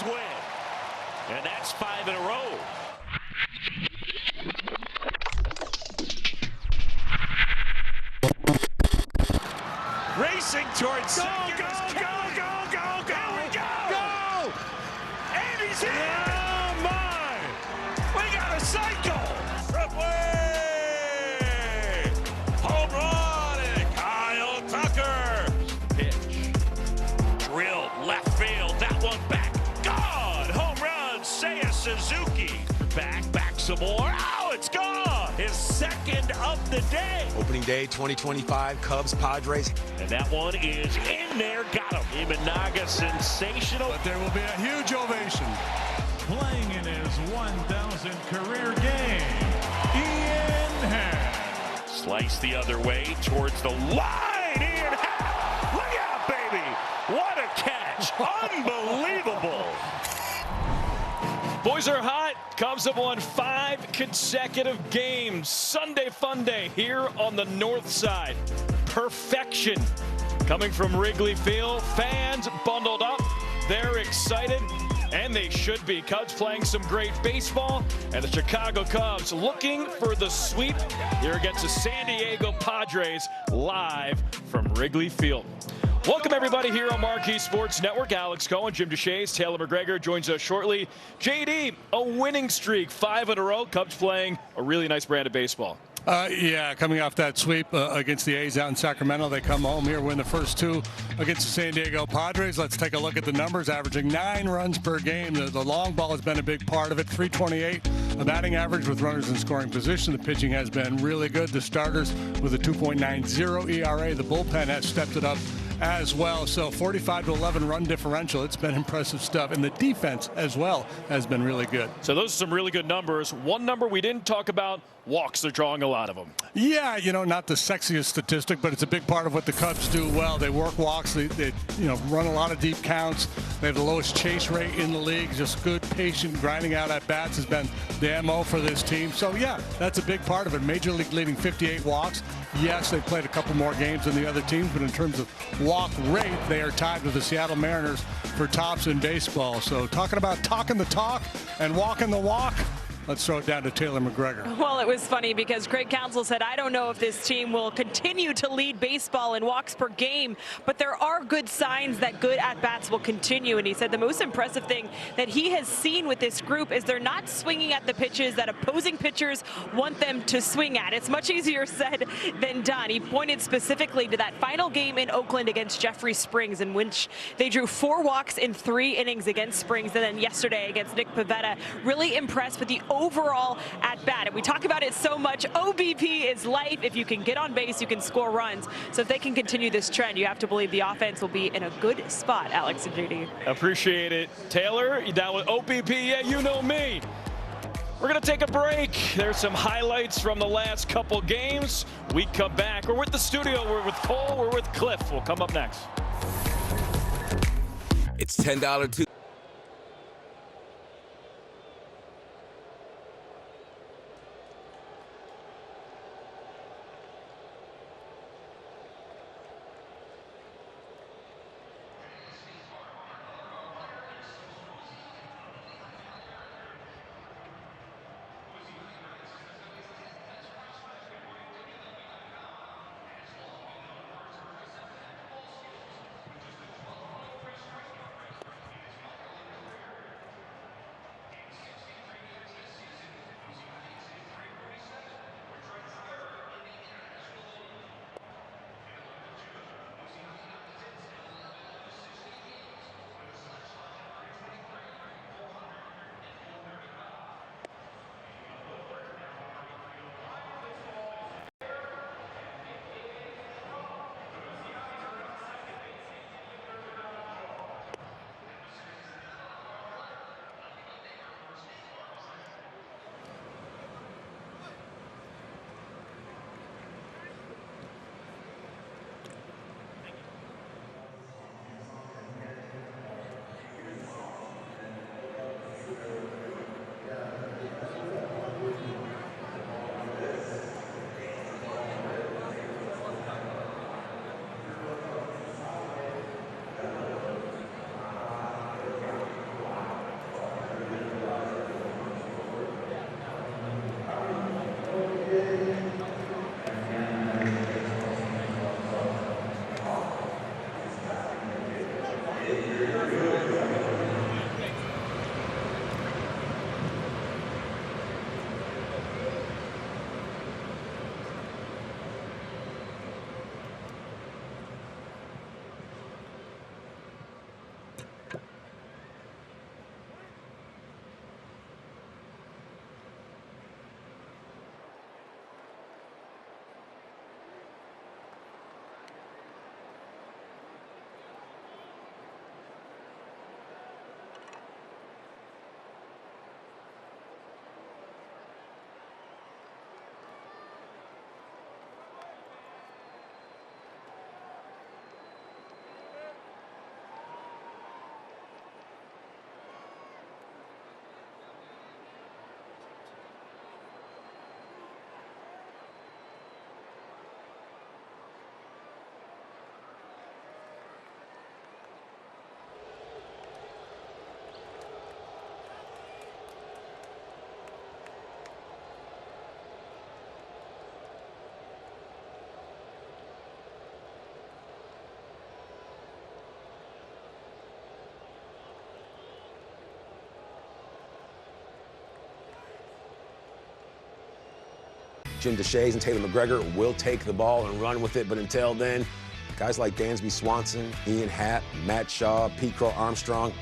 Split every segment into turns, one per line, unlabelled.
Cubs win. And that's 5 in a row. Racing towards second. Go! Here we go! And he's in! Oh, my! We got a cycle! Way! Home run! And Kyle Tucker! Pitch. Drilled left field. That one back. Gone! Home run! Seiya Suzuki. Back some more. Oh, it's gone! His second of the day.
Opening day 2025 Cubs Padres.
And that one is in there. Got him. Imanaga sensational.
But there will be a huge ovation.
Playing in his 1,000th career game, Ian Happ.
Slice the other way towards the line. Ian Happ. Look out, baby. What a catch. Unbelievable.
Boys are hot. Cubs have won 5 consecutive games. Sunday fun day here on the north side. Perfection coming from Wrigley Field. Fans bundled up. They're excited, and they should be. Cubs playing some great baseball, and the Chicago Cubs looking for the sweep here against the San Diego Padres live from Wrigley Field. Welcome, everybody, here on Marquee Sports Network. Alex Cohen, Jim Deshaies, Taylor McGregor joins us shortly. JD, a winning streak, 5 in a row. Cubs playing a really nice brand of baseball.
Yeah, coming off that sweep against the A's out in Sacramento. They come home here, win the first 2 against the San Diego Padres. Let's take a look at the numbers, averaging 9 runs per game. The long ball has been a big part of it. 328, a batting average with runners in scoring position. The pitching has been really good. The starters with a 2.90 ERA. The bullpen has stepped it up as well. So 45-11 run differential. It's been impressive stuff. And the defense as well has been really good.
So those are some really good numbers. One number we didn't talk about, walks. They're drawing a lot of them.
Yeah, not the sexiest statistic, but it's a big part of what the Cubs do well. They work walks. They run a lot of deep counts. They have the lowest chase rate in the league. Just good, patient, grinding out at bats has been the MO for this team. So, yeah, that's a big part of it. Major League leading 58 walks. Yes, they played a couple more games than the other teams, but in terms of walk rate, they are tied with the Seattle Mariners for tops in baseball. So talking about talking the talk and walking the walk, let's throw it down to Taylor McGregor.
Well, it was funny because Craig Counsell said, I don't know if this team will continue to lead baseball in walks per game, but there are good signs that good at-bats will continue. And he said the most impressive thing that he has seen with this group is they're not swinging at the pitches that opposing pitchers want them to swing at. It's much easier said than done. He pointed specifically to that final game in Oakland against Jeffrey Springs, in which they drew 4 walks in 3 innings against Springs, and then yesterday against Nick Pivetta. Really impressed with the overall at bat. And we talk about it so much. OBP is life. If you can get on base, you can score runs. So if they can continue this trend, you have to believe the offense will be in a good spot, Alex and JD.
Appreciate it. Taylor, that was OBP. Yeah, you know me. We're going to take a break. There's some highlights from the last couple games. We come back. We're with the studio. We're with Cole. We're with Cliff. We'll come up next.
It's $10 Tuesday. Jim Deshays and Taylor McGregor will take the ball and run with it. But until then, guys like Dansby Swanson, Ian Happ, Matt Shaw, Pete Crow Armstrong,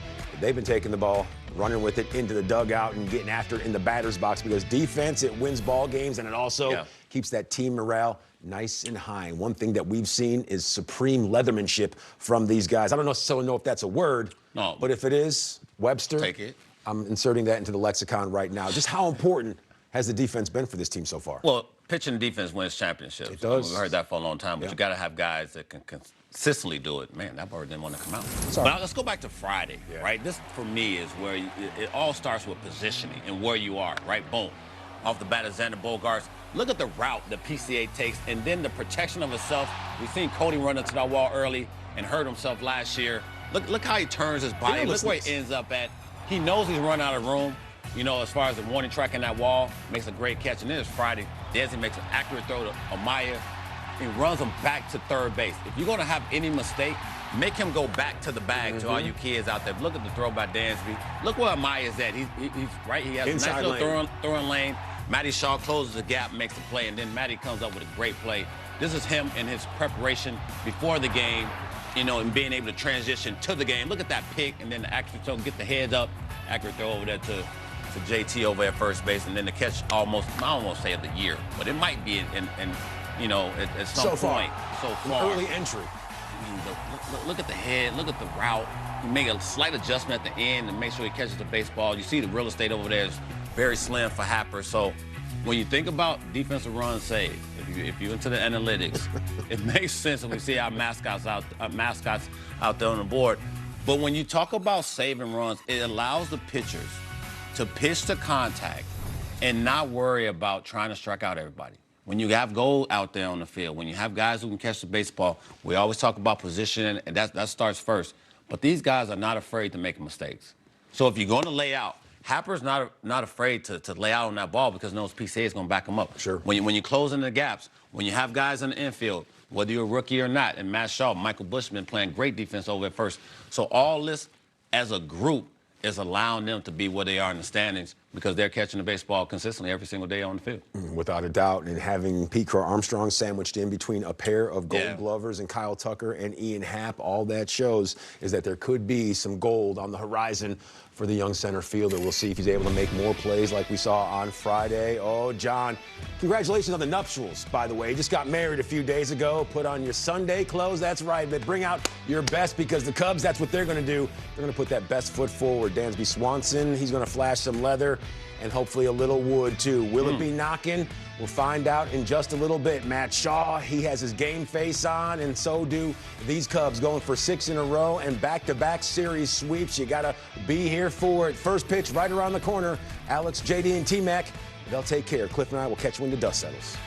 they've been taking the ball, running with it into the dugout and getting after it in the batter's box, because defense, it wins ball games, and it also keeps that team morale nice and high. And one thing that we've seen is supreme leathermanship from these guys. I don't necessarily know if that's a word, but if it is, Webster,
take it.
I'm inserting that into the lexicon right now. Just how important has the defense been for this team so far?
Well, pitching defense wins championships.
It does.
We've heard that for a long time, but you got to have guys that can consistently do it. Man, that bird didn't want to come out. Sorry. But let's go back to Friday, right? This, for me, is where it all starts with positioning and where you are, right? Boom. Off the bat of Xander Bogaerts. Look at the route that PCA takes, and then the protection of himself. We've seen Cody run into that wall early and hurt himself last year. Look how he turns his body. Look where he ends up at. He knows he's run out of room, you know, as far as the warning track in that wall. Makes a great catch. And then it's Friday. Desi makes an accurate throw to Amaya. He runs him back to third base. If you're going to have any mistake, make him go back to the bag to all you kids out there. Look at the throw by Dansby. Look where Amaya is at. He's right. He has
inside
a nice little throwing lane. Matty Shaw closes the gap, makes the play, and then Matty comes up with a great play. This is him in his preparation before the game, you know, and being able to transition to the game. Look at that pick, and then the accurate throw, get the heads up, accurate throw over there to JT over at first base, and then the catch almost, I don't want to say of the year, but it might be in you know, at some point. So far.
Early entry.
I mean, look at the head, look at the route. You make a slight adjustment at the end and make sure he catches the baseball. You see the real estate over there is very slim for Happer. So when you think about defensive run save, if you're into the analytics, it makes sense when we see our mascots out there on the board. But when you talk about saving runs, it allows the pitchers to pitch to contact and not worry about trying to strike out everybody. When you have goal out there on the field, when you have guys who can catch the baseball, we always talk about positioning, and that starts first. But these guys are not afraid to make mistakes. So if you're going to lay out, Happer's not afraid to lay out on that ball because he knows PCA is going to back him up.
Sure.
When you close in the gaps, when you have guys in the infield, whether you're a rookie or not, and Matt Shaw, Michael Bushman playing great defense over at first. So all this, as a group, is allowing them to be where they are in the standings because they're catching the baseball consistently every single day on the field.
Without a doubt, and having Pete Crow Armstrong sandwiched in between a pair of Gold Glovers and Kyle Tucker and Ian Happ, all that shows is that there could be some gold on the horizon for the young center fielder. We'll see if he's able to make more plays like we saw on Friday. Oh, John, congratulations on the nuptials, by the way. You just got married a few days ago. Put on your Sunday clothes. That's right. But bring out your best because the Cubs, that's what they're going to do. They're going to put that best foot forward. Dansby Swanson, he's going to flash some leather and hopefully a little wood, too. Will it be knocking? We'll find out in just a little bit. Matt Shaw, he has his game face on, and so do these Cubs, going for 6 in a row and back-to-back series sweeps. You got to be here for it. First pitch right around the corner. Alex, JD, and T-Mac, they'll take care. Cliff and I will catch you when the dust settles.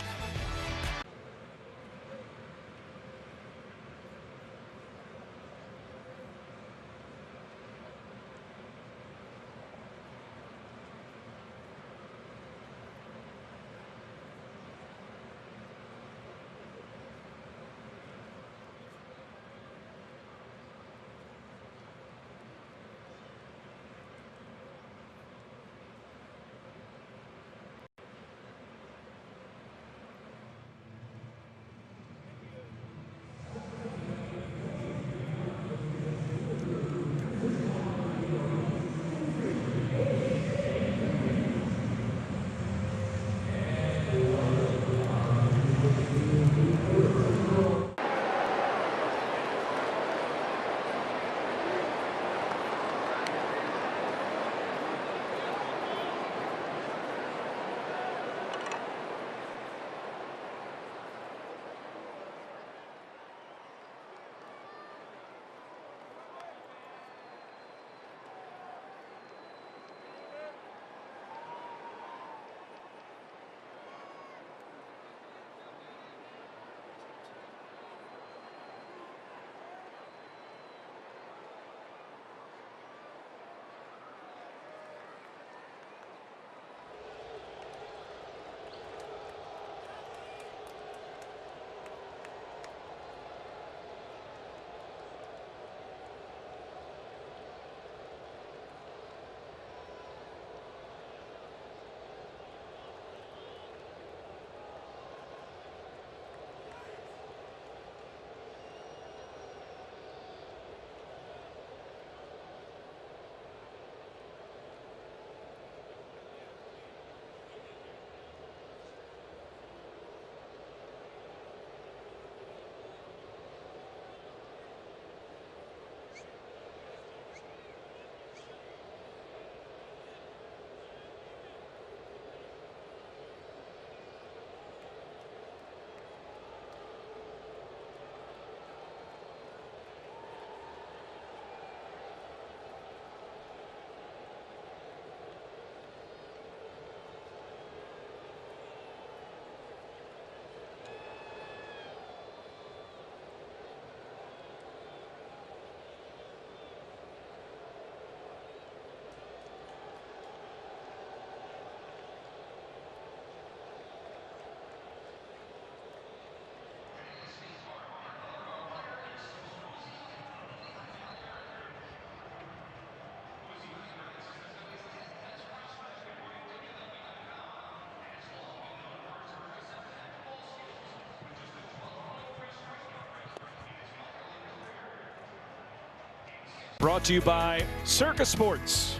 brought to you by Circus Sports,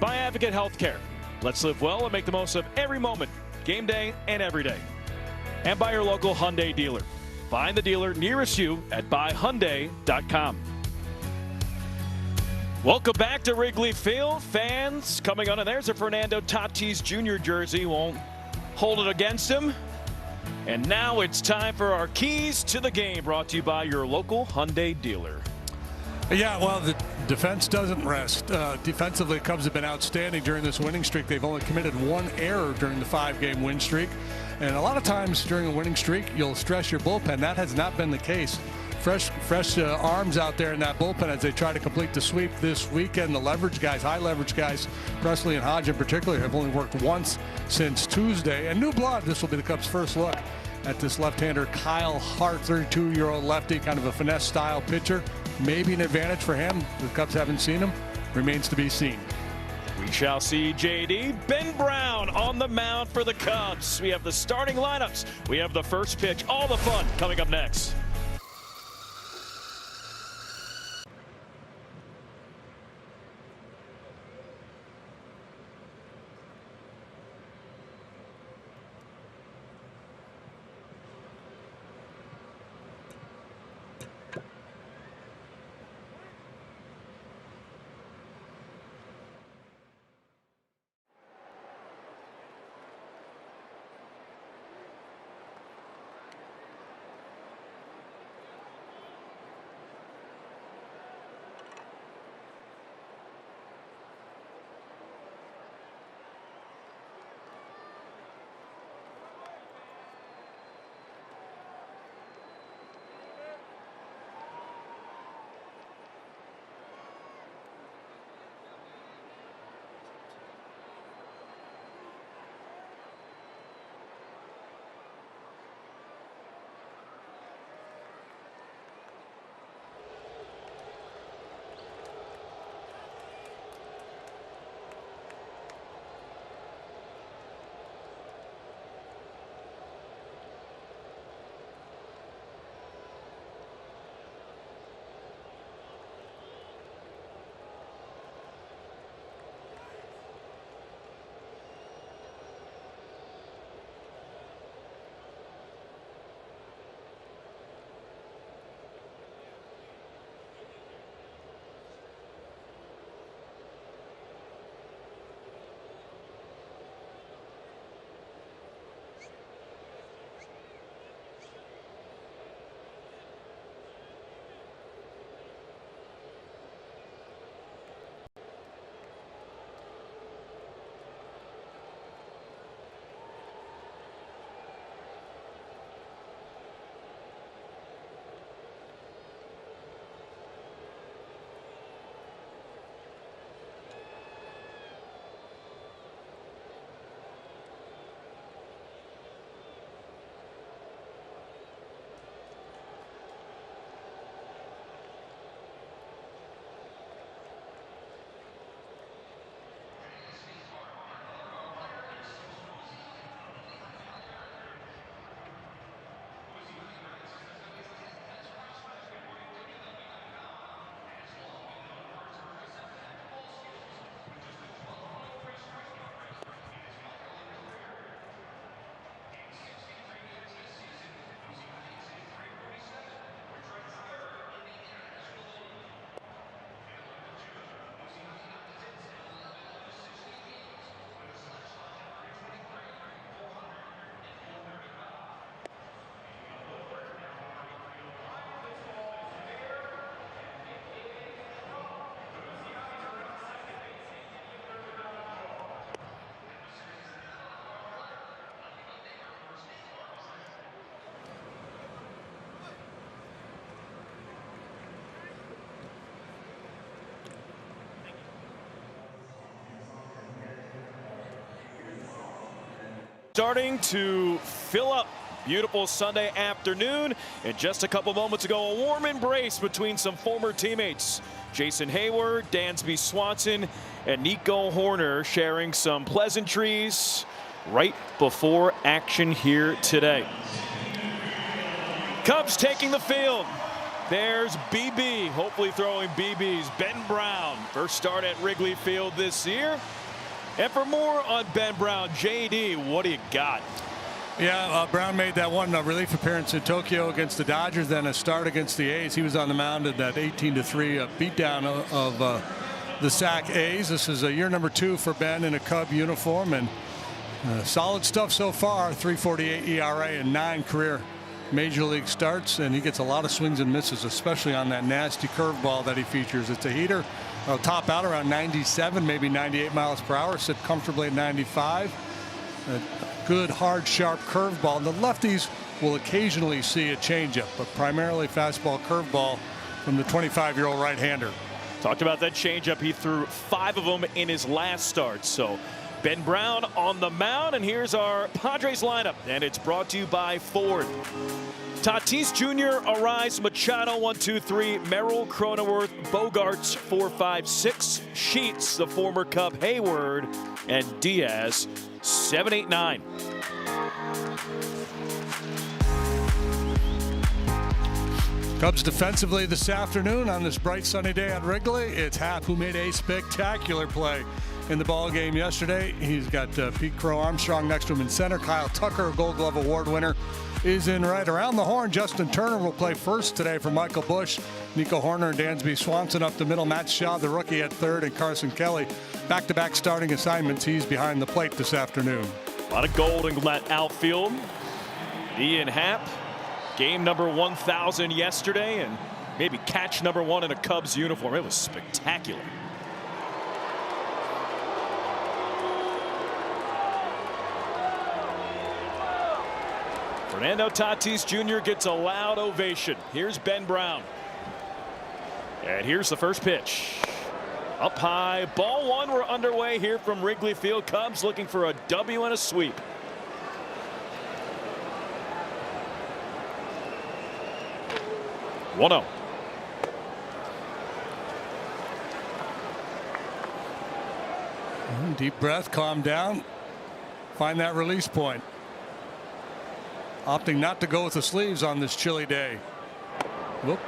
by Advocate Healthcare. Let's live well and make the most of every moment, game day and every day. And by your local Hyundai dealer. Find the dealer nearest you at buyhyundai.com. Welcome back to Wrigley Field. Fans coming on, and there's a Fernando Tatis Jr. jersey. Won't hold it against him. And now it's time for our keys to the game, brought to you by your local Hyundai dealer.
Yeah, well, the defense doesn't rest. Defensively, the Cubs have been outstanding during this winning streak. They've only committed one error during the 5-game win streak. And a lot of times during a winning streak, you'll stress your bullpen. That has not been the case. Fresh arms out there in that bullpen as they try to complete the sweep this weekend. The leverage guys, high leverage guys, Presley and Hodge in particular, have only worked once since Tuesday. And new blood, this will be the Cubs' first look at this left-hander Kyle Hart, 32-year-old lefty, kind of a finesse-style pitcher. Maybe an advantage for him. The Cubs haven't seen him. Remains to be seen.
We shall see, JD. Ben Brown on the mound for the Cubs. We have the starting lineups. We have the first pitch. All the fun coming up next. Starting to fill up. Beautiful Sunday afternoon. And just a couple moments ago, a warm embrace between some former teammates. Jason Hayward, Dansby Swanson, and Nico Horner sharing some pleasantries right before action here today. Cubs taking the field. There's BB, hopefully throwing BBs. Ben Brown, first start at Wrigley Field this year. And for more on Ben Brown, JD, what do you got?
Yeah, Brown made that one relief appearance in Tokyo against the Dodgers, then a start against the A's. He was on the mound in that 18-3 beatdown of the SAC A's. This is year number 2 for Ben in a Cub uniform, and solid stuff so far. 3.48 ERA and 9 career major league starts, and he gets a lot of swings and misses, especially on that nasty curveball that he features. It's a heater. It'll top out around 97, maybe 98 miles per hour, sit comfortably at 95. A good, hard, sharp curveball. And the lefties will occasionally see a changeup, but primarily fastball, curveball from the 25-year-old right-hander.
Talked about that changeup. He threw 5 of them in his last start. So Ben Brown on the mound, and here's our Padres lineup, and it's brought to you by Ford. Tatis Jr., Arise, Machado 1, 2, 3, Merrill, Cronenworth, Bogarts 4, 5, 6, Sheets, the former Cub Hayward, and Diaz 7, 8, 9.
Cubs defensively this afternoon on this bright sunny day at Wrigley. It's Happ who made a spectacular play in the ball game yesterday. He's got Pete Crow Armstrong next to him in center. Kyle Tucker, a Gold Glove Award winner, is in right. Around the horn, Justin Turner will play first today for Michael Busch. Nico Horner and Dansby Swanson up the middle. Matt Shaw, the rookie, at third, and Carson Kelly back-to-back starting assignments. He's behind the plate this afternoon.
A lot of gold in that outfield. Ian Happ, game number 1,000 yesterday, and maybe catch number 1 in a Cubs uniform. It was spectacular. Fernando Tatis Jr. gets a loud ovation. Here's Ben Brown. And here's the first pitch. Up high, ball 1. We're underway here from Wrigley Field. Cubs looking for a W and a sweep. One-0.
Deep breath, calm down, find that release point. Opting not to go with the sleeves on this chilly day. Whoop.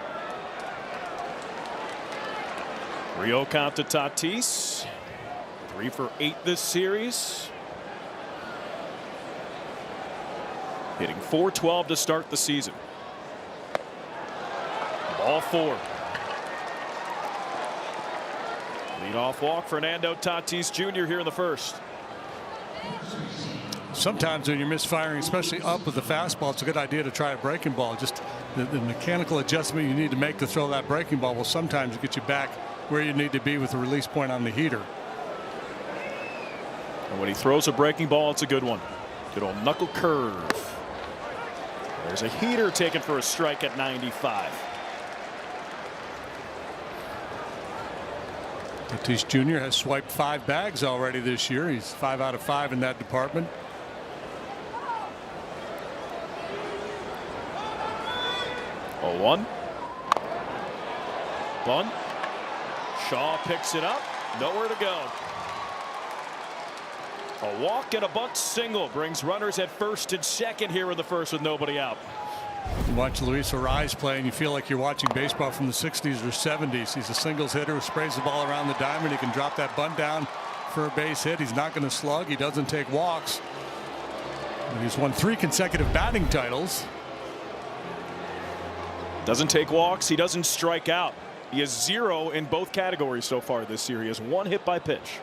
3-0 count to Tatis. 3 for 8 this series. Hitting .412 to start the season. Ball 4. Leadoff walk, Fernando Tatis Jr. here in the first.
Sometimes when you're misfiring, especially up with the fastball, it's a good idea to try a breaking ball. Just the mechanical adjustment you need to make to throw that breaking ball will sometimes get you back where you need to be with the release point on the heater.
And when he throws a breaking ball, it's a good one. Good old knuckle curve. There's a heater taken for a strike at 95.
Tatis Jr. has swiped 5 bags already this year. He's 5 out of 5 in that department.
Oh, 1. Bunt. Shaw picks it up. Nowhere to go. A walk and a bunt single brings runners at first and second here in the first with nobody out.
You watch Luis Arise play and you feel like you're watching baseball from the 60s or 70s. He's a singles hitter who sprays the ball around the diamond. He can drop that bunt down for a base hit. He's not going to slug. He doesn't take walks. He's won 3 consecutive batting titles.
Doesn't take walks. He doesn't strike out. He has 0 in both categories so far this year. He has 1 hit by pitch.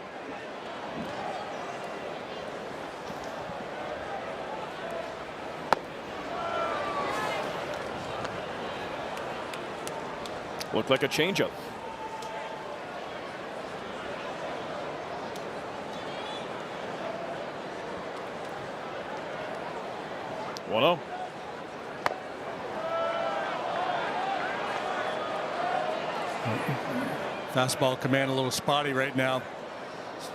Looked like a changeup. One-oh.
Fastball command a little spotty right now.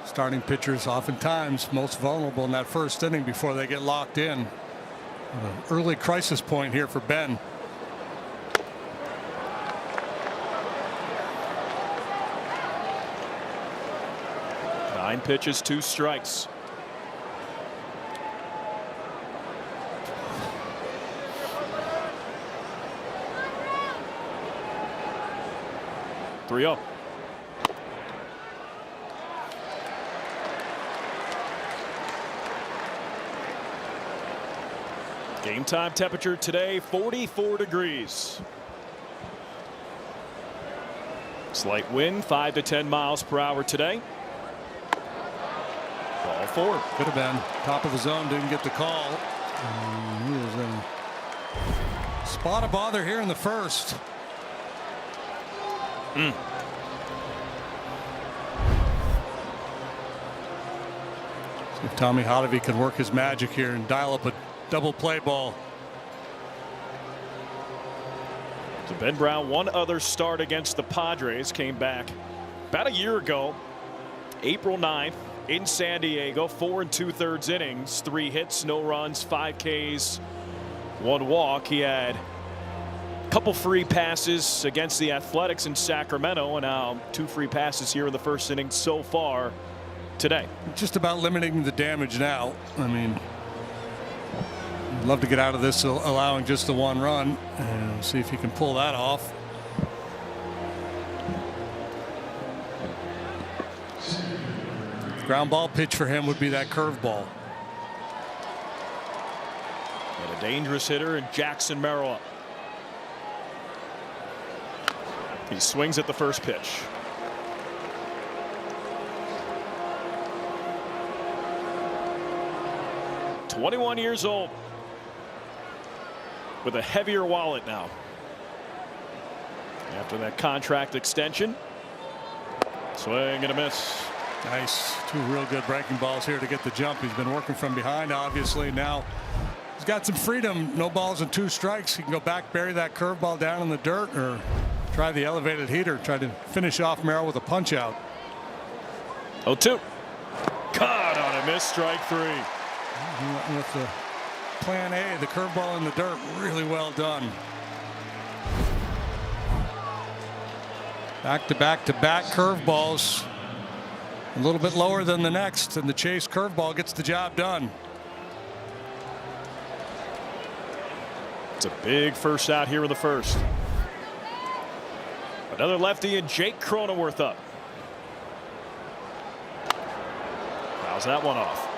Starting pitchers oftentimes most vulnerable in that first inning before they get locked in. An early crisis point here for Ben.
Nine pitches, 2 strikes. 3-0. Game time temperature today, 44 degrees. Slight wind, 5 to 10 miles per hour today. Ball 4.
Could have been top of the zone, didn't get the call. He was in spot of bother here in the first.
See
if Tommy Hotovy can work his magic here and dial up a double play ball.
So Ben Brown, one other start against the Padres, came back about a year ago, April 9th in San Diego. 4 2/3 innings, 3 hits, no runs, 5 Ks, 1 walk. He had a couple free passes against the Athletics in Sacramento, and now 2 free passes here in the first inning so far today.
Just about limiting the damage now. I mean, I'd love to get out of this allowing just the 1 run and see if he can pull that off. Ground ball pitch for him would be that curveball.
And a dangerous hitter in Jackson Merrill. He swings at the first pitch. "21 years old with a heavier wallet now after that contract extension. Swing and a miss.
Nice. 2 real good breaking balls here to get the jump. He's been working from behind, obviously. Now he's got some freedom. No balls and 2 strikes. He can go back, bury that curveball down in the dirt, or try the elevated heater. Try to finish off Merrill with a punch out.
0-2. Caught on a miss, strike 3.
He went with the plan A, the curveball in the dirt. Really well done. Back to back curveballs. A little bit lower than the next, and the chase curveball gets the job done.
It's a big first out here in the first. Another lefty and Jake Cronenworth up. Fouls that one off.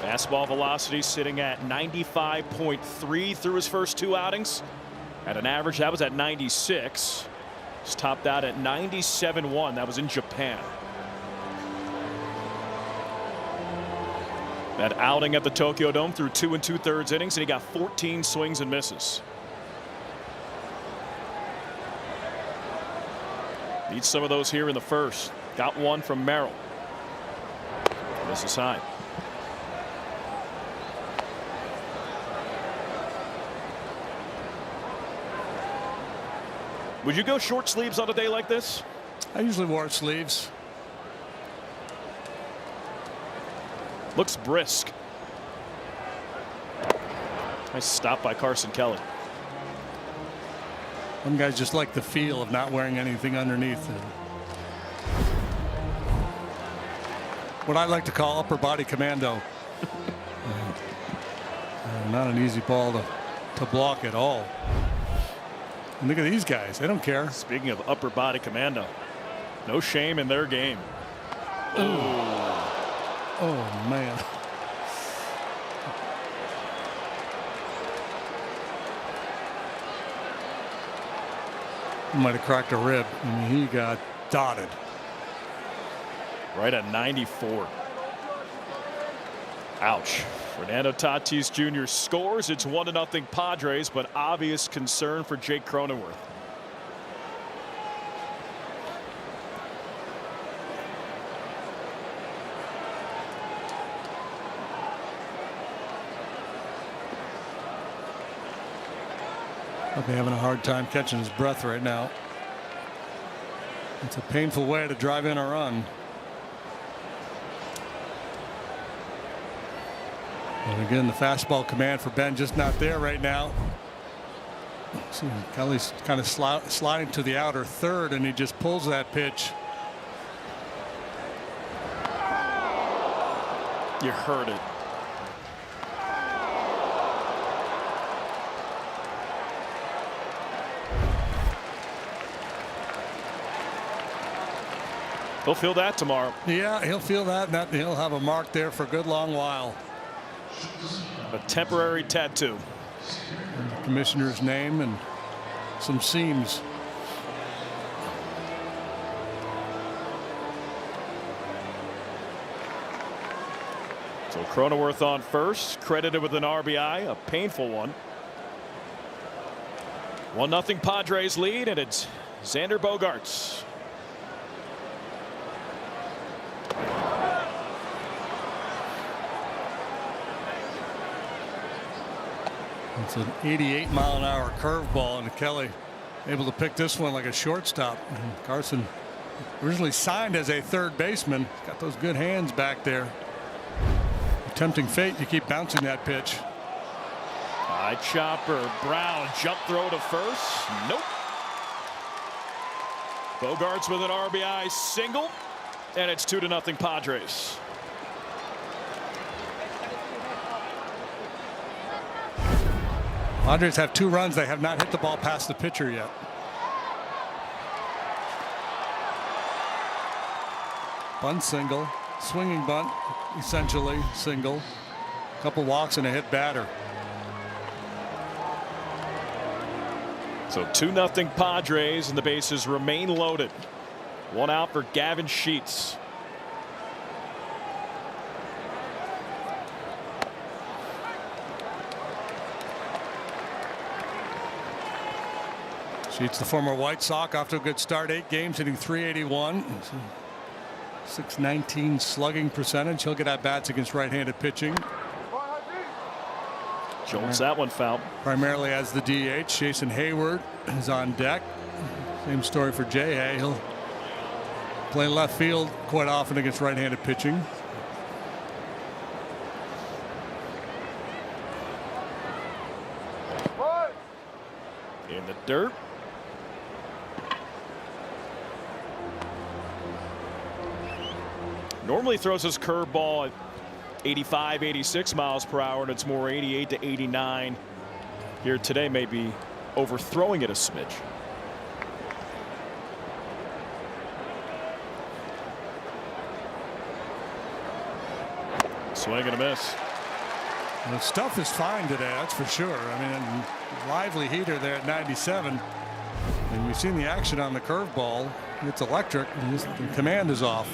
Fastball velocity sitting at 95.3 through his first 2 outings. At an average, that was at 96. He's topped out at 97.1. That was in Japan. That outing at the Tokyo Dome through 2 2/3 innings, and he got 14 swings and misses. Needs some of those here in the first. Got 1 from Merrill. This is high. Would you go short sleeves on a day like this?
I usually wore sleeves.
Looks brisk. Nice stop by Carson Kelly.
Some guys just like the feel of not wearing anything underneath. What I like to call upper body commando. Not an easy ball to block at all. And look at these guys. They don't care.
Speaking of upper body commando, no shame in their game.
Oh, man. He might have cracked a rib. I mean, he got dotted.
Right at 94. Ouch. Fernando Tatis Jr. scores. It's 1-0 Padres, but obvious concern for Jake Cronenworth.
Probably having a hard time catching his breath right now. It's a painful way to drive in a run. And again, the fastball command for Ben just not there right now. See, Kelly's kind of sliding to the outer third, and he just pulls that pitch.
You heard it. He'll feel that tomorrow.
Yeah, he'll feel that, and he'll have a mark there for a good long while.
A temporary tattoo.
And the commissioner's name and some seams.
So Cronenworth on first, credited with an RBI, a painful one. 1-0 Padres lead, and it's Xander Bogaerts.
It's an 88-mile-an-hour curveball, and Kelly able to pick this one like a shortstop. And Carson originally signed as a third baseman. He's got those good hands back there. Tempting fate, you keep bouncing that pitch.
High chopper, Brown, jump throw to first. Nope. Bogaerts with an RBI single, and it's 2-0 Padres.
Padres have 2 runs. They have not hit the ball past the pitcher yet. Bunt single, swinging bunt, essentially single. Couple walks and a hit batter.
So 2-0 Padres, and the bases remain loaded. 1 out for Gavin Sheets.
Sheets, the former White Sox, off to a good start. 8 games, hitting .381. .619 slugging percentage. He'll get at bats against right-handed pitching.
Jones that one foul.
Primarily as the DH. Jason Hayward is on deck. Same story for Jay Hay. He'll play left field quite often against right-handed pitching.
In the dirt. Normally throws his curveball at 85, 86 miles per hour, and it's more 88 to 89. Here today, maybe overthrowing it a smidge. Swing and a miss.
The stuff is fine today, that's for sure. I mean, lively heater there at 97. And we've seen the action on the curveball. It's electric, and the command is off.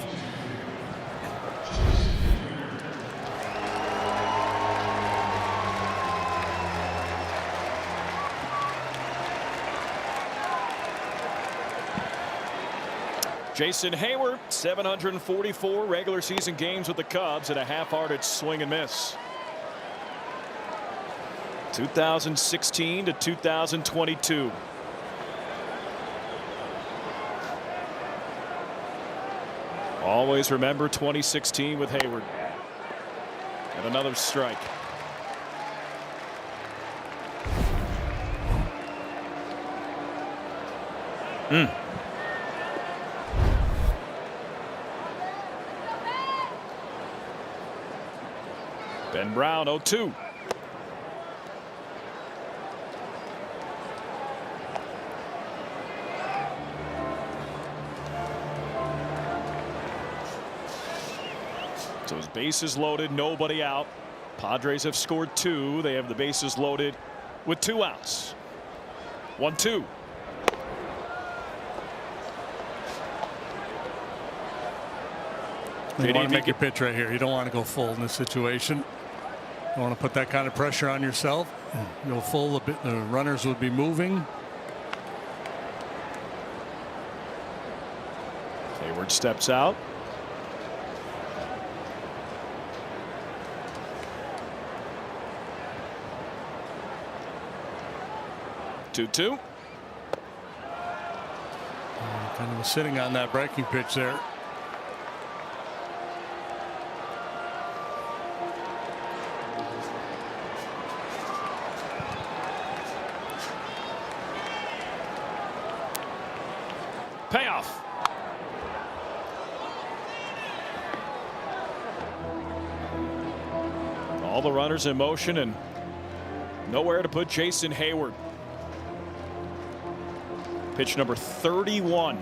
Jason Hayward, 744 regular season games with the Cubs, and a half-hearted swing and miss. 2016 to 2022. Always remember 2016 with Hayward. And another strike. Ben Brown 0-2. So his bases loaded, nobody out. Padres have scored 2. They have the bases loaded with 2 outs. 1-2.
You want to make a pitch right here. You don't want to go full in this situation. You don't want to put that kind of pressure on yourself. Go full, the runners would be moving.
Hayward steps out. Two.
Kind of was sitting on that breaking pitch there.
Payoff. All the runners in motion and nowhere to put Jason Hayward. Pitch number 31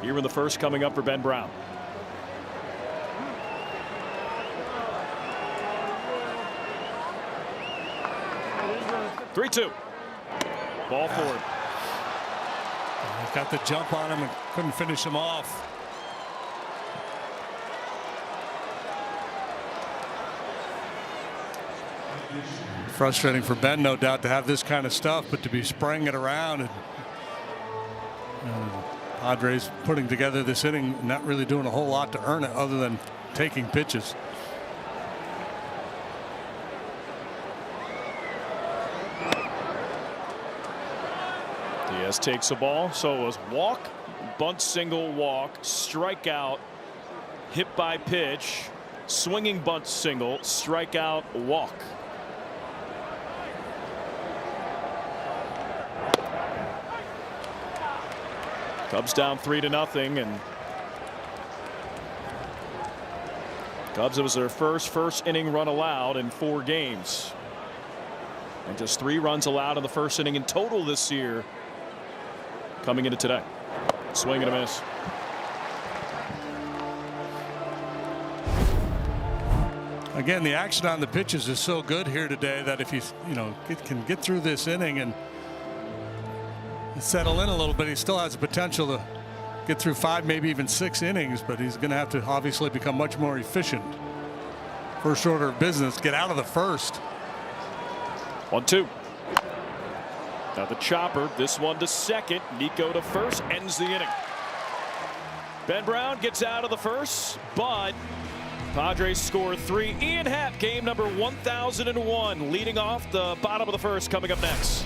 here in the first coming up for Ben Brown. Three-two. Ball forward.
Got the jump on him and couldn't finish him off. Frustrating for Ben, no doubt, to have this kind of stuff, but to be spraying it around and Padres putting together this inning, not really doing a whole lot to earn it other than taking pitches.
Diaz takes the ball. So it was walk, bunt single, walk, strikeout, hit by pitch, swinging bunt single, strikeout, walk. Cubs down 3-0, and Cubs, it was their first inning run allowed in 4 games. And just 3 runs allowed in the first inning in total this year coming into today. Swing and a miss.
Again, the action on the pitches is so good here today that if he can get through this inning and settle in a little bit, he still has the potential to get through 5, maybe even 6 innings, but he's going to have to obviously become much more efficient. First order of business, get out of the first.
1-2. Now the chopper, this one to second. Nico to first, ends the inning. Ben Brown gets out of the first, but Padres score 3. Ian Happ, game number 1001, leading off the bottom of the first, coming up next.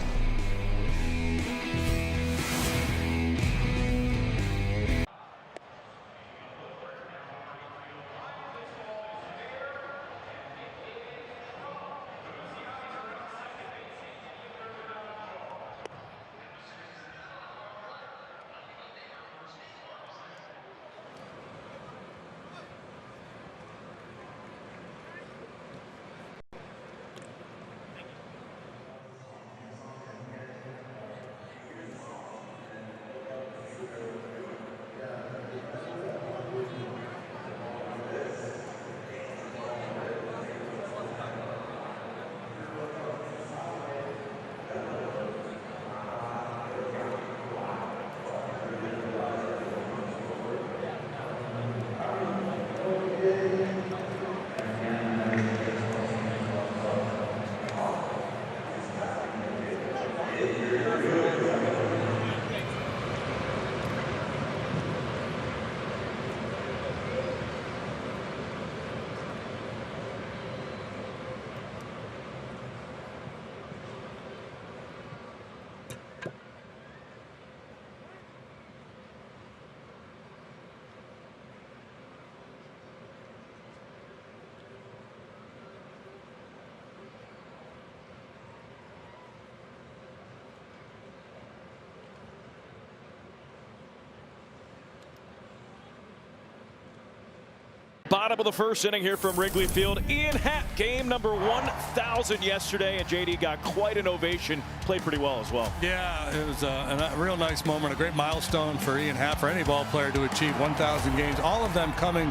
Bottom of the first inning here from Wrigley Field. Ian Happ, game number 1000 yesterday, and JD got quite an ovation. Played pretty well as well.
Yeah, it was a real nice moment, a great milestone for Ian Happ, for any ball player to achieve 1,000 games. All of them coming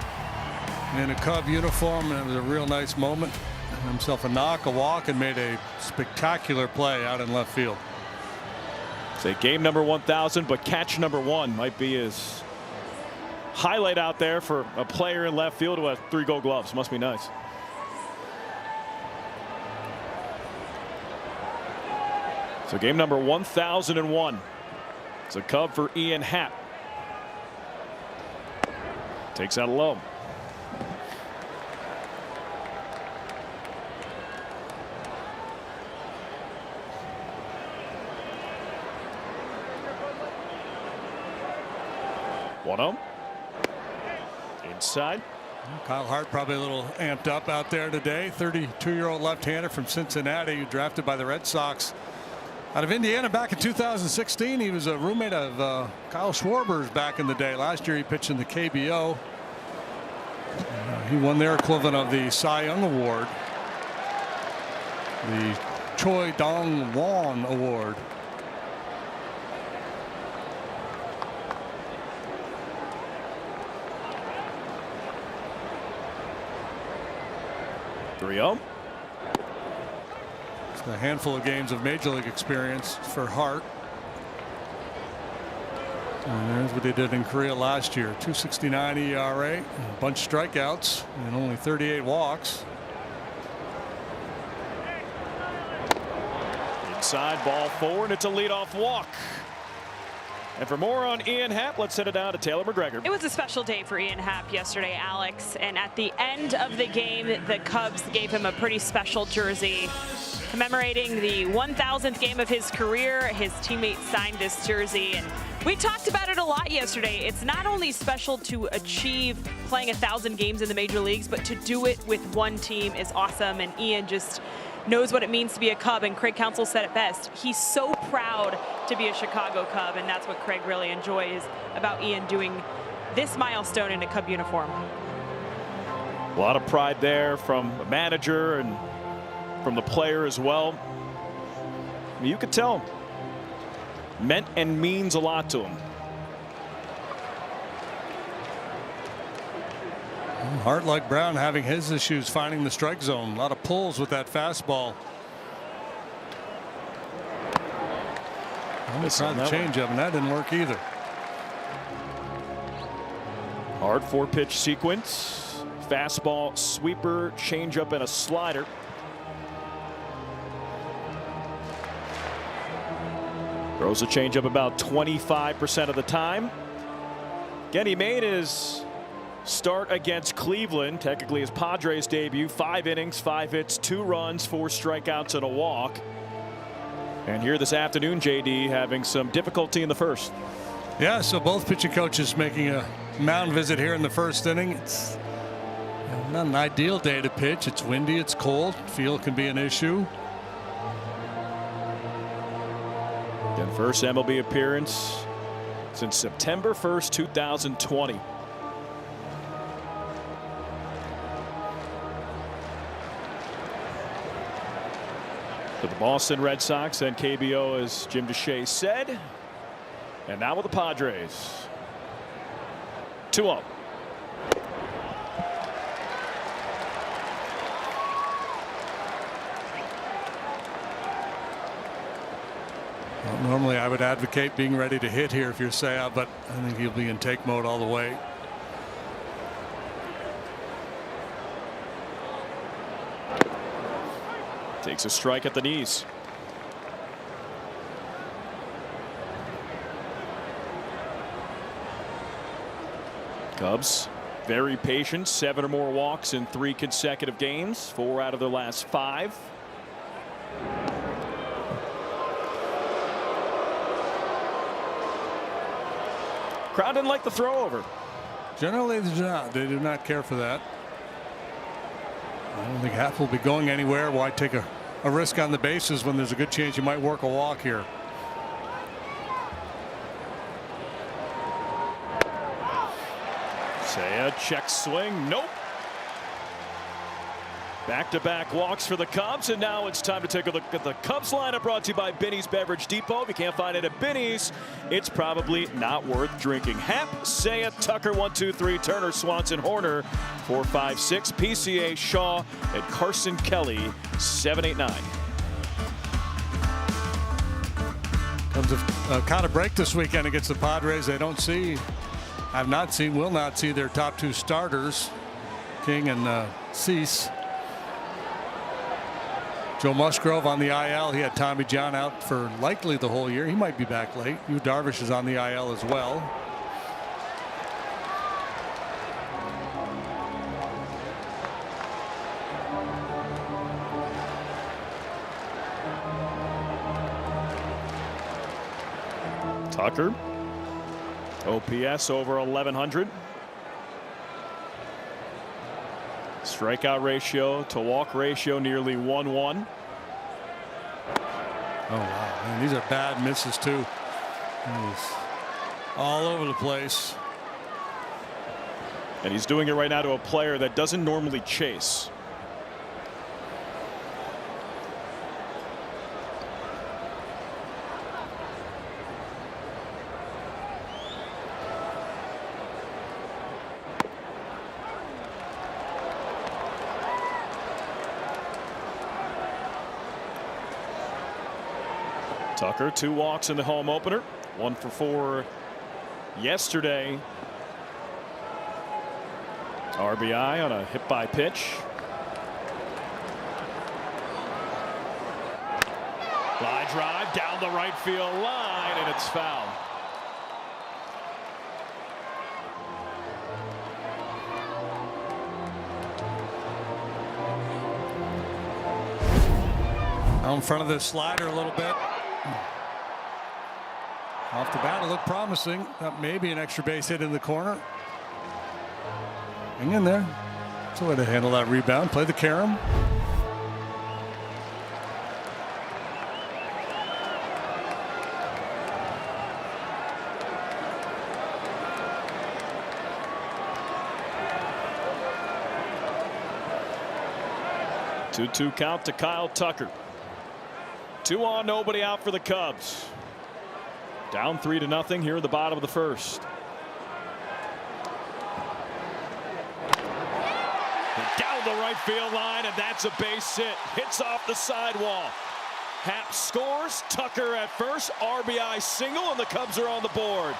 in a Cub uniform, and it was a real nice moment. Himself a knock, a walk, and made a spectacular play out in left field.
Say game number 1000, but catch number 1 might be his highlight out there for a player in left field who has 3 Gold Gloves. Must be nice. So game number 1001. It's a Cub for Ian Happ. Takes out a low. One-oh. Inside.
Kyle Hart probably a little amped up out there today. 32-year-old left-hander from Cincinnati, drafted by the Red Sox out of Indiana back in 2016. He was a roommate of Kyle Schwarber's back in the day. Last year he pitched in the KBO. He won their equivalent of the Cy Young Award, the Choi Dong-won Award.
3-0.
It's a handful of games of major league experience for Hart. And there's what they did in Korea last year. 2.69 ERA, a bunch of strikeouts, and only 38 walks.
Inside, ball 4, and it's a leadoff walk. And for more on Ian Happ, let's send it down to Taylor McGregor.
It was a special day for Ian Happ yesterday, Alex. And at the end of the game, the Cubs gave him a pretty special jersey. Commemorating the 1,000th game of his career, his teammates signed this jersey. And we talked about it a lot yesterday. It's not only special to achieve playing 1,000 games in the major leagues, but to do it with one team is awesome. And Ian just knows what it means to be a Cub, and Craig Counsell said it best. He's so proud to be a Chicago Cub, and that's what Craig really enjoys about Ian doing this milestone in a Cub uniform.
A lot of pride there from the manager and from the player as well. I mean, you could tell meant and means a lot to him.
Hart, like Brown, having his issues finding the strike zone. A lot of pulls with that fastball. They tried the changeup, and that didn't work either.
Hard 4-pitch sequence. Fastball, sweeper, changeup, and a slider. Throws a changeup about 25% of the time. Again, he made his start against Cleveland, technically his Padres debut. 5 innings, 5 hits, 2 runs, 4 strikeouts, and a walk. And here this afternoon, JD having some difficulty in the first.
Yeah, so both pitching coaches making a mound visit here in the first inning. It's not an ideal day to pitch. It's windy, it's cold, field can be an issue.
Again, first MLB appearance since September 1st, 2020. For the Boston Red Sox and KBO, as Jim Deshaies said. And now with the Padres. 2-0.
Well, normally I would advocate being ready to hit here if you're Saya, but I think he'll be in take mode all the way.
Takes a strike at the knees. Cubs very patient. 7 or more walks in 3 consecutive games. 4 out of their last 5. Crowd didn't like the throw over.
Generally they do not. They do not care for that. I don't think Happ will be going anywhere. Why take a risk on the bases when there's a good chance you might work a walk here?
Saya check swing. Nope. Back-to-back walks for the Cubs, and now it's time to take a look at the Cubs lineup, brought to you by Binny's Beverage Depot. If you can't find it at Binny's, it's probably not worth drinking. Happ, Saya, Tucker, 1, 2, 3, Turner, Swanson, Horner, 4, 5, 6, PCA, Shaw, and Carson Kelly, 7, 8, 9.
Cubs have caught a break this weekend against the Padres. They don't see, have not seen, will not see their top 2 starters, King and Cease. Joe Musgrove on the IL. He had Tommy John out for likely the whole year. He might be back late. Yu Darvish is on the IL as well.
Tucker. OPS over 1100. Strikeout ratio to walk ratio nearly 1-1.
Oh wow, man, these are bad misses too. He's all over the place.
And he's doing it right now to a player that doesn't normally chase. Tucker, 2 walks in the home opener, 1 for 4 yesterday. RBI on a hit by pitch. Line drive down the right field line, and it's foul.
Out in front of the slider a little bit. Off the bat, it looked promising. Maybe an extra base hit in the corner. Hang in there. That's a way to handle that rebound. Play the carom.
Two count to Kyle Tucker. 2 on, nobody out for the Cubs. Down 3-0 here in the bottom of the first. Down the right field line, and that's a base hit. Hits off the sidewall. Happ scores. Tucker at first. RBI single, and the Cubs are on the board.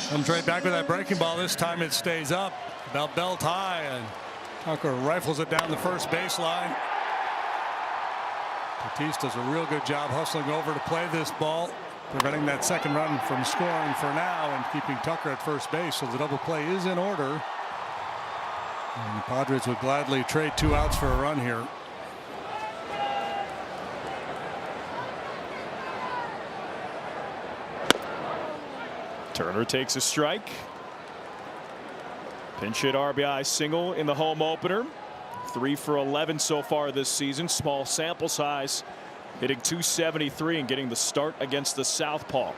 Comes right back with that breaking ball. This time it stays up about belt high, and Tucker rifles it down the first baseline. Tatis does a real good job hustling over to play this ball, preventing that second run from scoring for now and keeping Tucker at first base. So the double play is in order. And the Padres would gladly trade 2 outs for a run here.
Turner takes a strike. Pinch hit RBI single in the home opener. 3 for 11 so far this season. Small sample size, hitting .273 and getting the start against the southpaw.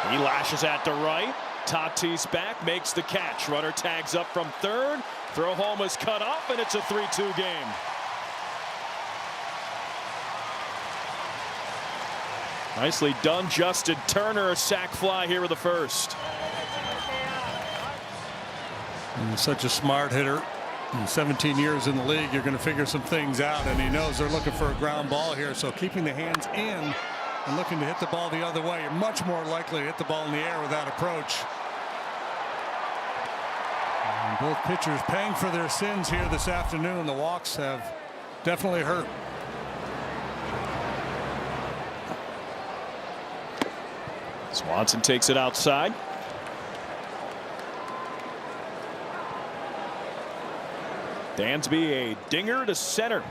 He lashes at the right. Tatis back, makes the catch. Runner tags up from third. Throw home is cut off, and it's a 3-2 game. Nicely done, Justin Turner. A sac fly here with the first.
And he's such a smart hitter. In 17 years in the league, you're going to figure some things out, and he knows they're looking for a ground ball here. So keeping the hands in and looking to hit the ball the other way, you're much more likely to hit the ball in the air with that approach. And both pitchers paying for their sins here this afternoon. The walks have definitely hurt.
Swanson takes it outside. Dansby a dinger to center.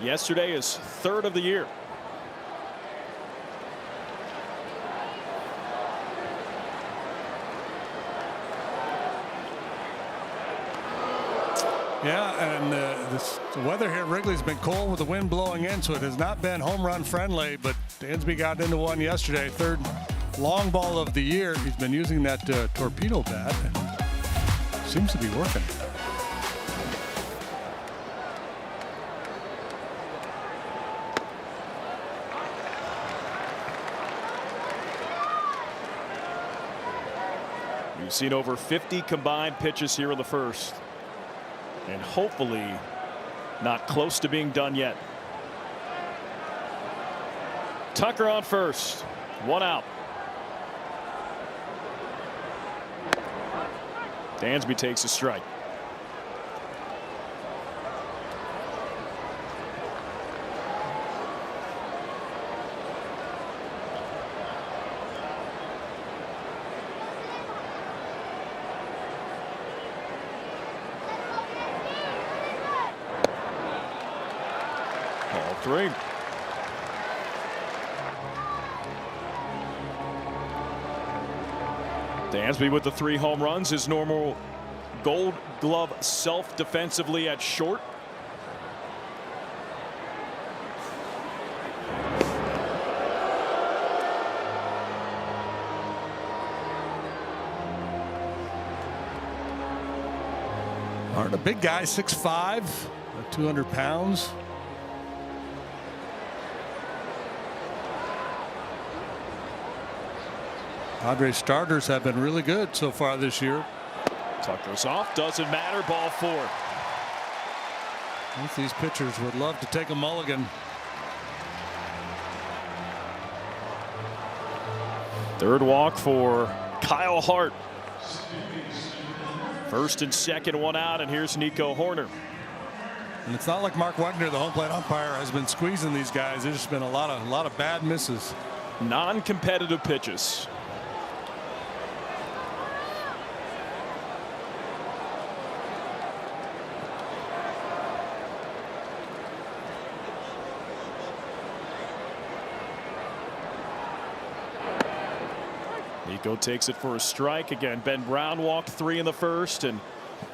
Yesterday is 3rd of the year.
Yeah, and the weather here at Wrigley's been cold with the wind blowing in, so it has not been home run friendly, but Dansby got into one yesterday. 3rd long ball of the year. He's been using that torpedo bat, and seems to be working.
We've seen over 50 combined pitches here in the first, and hopefully not close to being done yet. Tucker on first, 1 out. Dansby takes a strike. Ball 3. Dansby with the 3 home runs, his normal Gold Glove self defensively at short.
Hard, a big guy, 6'5", 200 pounds. Padres starters have been really good so far this year.
Tucker's off, doesn't matter, ball 4.
Both these pitchers would love to take a mulligan.
Third walk for Kyle Hart. First and second, one out, and here's Nico Horner.
And it's not like Mark Wagner, the home plate umpire, has been squeezing these guys. There's just been a lot of bad misses.
Non-competitive pitches. Nico takes it for a strike. Again, Ben Brown walked 3 in the first, and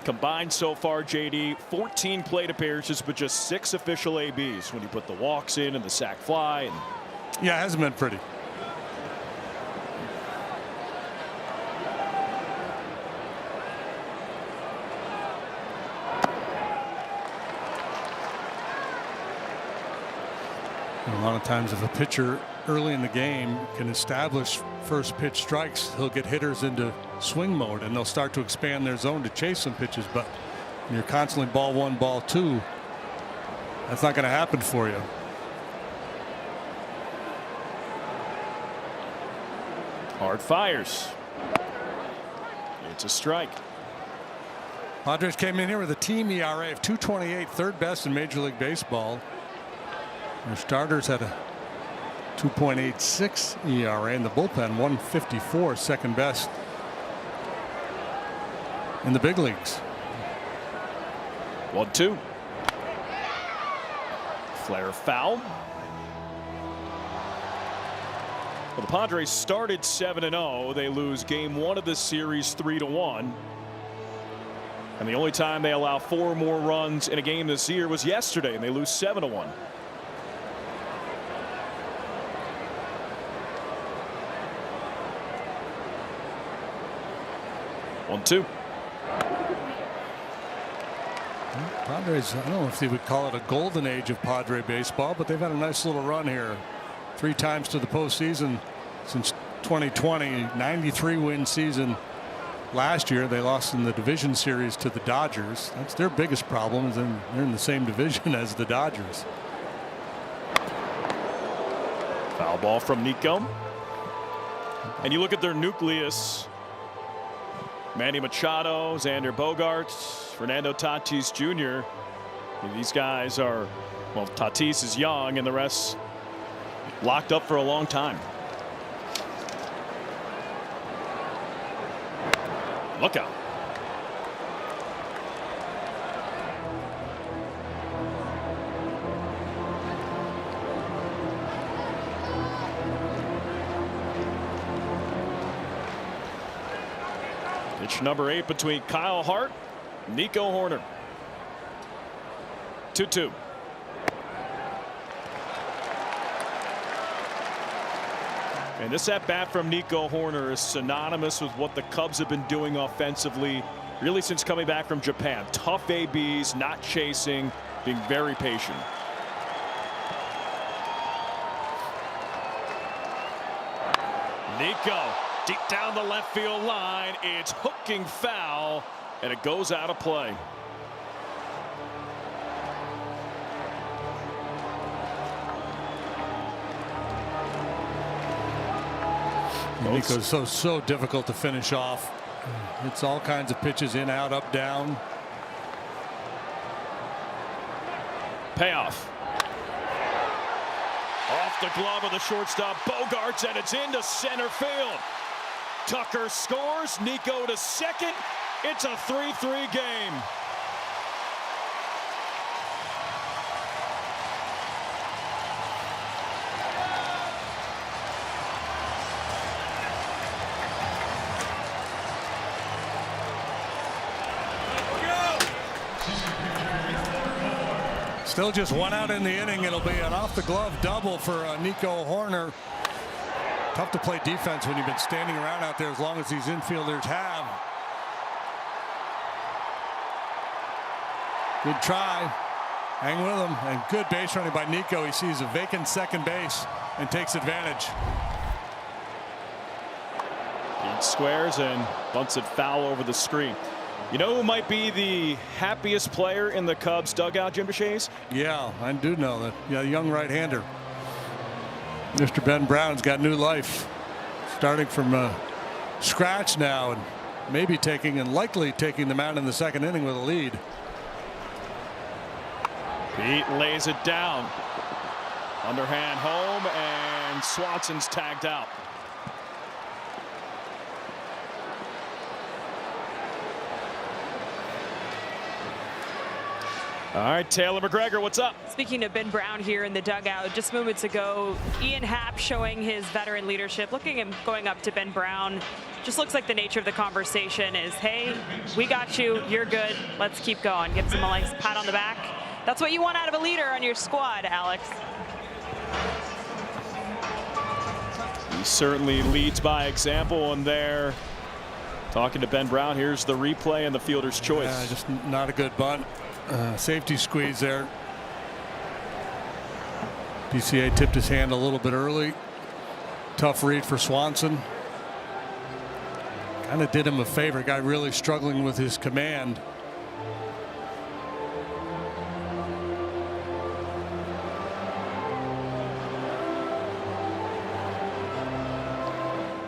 combined so far, JD, 14 plate appearances, but just 6 official ABs when you put the walks in and the sac fly. And
yeah, it hasn't been pretty. And a lot of times if a pitcher early in the game can establish first pitch strikes, he'll get hitters into swing mode and they'll start to expand their zone to chase some pitches. But when you're constantly ball 1, ball 2, that's not going to happen for you.
Hard fires. It's a strike.
Padres came in here with a team ERA of 2.28, third best in Major League Baseball. Their starters had a 2.86 ERA, and the bullpen 1.54, second best in the big leagues.
1-2. Flare foul. Well, the Padres started 7-0. They lose game 1 of this series 3-1. And the only time they allow 4 more runs in a game this year was yesterday, and they lose 7-1. One-two.
Padres, I don't know if they would call it a golden age of Padre baseball, but they've had a nice little run here. 3 times to the postseason since 2020. 93 win season last year. They lost in the division series to the Dodgers. That's their biggest problem, is they're in the same division as the Dodgers.
Foul ball from Nico. And you look at their nucleus: Manny Machado, Xander Bogaerts, Fernando Tatis Jr. These guys are, well, Tatis is young and the rest locked up for a long time. Look out. Pitch number 8 between Kyle Hart and Nico Horner. 2-2. And this at bat from Nico Horner is synonymous with what the Cubs have been doing offensively really since coming back from Japan. Tough ABs, not chasing, being very patient. Nico deep down the left field line. It's hooking foul, and it goes out of play.
Nico's so difficult to finish off. It's all kinds of pitches, in, out, up, down.
Payoff. Off the glove of the shortstop Bogaerts, and it's into center field. Tucker scores. Nico to second. It's a 3-3 game.
Still just 1 out in the inning. It'll be an off the glove double for Nico Horner. Tough to play defense when you've been standing around out there as long as these infielders have. Good try. Hang with him, and good base running by Nico. He sees a vacant second base and takes advantage.
He squares and bunts it foul over the screen. You know who might be the happiest player in the Cubs dugout, Jim DeShays?
Yeah, I do know that. Yeah, young right-hander. Mr. Ben Brown's got new life, starting from scratch now, and maybe taking and likely taking the mound in the second inning with a lead.
Pete lays it down. Underhand home, and Swanson's tagged out. All right, Taylor McGregor, what's up?
Speaking of Ben Brown here in the dugout, just moments ago, Ian Happ showing his veteran leadership, looking at him going up to Ben Brown. Just looks like the nature of the conversation is, hey, we got you, you're good, let's keep going. Gives him a nice pat on the back. That's what you want out of a leader on your squad, Alex.
He certainly leads by example, and there, talking to Ben Brown, here's the replay and the fielder's choice.
Just not a good bunt. Safety squeeze there. PCA tipped his hand a little bit early. Tough read for Swanson. Kind of did him a favor. Guy really struggling with his command.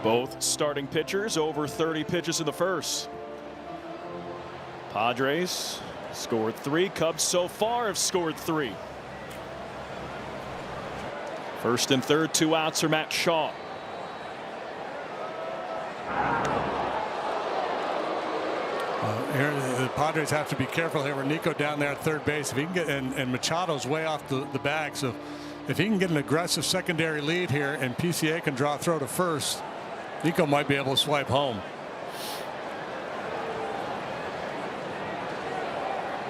Both starting pitchers over 30 pitches in the first. Padres scored 3. Cubs so far have scored 3. First and third, 2 outs for Matt Shaw.
Here, the Padres have to be careful here with Nico down there at third base. If he can get, and Machado's way off the bag, so if he can get an aggressive secondary lead here and PCA can draw a throw to first, Nico might be able to swipe home.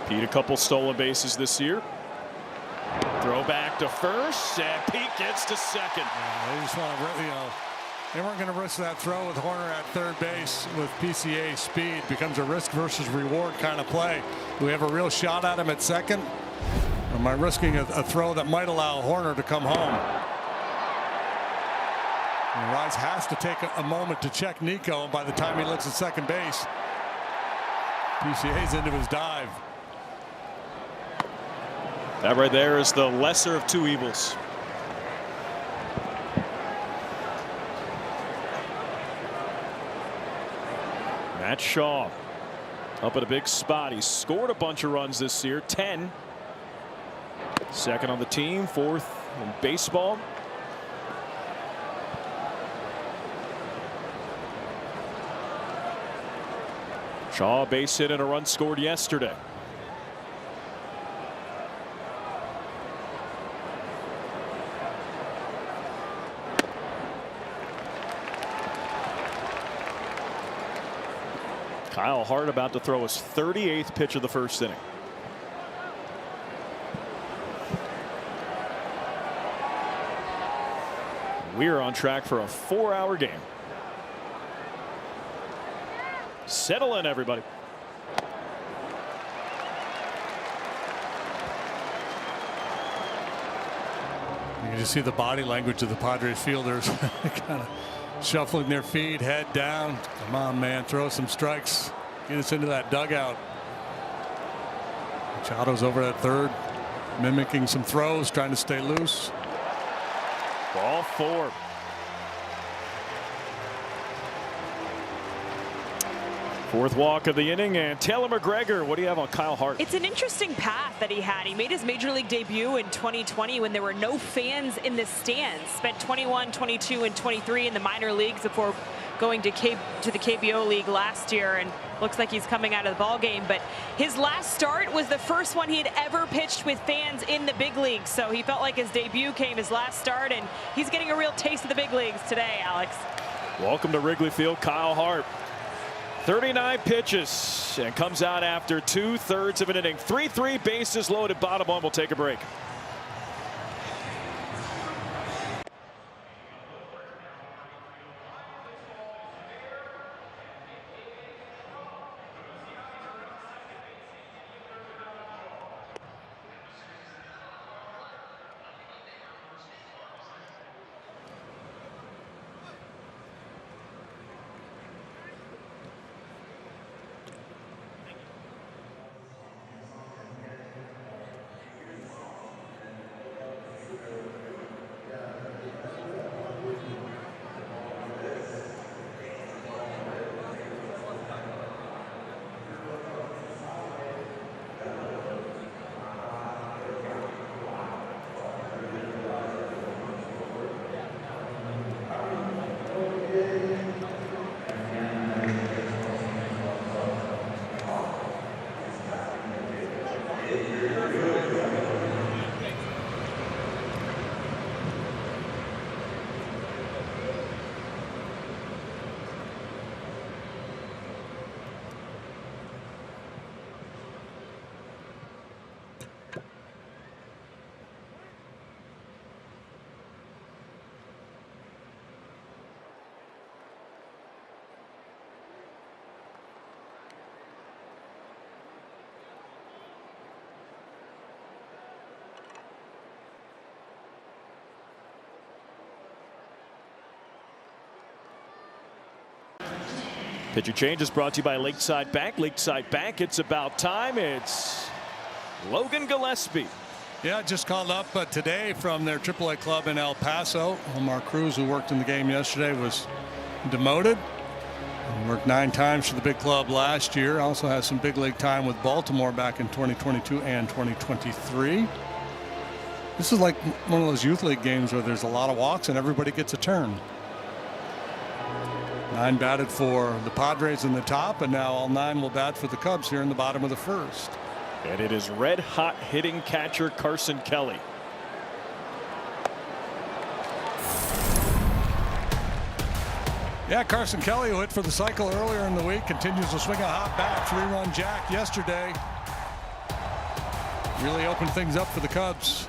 Pete, a couple stolen bases this year. Throw back to first, and Pete gets to second.
They just want to, they weren't going to risk that throw with Horner at third base with PCA speed. Becomes a risk versus reward kind of play. Do we have a real shot at him at second? Or am I risking a throw that might allow Horner to come home? And Rice has to take a moment to check Nico, and by the time he looks at second base, PCA's into his dive.
That right there is the lesser of 2 evils. Matt Shaw up at a big spot. He's scored a bunch of runs this year, 10. Second on the team, 4th in baseball. Shaw base hit and a run scored yesterday. Kyle Hart about to throw his 38th pitch of the first inning. We're on track for a 4-hour game. Settle in, everybody.
You can just see the body language of the Padres fielders kind of shuffling their feet, head down. Come on, man, throw some strikes. Get us into that dugout. Machado's over at third, mimicking some throws, trying to stay loose.
Ball 4. Fourth walk of the inning, and Taylor McGregor, what do you have on Kyle Hart?
It's an interesting path that he had. He made his major league debut in 2020 when there were no fans in the stands. Spent 21, 22, and 23 in the minor leagues before going to the KBO League last year, and looks like he's coming out of the ball game. But his last start was the first one he had ever pitched with fans in the big leagues, so he felt like his debut came his last start, and he's getting a real taste of the big leagues today, Alex.
Welcome to Wrigley Field, Kyle Hart. 39 pitches and comes out after 2/3 of an inning. 3-3, bases loaded, bottom one. We'll take a break. Pitcher change is brought to you by Lakeside Bank. Lakeside Bank, it's about time. It's Logan Gillespie.
Yeah, just called up today from their AAA club in El Paso. Omar Cruz, who worked in the game yesterday, was demoted. He worked 9 times for the big club last year. Also has some big league time with Baltimore back in 2022 and 2023. This is like one of those youth league games where there's a lot of walks and everybody gets a turn. 9 batted for the Padres in the top, and now all 9 will bat for the Cubs here in the bottom of the first.
And it is red hot hitting catcher Carson Kelly.
Yeah, Carson Kelly, who hit for the cycle earlier in the week, continues to swing a hot bat. 3-run jack yesterday. Really opened things up for the Cubs.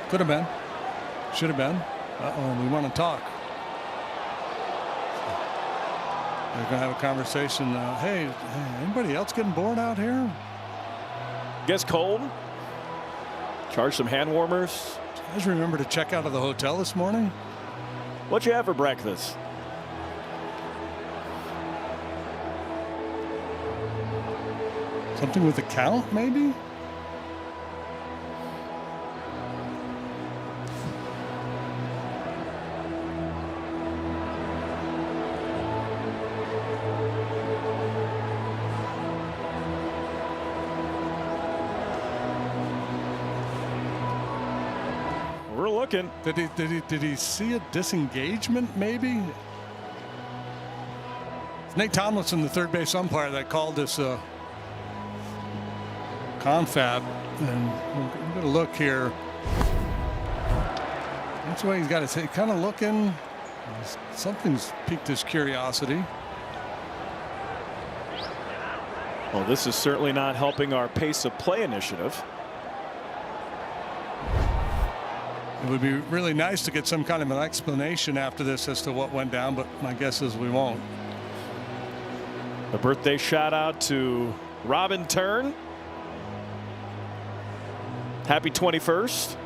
Could have been. Should have been. We want to talk. They're going to have a conversation. Hey, anybody else getting bored out here?
Gets cold. Charge some hand warmers.
Did you guys remember to check out of the hotel this morning?
What'd you have for breakfast?
Something with the count, maybe?
We're looking.
Did he see a disengagement maybe? It's Nate Tomlinson, the third base umpire, that called this confab, and we're going to look here. That's why he's got his head kind of looking. Something's piqued his curiosity.
Well, this is certainly not helping our pace of play initiative.
It would be really nice to get some kind of an explanation after this as to what went down, but my guess is we won't.
A birthday shout out to Robin Turn. Happy 21st.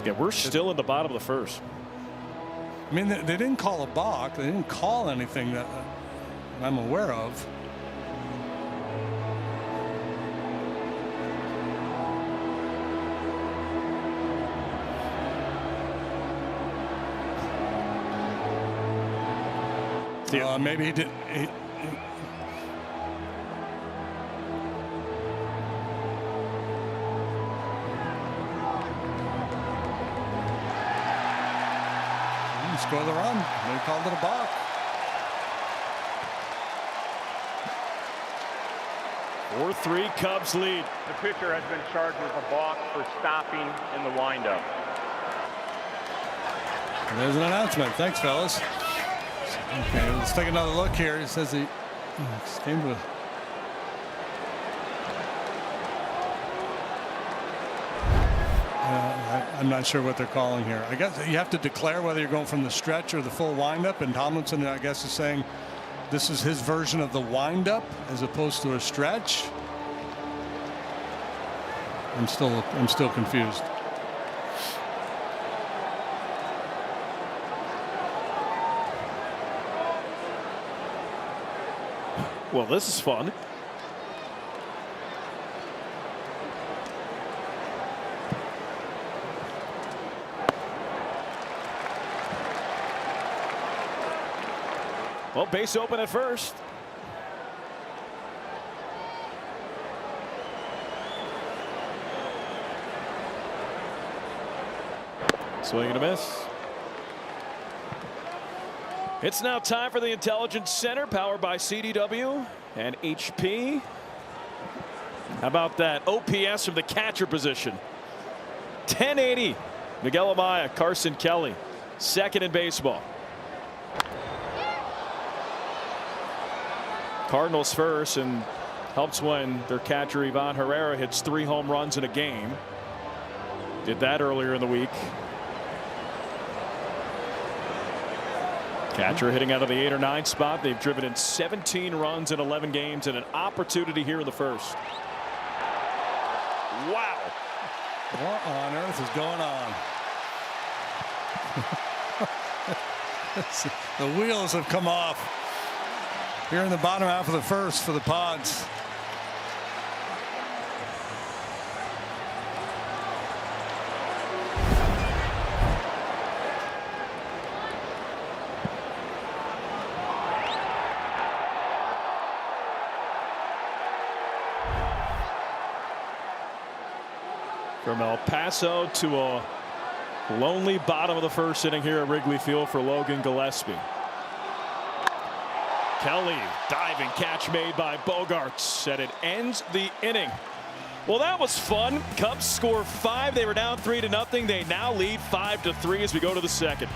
Yeah, we're still in the bottom of the first.
I mean, they didn't call a balk. They didn't call anything that I'm aware of. Maybe he did. Score the run. They called it a balk.
4-3 Cubs lead.
The pitcher has been charged with a balk for stopping in the windup.
There's an announcement. Thanks, fellas. Okay, let's take another look here. It says he came to. I'm not sure what they're calling here. I guess you have to declare whether you're going from the stretch or the full windup, and Tomlinson, I guess, is saying this is his version of the windup as opposed to a stretch. I'm still confused.
Well, this is fun. Well, base open at first. Swing and a miss. It's now time for the Intelligence Center, powered by CDW and HP. How about that OPS from the catcher position? 1080. Miguel Amaya, Carson Kelly, second in baseball. Cardinals first, and helps when their catcher Ivan Herrera hits 3 home runs in a game. Did that earlier in the week. Catcher hitting out of the 8 or 9 spot. They've driven in 17 runs in 11 games and an opportunity here in the first. Wow.
What on earth is going on? The wheels have come off here in the bottom half of the first for the Pods.
From El Paso to a lonely bottom of the first inning here at Wrigley Field for Logan Gillespie. Kelly diving catch made by Bogarts, and it ends the inning. Well, that was fun. Cubs score 5. They were down 3-0. They now lead 5-3 as we go to the second.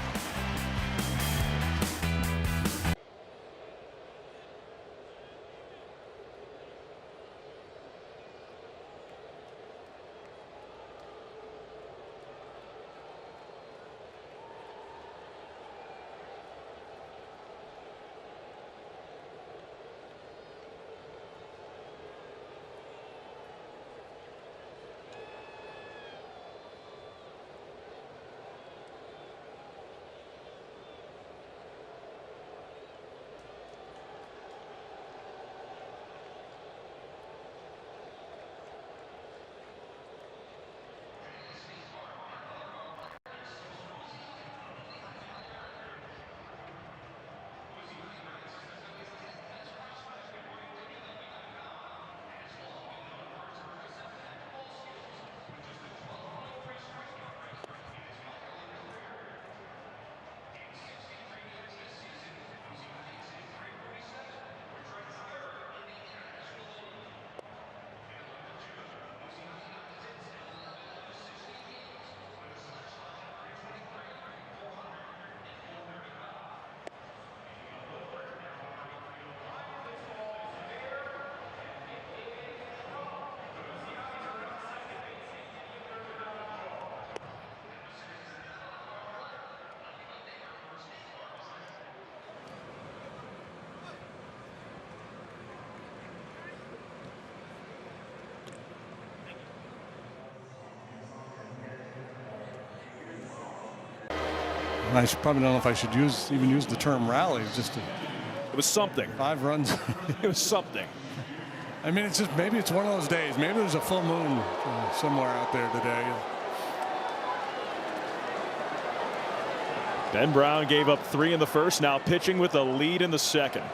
I probably don't know if I should even use the term rally. Just
it was something.
5 runs.
It was something.
I mean, it's just maybe it's one of those days. Maybe there's a full moon somewhere out there today.
Ben Brown gave up 3 in the first. Now pitching with a lead in the second.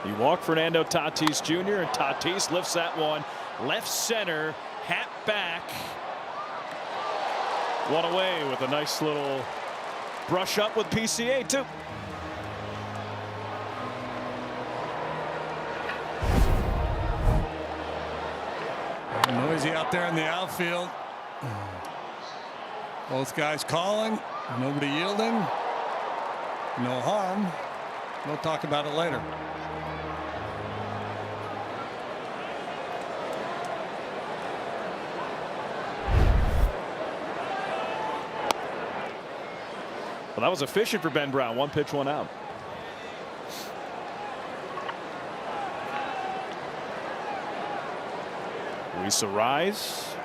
He walked Fernando Tatis Jr. and Tatis lifts that one left center. Hat back. One away with a nice little brush up with PCA too.
Noisy out there in the outfield. Both guys calling. Nobody yielding. No harm. We'll talk about it later.
Well, that was efficient for Ben Brown. 1 pitch, 1 out. Luis Arraez.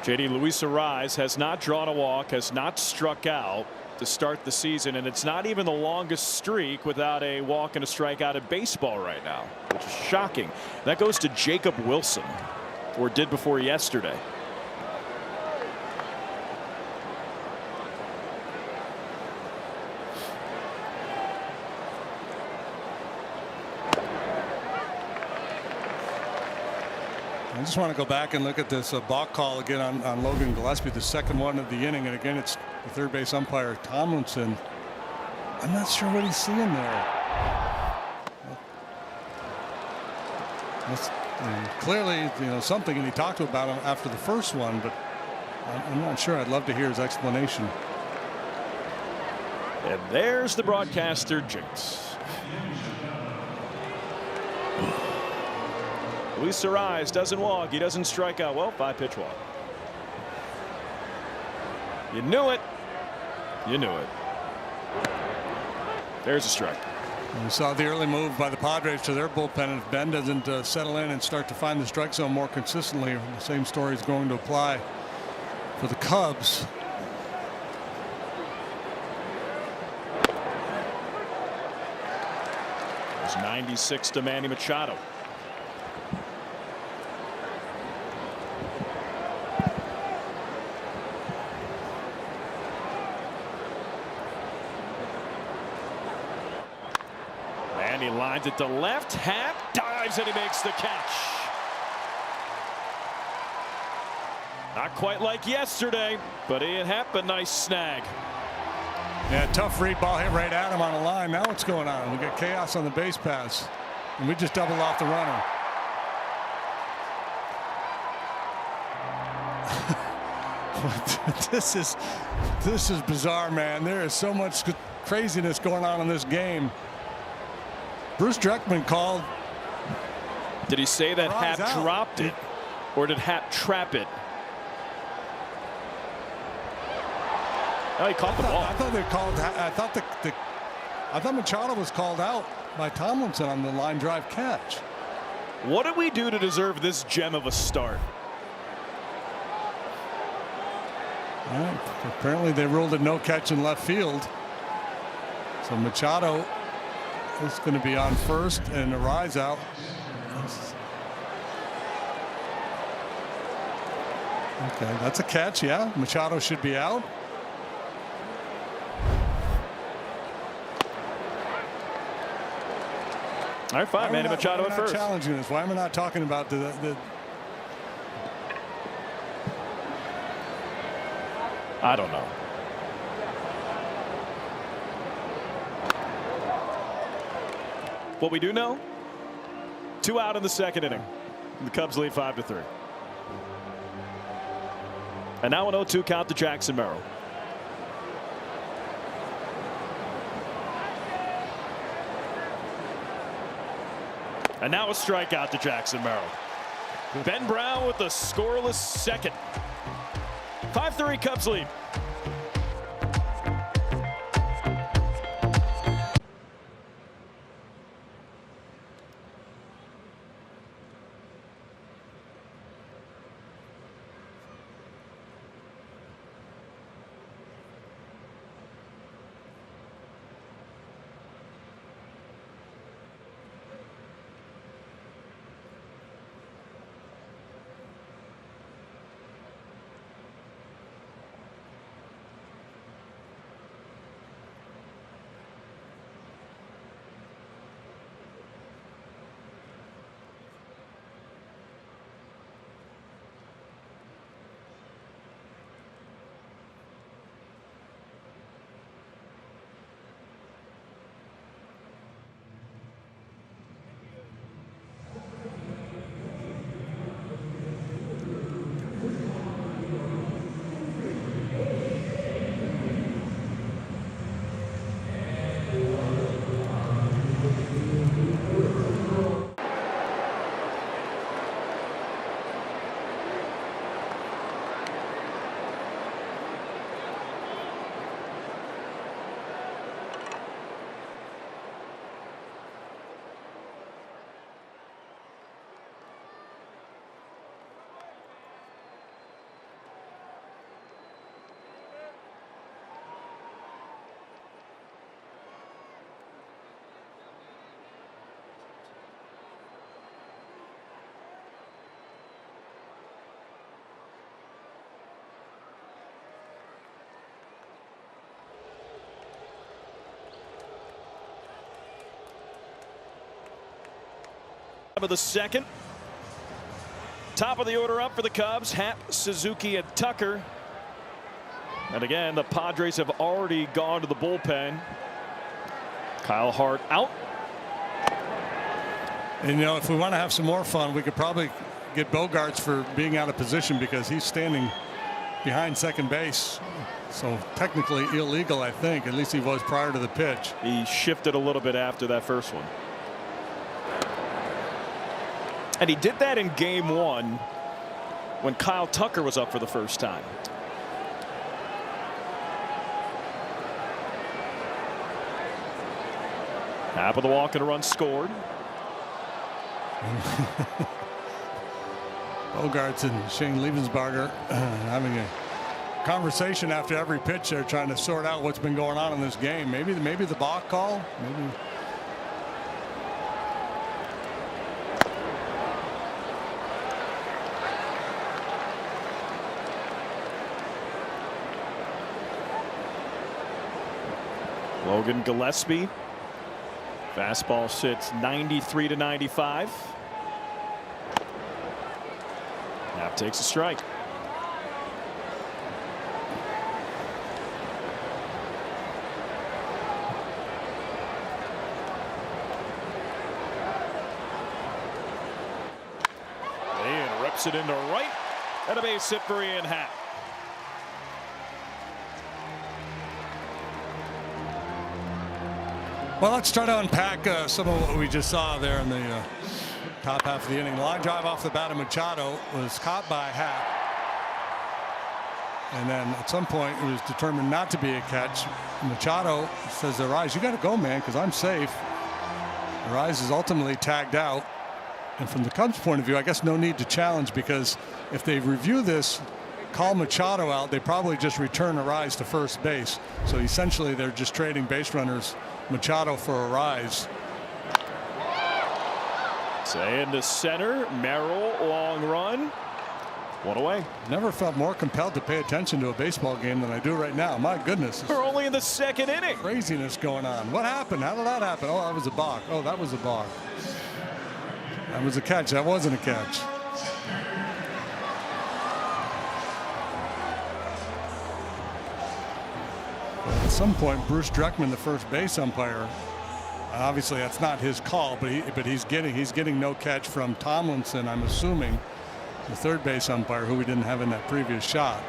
JD Luis Arraez has not drawn a walk, has not struck out to start the season, and it's not even the longest streak without a walk and a strikeout in baseball right now, which is shocking. That goes to Jacob Wilson, or did before yesterday.
I just want to go back and look at this balk call again on Logan Gillespie, the second one of the inning. And again, it's the third base umpire, Tomlinson. I'm not sure what he's seeing there. That's, clearly, something, and he talked about him after the first one, but I'm not sure. I'd love to hear his explanation.
And there's the broadcaster jinx. Luis Arraez doesn't walk. He doesn't strike out. Well, 5-pitch walk. You knew it. You knew it. There's a strike.
We saw the early move by the Padres to their bullpen. If Ben doesn't settle in and start to find the strike zone more consistently, the same story is going to apply for the Cubs.
It's 96 to Manny Machado. And he lines it to left. Happ dives and he makes the catch. Not quite like yesterday, but Ian Happ, a nice snag.
Yeah, tough read, ball hit right at him on the line. Now what's going on? We got chaos on the base pass, and we just doubled off the runner. This is bizarre, man. There is so much craziness going on in this game. Bruce Dreckman called.
Did he say that Happ dropped it, or did Happ trap it? Oh, he caught the ball.
I thought they called. I thought Machado was called out by Tomlinson on the line drive catch.
What did we do to deserve this gem of a start?
All right. Apparently they ruled it no catch in left field. So Machado is going to be on first and Arraez out. Okay, that's a catch. Yeah, Machado should be out.
All right, fine. Manny Machado at first.
Challenging this. Why am I not talking about the?
I don't know. What we do know: 2 out in the second inning. The Cubs lead 5-3. And now an 0-2 count to Jackson Merrill. And now a strikeout to Jackson Merrill. Ben Brown with the scoreless second. 5-3 Cubs lead. Of the second. Top of the order up for the Cubs: Happ, Suzuki, and Tucker. And again, the Padres have already gone to the bullpen. Kyle Hart out.
And you know, if we want to have some more fun, we could probably get Bogarts for being out of position because he's standing behind second base. So technically illegal, I think. At least he was prior to the pitch.
He shifted a little bit after that first one. And he did that in game 1 when Kyle Tucker was up for the first time. Half of the walk and a run scored.
Bogarts and Shane Liebensbarger having a conversation after every pitch. They're trying to sort out what's been going on in this game. Maybe the balk call. Maybe.
Logan Gillespie. Fastball sits 93 to 95. Knapp takes a strike. And rips it into right. And a base hit for Ian Happ.
Well, let's try to unpack some of what we just saw there in the top half of the inning. The line drive off the bat of Machado was caught by Happ. And then at some point it was determined not to be a catch. Machado says to Arise, you got to go, man, because I'm safe. Arise is ultimately tagged out. And from the Cubs' point of view, I guess no need to challenge, because if they review this, call Machado out, they probably just return Arise to first base. So essentially they're just trading base runners, Machado for Arise.
Say into center. Merrill, long run. One away.
Never felt more compelled to pay attention to a baseball game than I do right now. My goodness.
We're only in the second inning.
Craziness going on. What happened? How did that happen? Oh, that was a balk. Oh, that was a balk. That was a catch. That wasn't a catch. At some point, Bruce Dreckman, the first base umpire, obviously that's not his call, but he's getting no catch from Tomlinson, I'm assuming, the third base umpire, who we didn't have in that previous shot.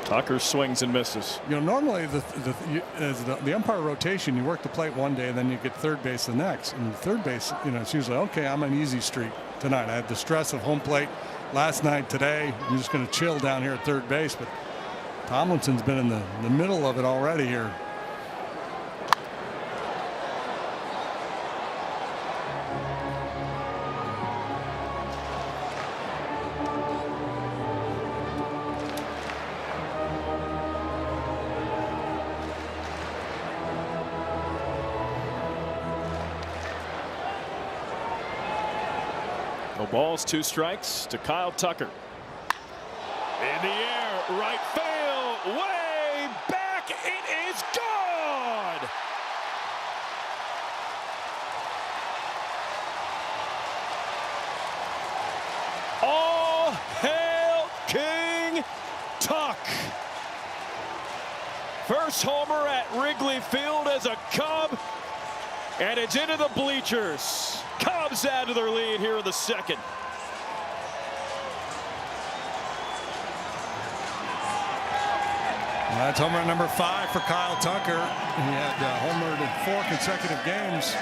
Tucker swings and misses.
You know, normally the umpire rotation, you work the plate one day and then you get third base the next. And third base, you know, it's usually, okay, I'm on easy street tonight. I had the stress of home plate last night. Today, I'm just going to chill down here at third base. But Tomlinson's been in the middle of it already here.
No balls, 2 strikes to Kyle Tucker. In the air, right field, way back, it is gone! All hail King Tuck! First homer at Wrigley Field as a Cub, and it's into the bleachers. Cubs add to their lead here in the second.
That's homer number 5 for Kyle Tucker. He had homered in 4 consecutive games.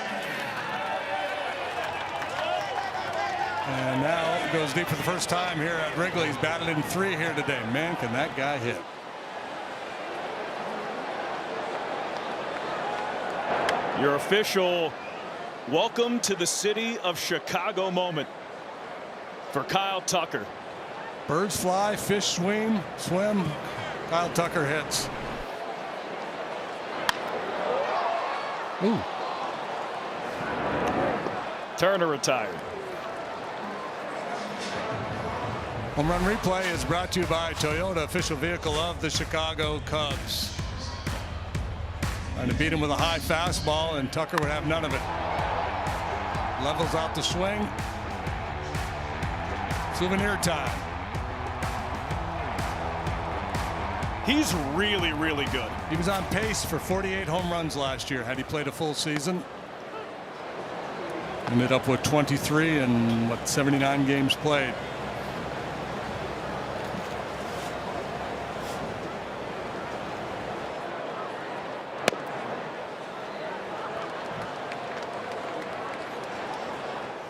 And now goes deep for the first time here at Wrigley. He's batted in 3 here today. Man, can that guy hit.
Your official welcome to the city of Chicago moment for Kyle Tucker.
Birds fly, fish swim. Kyle Tucker hits. Ooh.
Turner retired.
Home run replay is brought to you by Toyota, official vehicle of the Chicago Cubs. Trying to beat him with a high fastball, and Tucker would have none of it. Levels out the swing. Souvenir time.
He's really, really good.
He was on pace for 48 home runs last year had he played a full season. Ended up with 23 and 79 games played.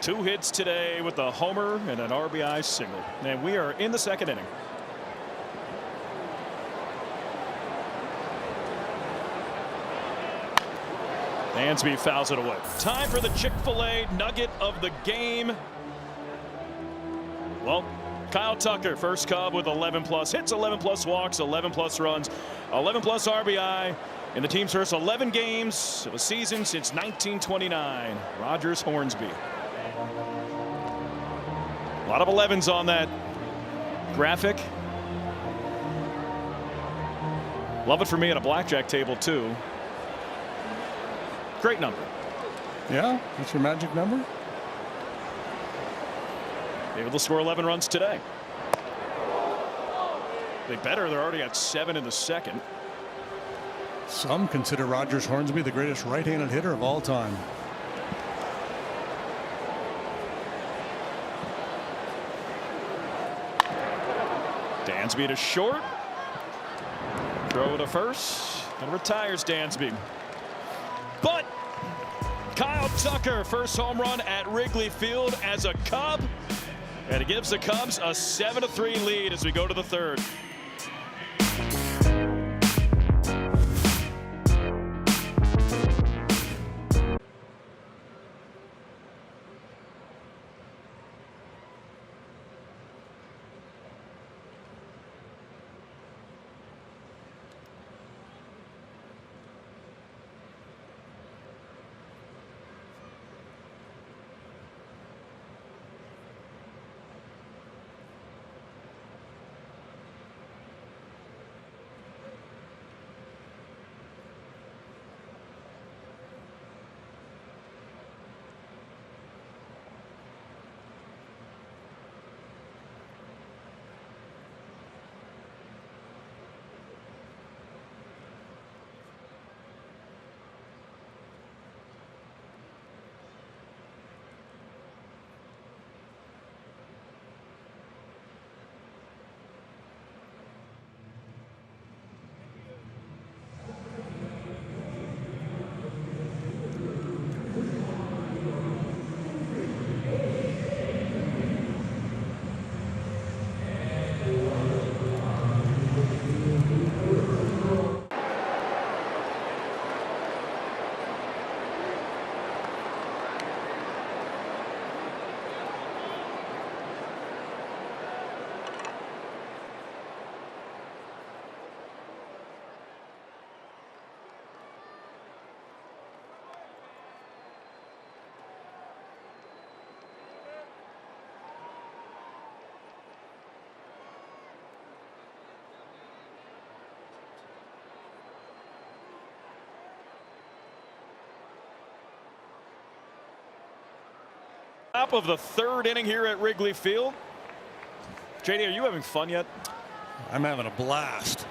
2 hits today with a homer and an RBI single. And we are in the 2nd inning. Dansby fouls it away. Time for the Chick-fil-A nugget of the game. Well, Kyle Tucker, first Cub with 11+ hits, 11+ walks, 11+ runs, 11+ RBI in the team's first 11 games of a season since 1929. Rogers Hornsby. A lot of 11s on that graphic. Love it for me at a blackjack table too. Great number.
Yeah, that's your magic number.
Able to score 11 runs today. They better. They're already at 7 in the 2nd.
Some consider Rogers Hornsby the greatest right-handed hitter of all time.
Dansby to short. Throw to first. And retires Dansby. But Kyle Tucker, first home run at Wrigley Field as a Cub. And it gives the Cubs a 7-3 lead as we go to the 3rd. Top of the 3rd inning here at Wrigley Field. JD, are you having fun yet?
I'm having a blast.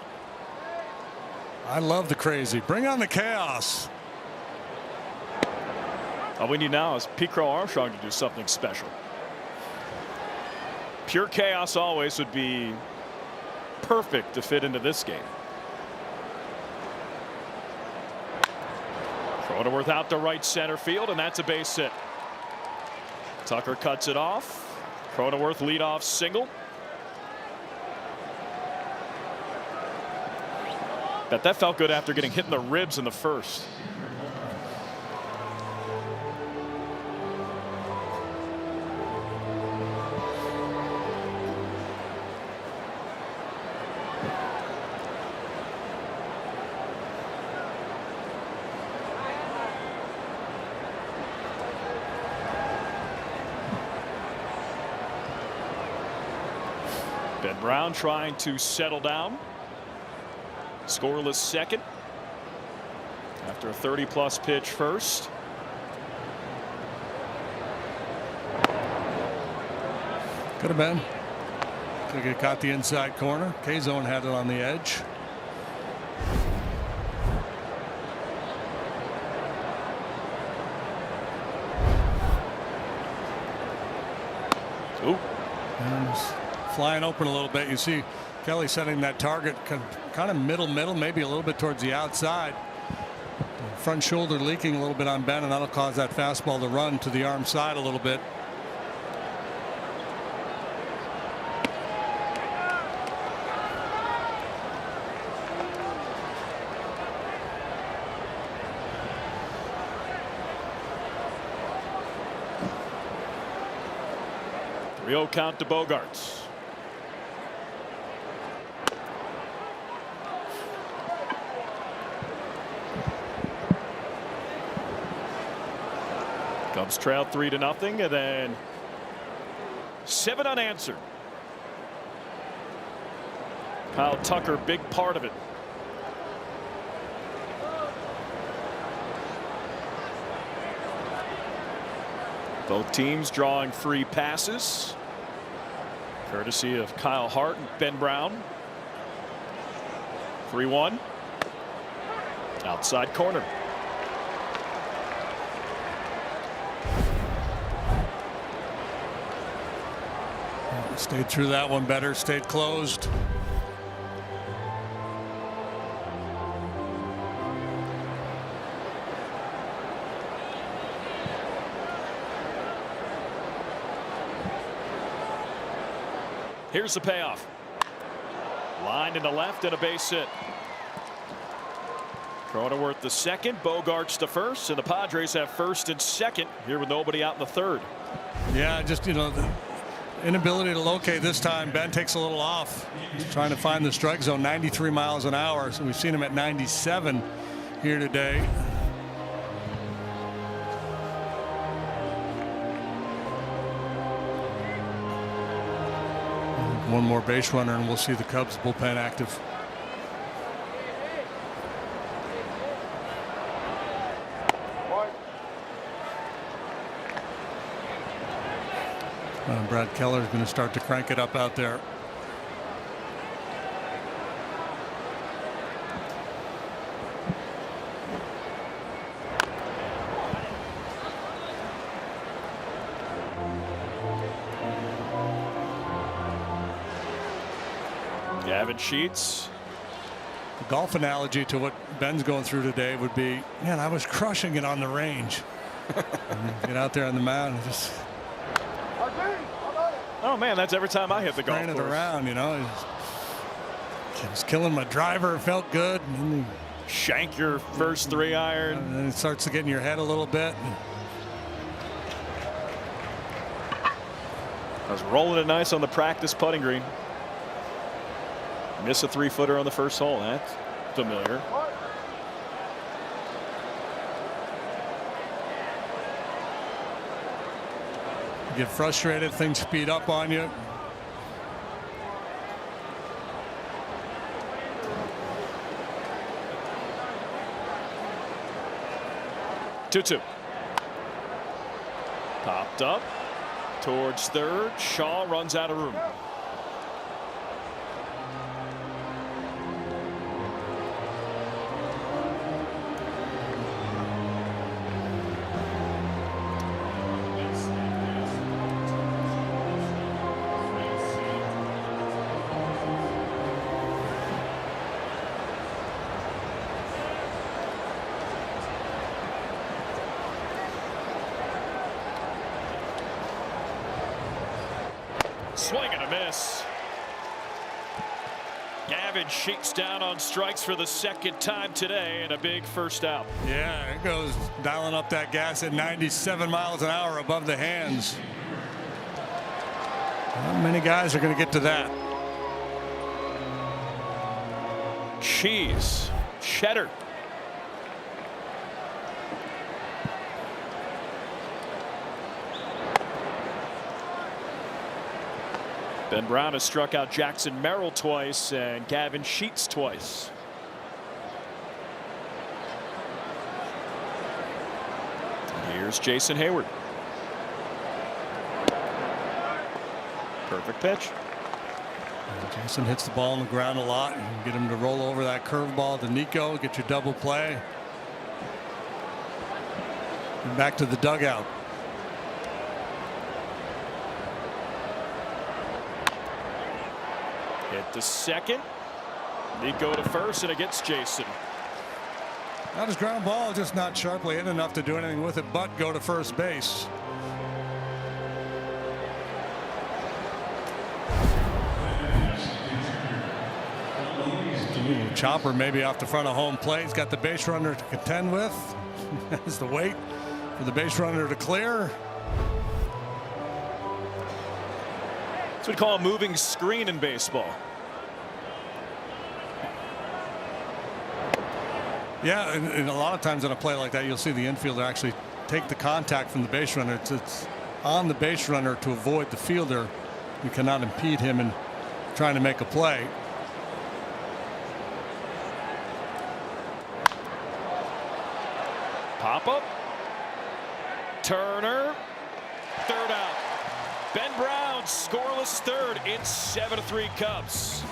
I love the crazy. Bring on the chaos.
All we need now is Pete Crow Armstrong to do something special. Pure chaos always would be perfect to fit into this game. Cronenworth out to right center field, and that's a base hit. Tucker cuts it off. Cronenworth leadoff single. Bet that felt good after getting hit in the ribs in the first. Ben Brown trying to settle down. Scoreless 2nd after a 30+ pitch first.
Could have been. Could have caught the inside corner. K-Zone had it on the edge.
Ooh.
And flying open a little bit. You see Kelly setting that target kind of middle, maybe a little bit towards the outside. Front shoulder leaking a little bit on Ben, and that'll cause that fastball to run to the arm side a little bit.
3-0 count to Bogaerts. Cubs trail 3-0, and then 7 unanswered. Kyle Tucker, big part of it. Both teams drawing free passes, courtesy of Kyle Hart and Ben Brown. 3-1. Outside corner.
Stayed through that one better, stayed closed.
Here's the payoff. Line in the left and a base hit. Cronenworth the second, Bogaerts the first, and the Padres have first and second here with nobody out in the third.
Yeah, just, you know, the inability to locate this time. Ben takes a little off. He's trying to find the strike zone. 93 miles an hour. So we've seen him at 97 here today. One more base runner and we'll see the Cubs bullpen active. Brad Keller is going to start to crank it up out there.
Gavin Sheets.
The golf analogy to what Ben's going through today would be, man, I was crushing it on the range. Get out there on the mound and just.
Oh man, that's every time I hit the golf course.
It around, you know. It was killing my driver. It felt good. And then
shank your first 3-iron.
And then it starts to get in your head a little bit.
I was rolling it nice on the practice putting green. Miss a 3-footer on the first hole. That's familiar.
Get frustrated, things speed up on you.
Two-two. Popped up towards third. Shaw runs out of room. Swing and a miss. Gavin Sheets down on strikes for the second time today and a big first out.
Yeah, it goes dialing up that gas at 97 miles an hour above the hands. Not many guys are going to get to that.
Cheese. Cheddar. Ben Brown has struck out Jackson Merrill twice and Gavin Sheets twice. Here's Jason Hayward. Perfect pitch.
Jason hits the ball on the ground a lot. You can get him to roll over that curveball to Nico, get your double play. And back to the dugout.
Hit to second. Nico to first, and it gets Jason.
That is ground ball, just not sharply in enough to do anything with it, but go to first base. Chopper maybe off the front of home plate. He's got the base runner to contend with. Has to wait for the base runner to clear.
That's what we call a moving screen in baseball.
Yeah, and a lot of times in a play like that, you'll see the infielder actually take the contact from the base runner. It's on the base runner to avoid the fielder. You cannot impede him in trying to make a play.
Pop up. Turner. Third out. Ben Brown scoreless third. It's 7-3 Cubs.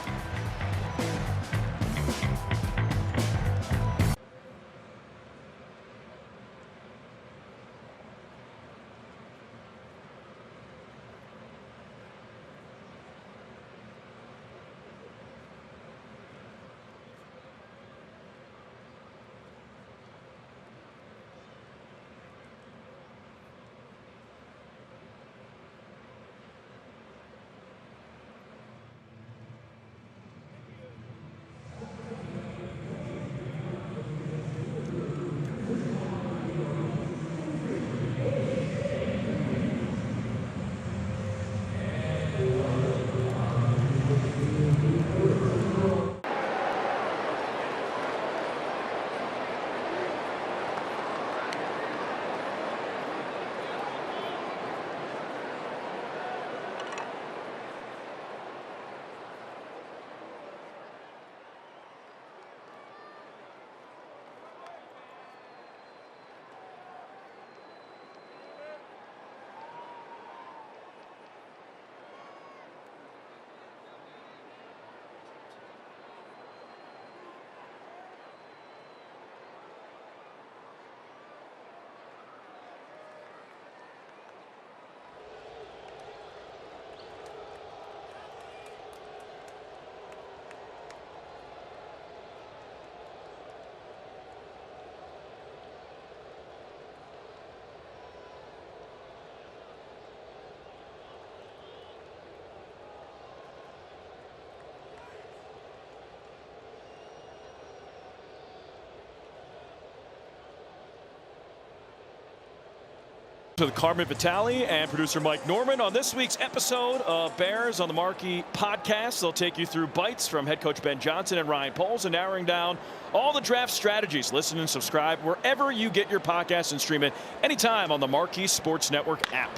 To the Carmen Vitale and producer Mike Norman on this week's episode of Bears on the Marquee podcast. They'll take you through bites from head coach Ben Johnson and Ryan Poles and narrowing down all the draft strategies. Listen and subscribe wherever you get your podcasts and stream it anytime on the Marquee Sports Network app.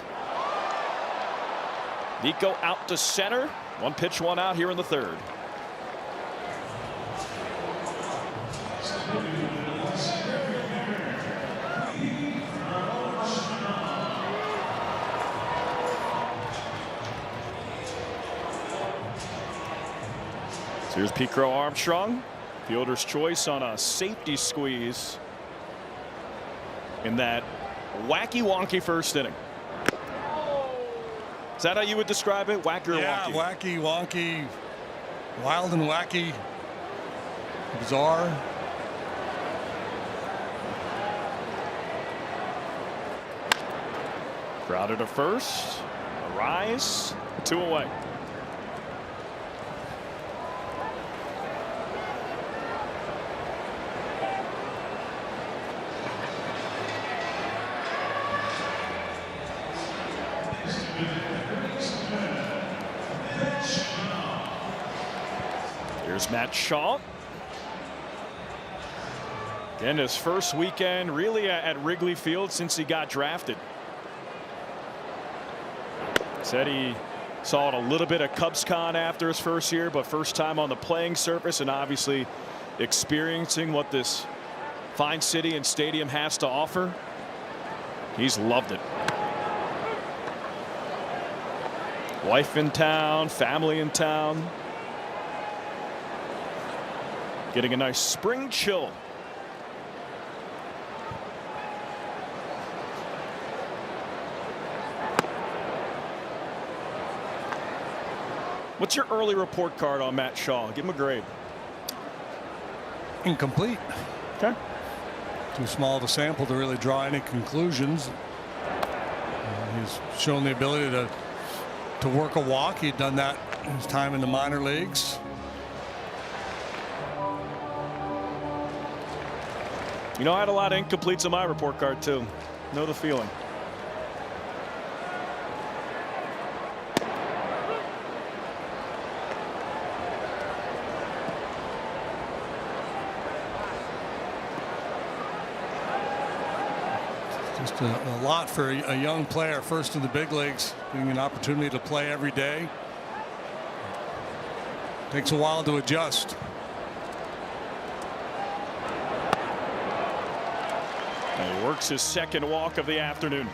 Nico out to center. One pitch, one out here in the third. Here's Pete Crow Armstrong, fielder's choice on a safety squeeze in that wacky wonky first inning. Is that how you would describe it? Wacky or wonky?
Yeah, wacky, wonky, wild and wacky, bizarre.
Crowder to first, a rise, 2 away. Here's Matt Shaw. Again, his first weekend really at Wrigley Field since he got drafted. Said he saw a little bit of CubsCon after his first year, but first time on the playing surface and obviously experiencing what this fine city and stadium has to offer. He's loved it. Wife in town, family in town. Getting a nice spring chill. What's your early report card on Matt Shaw? Give him a grade.
Incomplete.
Okay.
Too small of a sample to really draw any conclusions. He's shown the ability to work a walk. He'd done that in his time in the minor leagues.
You know, I had a lot of incompletes on my report card too. Know the feeling.
Just a lot for a young player, first in the big leagues, getting an opportunity to play every day. Takes a while to adjust.
And he works his second walk of the afternoon.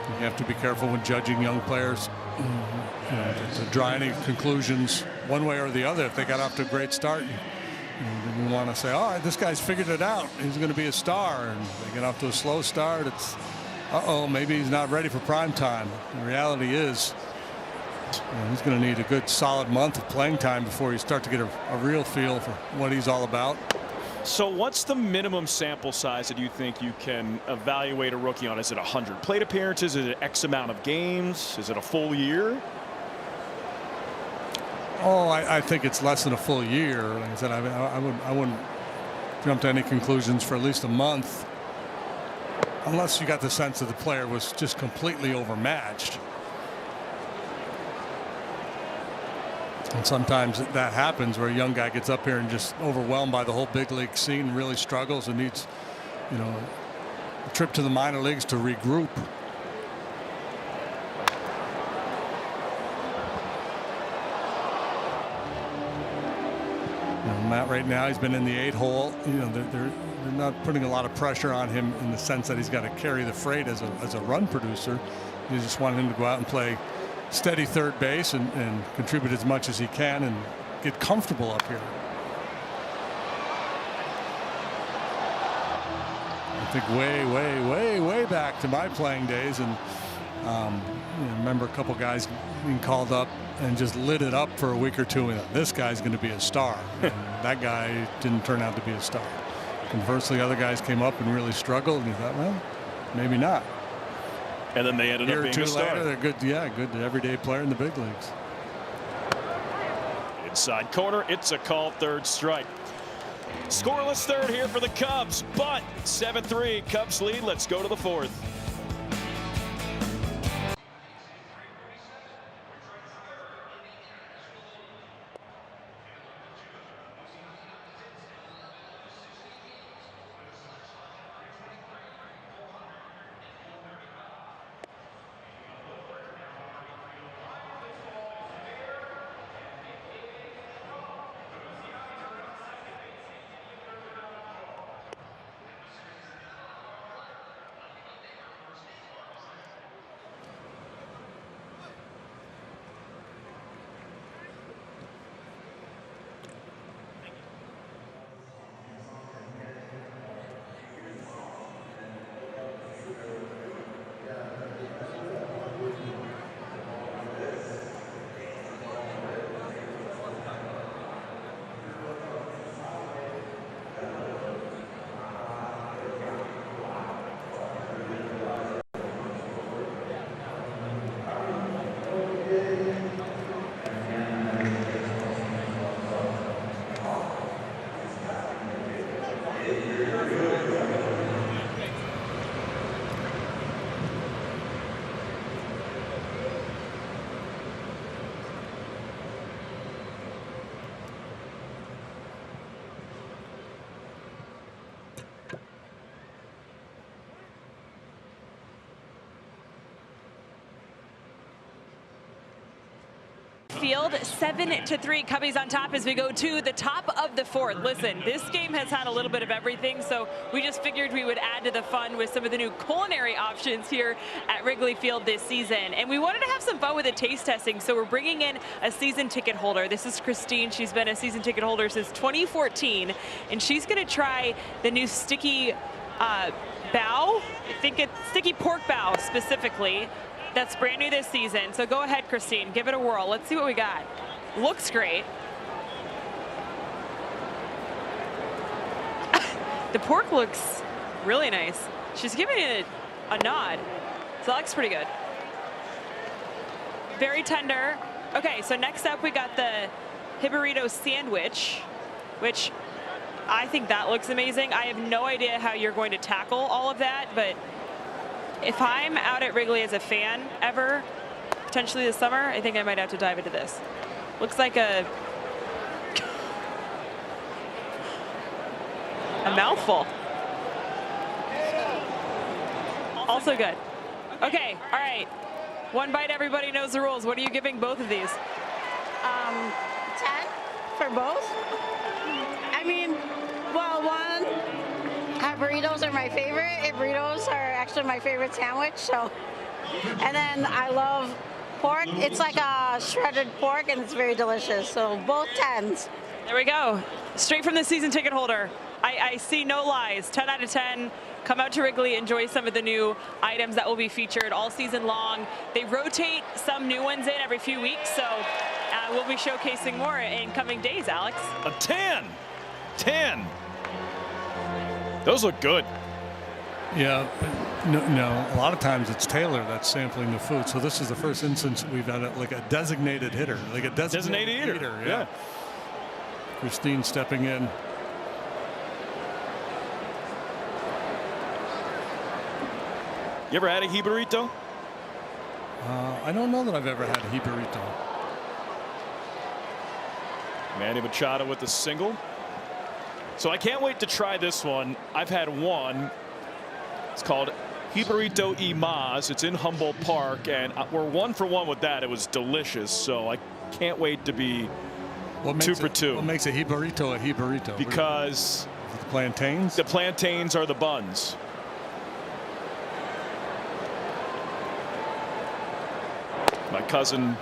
You have to be careful when judging young players, to draw any conclusions one way or the other. If they got off to a great start, you want to say, all right, this guy's figured it out, he's going to be a star, and they get off to a slow start, it's maybe he's not ready for prime time. The reality is, he's going to need a good solid month of playing time before you start to get a real feel for what he's all about.
So what's the minimum sample size that you think you can evaluate a rookie on? Is it 100 plate appearances? Is it X amount of games? Is it a full year?
Oh, I think it's less than a full year. Like I said, I wouldn't jump to any conclusions for at least a month, unless you got the sense that the player was just completely overmatched. And sometimes that happens, where a young guy gets up here and just overwhelmed by the whole big league scene and really struggles and needs, a trip to the minor leagues to regroup. Matt, right now, he's been in the 8-hole. They're not putting a lot of pressure on him in the sense that he's got to carry the freight as a run producer. You just want him to go out and play steady third base and contribute as much as he can and get comfortable up here. I think way back to my playing days, and remember a couple guys being called up and just lit it up for a week or two, and this guy's going to be a star. And that guy didn't turn out to be a star. Conversely, other guys came up and really struggled, and you thought, well, maybe not.
And then they ended up being a star.
Later, they're good, good everyday player in the big leagues.
Inside corner, it's a called third strike. Scoreless third here for the Cubs, but 7-3 Cubs lead. Let's go to the fourth.
Field 7-3. Cubbies on top as we go to the top of the fourth. Listen, this game has had a little bit of everything, so we just figured we would add to the fun with some of the new culinary options here at Wrigley Field this season. And we wanted to have some fun with the taste testing, so we're bringing in a season ticket holder. This is Christine. She's been a season ticket holder since 2014, and she's going to try the new sticky bow. I think it's sticky pork bow specifically. That's brand new this season. So go ahead, Christine, give it a whirl. Let's see what we got. Looks great. The pork looks really nice. She's giving it a nod. So that looks pretty good. Very tender. Okay, so next up we got the Hibarito sandwich, which I think that looks amazing. I have no idea how you're going to tackle all of that, but if I'm out at Wrigley as a fan ever, potentially this summer, I think I might have to dive into this. Looks like a mouthful. Also good. Okay, all right. One bite, everybody knows the rules. What are you giving both of these?
10 for both. I mean, well, one, burritos are my favorite. Burritos are actually my favorite sandwich. So, and then I love pork. It's like a shredded pork, and it's very delicious. So both 10s.
There we go. Straight from the season ticket holder. I see no lies. 10 out of 10. Come out to Wrigley, enjoy some of the new items that will be featured all season long. They rotate some new ones in every few weeks, so we'll be showcasing more in coming days, Alex.
A 10. 10. Those look good.
Yeah, no, a lot of times it's Taylor that's sampling the food. So this is the first instance we've had like a designated hitter, like a designated hitter. Yeah. Christine stepping in.
You ever had a jibarito?
I don't know that I've ever had a jibarito.
Manny Machado with the single. So I can't wait to try this one. I've had one. It's called Jibarito y Mas. It's in Humboldt Park, and we're 1 for 1 with that. It was delicious, so I can't wait to be 2 for 2.
What makes a jibarito?
Because
the plantains?
The plantains are the buns. My cousin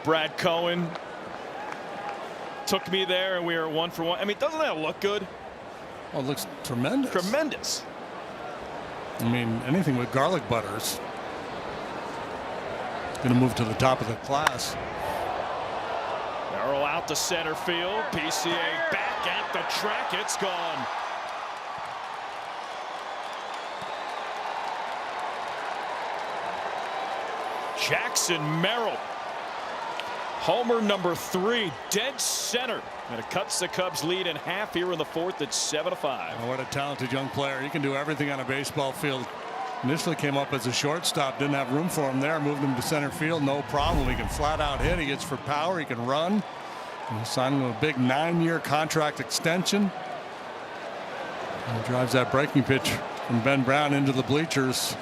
Brad Cohen took me there, and we were 1 for 1. I mean, doesn't that look good?
Oh, it looks tremendous.
Tremendous.
I mean, anything with garlic butters. Going to move to the top of the class.
Arrow out to center field. PCA back at the track. It's gone. Jackson Merrill. Homer number 3, dead center. And it cuts the Cubs lead in half here in the 4th at 7-5.
Oh, what a talented young player. He can do everything on a baseball field. Initially came up as a shortstop, didn't have room for him there, moved him to center field, no problem. He can flat out hit, he gets for power, he can run. And signed him a big 9-year contract extension. And drives that breaking pitch from Ben Brown into the bleachers.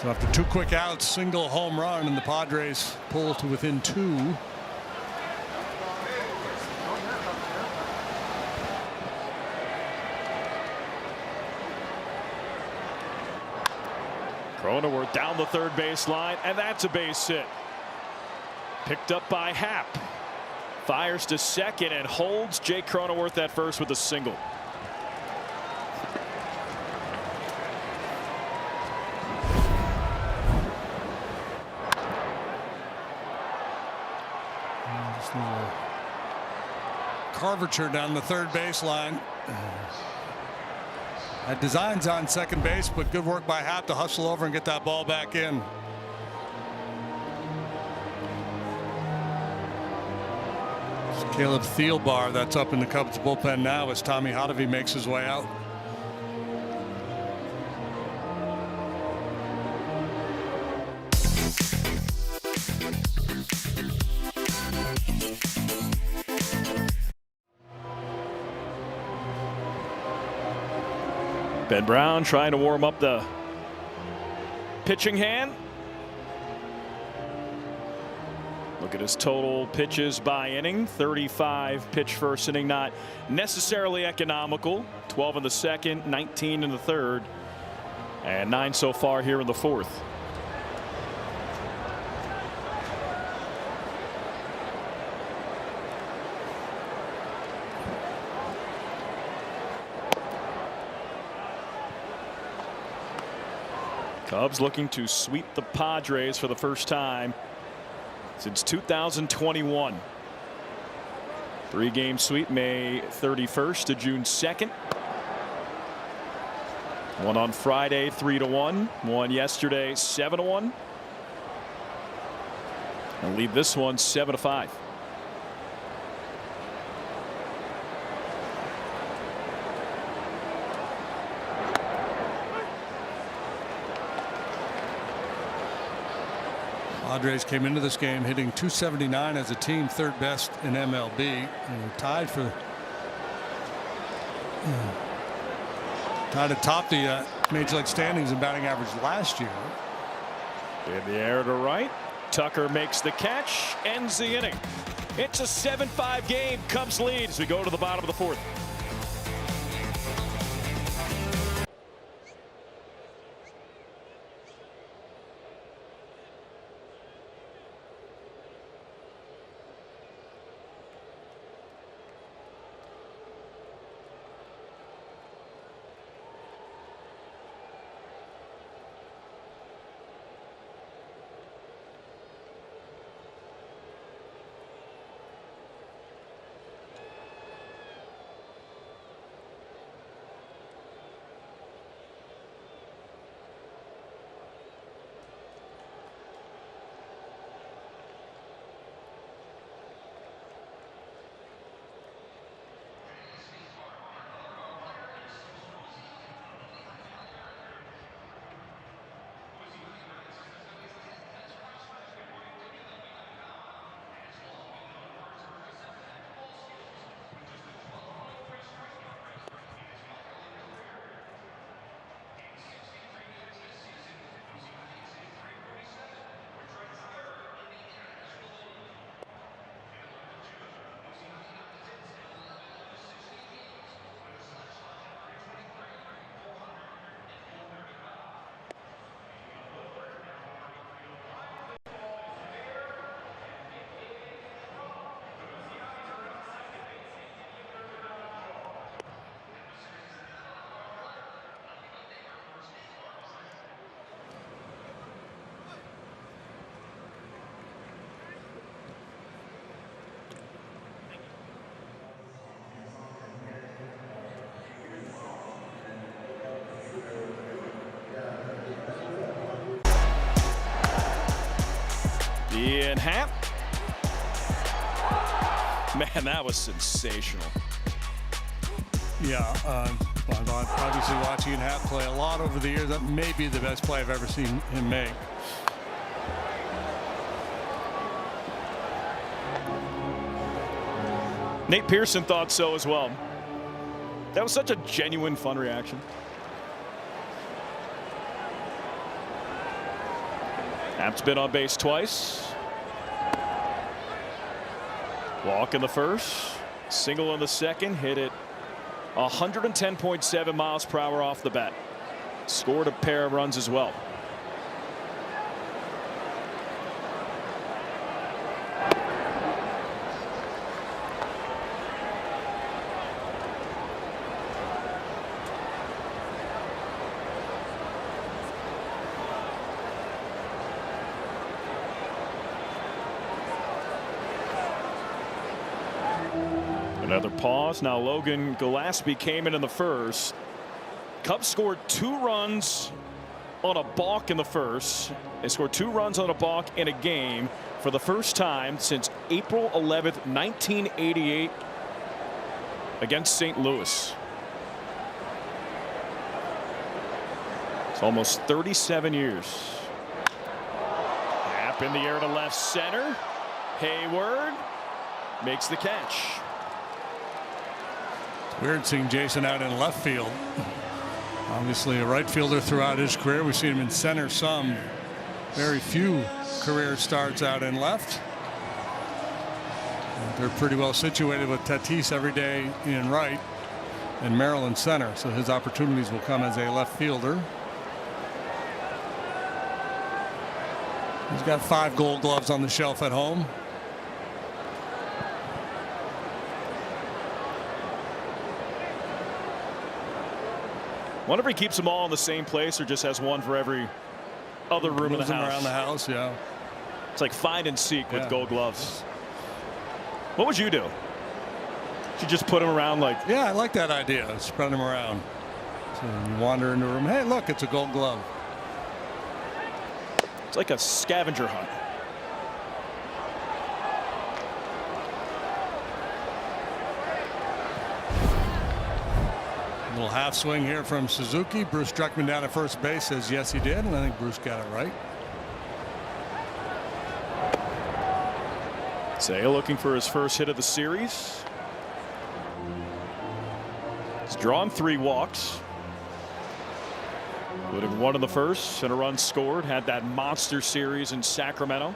So after 2 quick outs, single home run, and the Padres pull to within 2.
Cronenworth down the third base line, and that's a base hit. Picked up by Happ. Fires to second and holds Jake Cronenworth at first with a single.
Carvature down the third baseline. Had designs on second base, but good work by Happ to hustle over and get that ball back in. It's Caleb Thielbar that's up in the Cubs bullpen now as Tommy Hotovy makes his way out.
Ben Brown trying to warm up the pitching hand. Look at his total pitches by inning. 35 pitch first inning, not necessarily economical. 12 in the second, 19 in the third, and 9 so far here in the 4th. Cubs looking to sweep the Padres for the first time since 2021. 3-game sweep May 31st to June 2nd. One on Friday 3-1. One yesterday 7-1. And lead this one 7-5.
Padres came into this game hitting .279 as a team, 3rd best in MLB, and tied atop the Major League standings and batting average last year.
In the air to right. Tucker makes the catch, ends the inning. It's a 7-5 game. Cubs lead as we go to the bottom of the fourth. Ian Happ. Man, that was sensational.
Yeah, obviously watching Ian Happ play a lot over the years, that may be the best play I've ever seen him make.
Nate Pearson thought so as well. That was such a genuine, fun reaction. Happ's been on base twice. Walk in the first, single in the second, hit it 110.7 miles per hour off the bat. Scored a pair of runs as well. Another pause. Now Logan Gillespie came in the first. Cubs scored 2 runs on a balk in the first. They scored 2 runs on a balk in a game for the first time since April 11th, 1988 against St. Louis. It's almost 37 years. Happ in the air to left center. Hayward makes the catch.
Weird seeing Jason out in left field. Obviously a right fielder throughout his career. We've seen him in center some. Very few career starts out in left. They're pretty well situated with Tatis every day in right and Merrill in center. So his opportunities will come as a left fielder. He's got 5 Gold Gloves on the shelf at home.
Wonder if he keeps them all in the same place or just has one for every other room in the house.
Around the house, yeah.
It's like find and seek with Gold Gloves. What would you do? You just put them around like?
Yeah, I like that idea. Spread them around. So you wander into a room. Hey, look, it's a Gold Glove.
It's like a scavenger hunt.
Little half swing here from Suzuki. Bruce Druckmann down at first base says yes he did, and I think Bruce got it right.
Sale looking for his first hit of the series. He's drawn 3 walks. Including one in the first and a run scored. Had that monster series in Sacramento.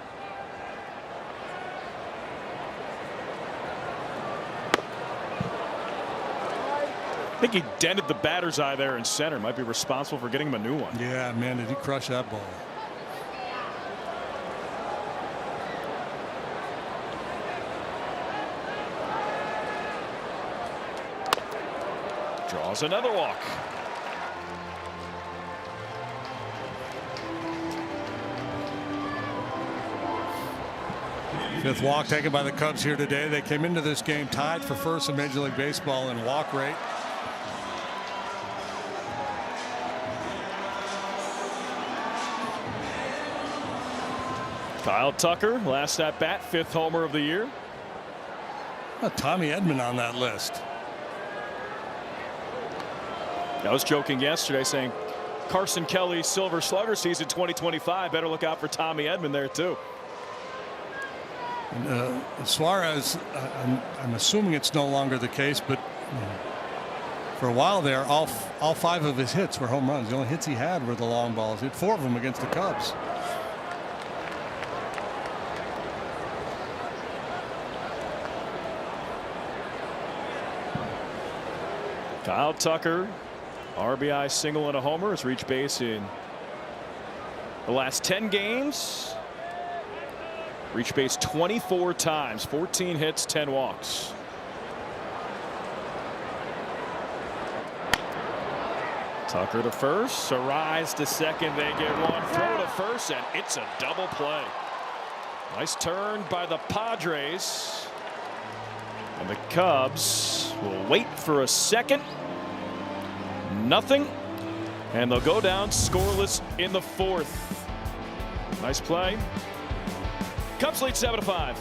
I think he dented the batter's eye there in center. Might be responsible for getting him a new one.
Yeah, man, did he crush that ball.
Draws another walk.
Fifth walk taken by the Cubs here today. They came into this game tied for first in Major League Baseball in walk rate.
Kyle Tucker, last at bat, 5th homer of the year.
Tommy Edman on that list.
I was joking yesterday saying Carson Kelly's Silver Slugger season 2025. Better look out for Tommy Edman there too.
And, Suarez, I'm assuming it's no longer the case, but for a while there, all 5 of his hits were home runs. The only hits he had were the long balls. He had 4 of them against the Cubs.
Kyle Tucker, RBI single and a homer, has reached base in the last 10 games. Reached base 24 times, 14 hits, 10 walks. Tucker to first, Arise to second. They get one, throw to first, and it's a double play. Nice turn by the Padres. And the Cubs will wait for a second. Nothing. And they'll go down scoreless in the 4th. Nice play. Cubs lead 7-5.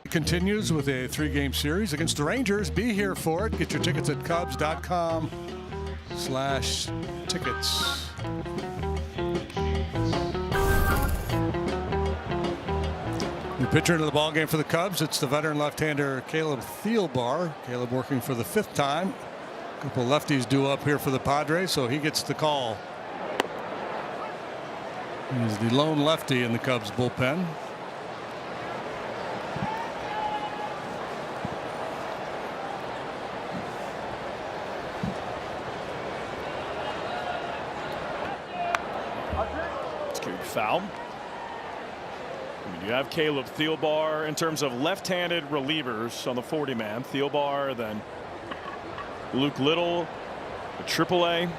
Continues with a 3-game series against the Rangers. Be here for it. Get your tickets at Cubs.com/tickets. New pitcher into the ball game for the Cubs. It's the veteran left-hander Caleb Thielbar. Caleb working for the 5th time. A couple of lefties due up here for the Padres, so he gets the call. He's the lone lefty in the Cubs bullpen.
Foul. I mean, you have Caleb Thielbar in terms of left-handed relievers on the 40-man. Thielbar, then Luke Little, the AAA.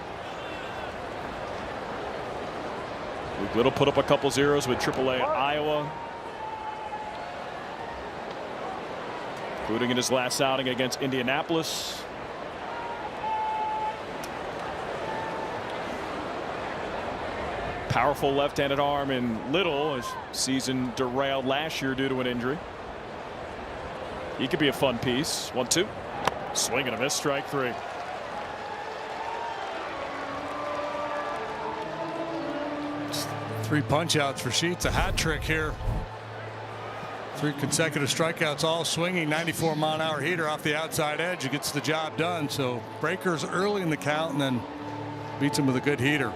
Luke Little put up a couple zeros with AAA Iowa. including in his last outing against Indianapolis. Powerful left-handed arm in Little, his season derailed last year due to an injury. He could be a fun piece. 1-2. Swing and a miss, strike 3.
Just 3 punch-outs for Sheets, a hat trick here. 3 consecutive strikeouts, all swinging. 94-mile-an-hour heater off the outside edge. He gets the job done. So breakers early in the count and then beats him with a good heater.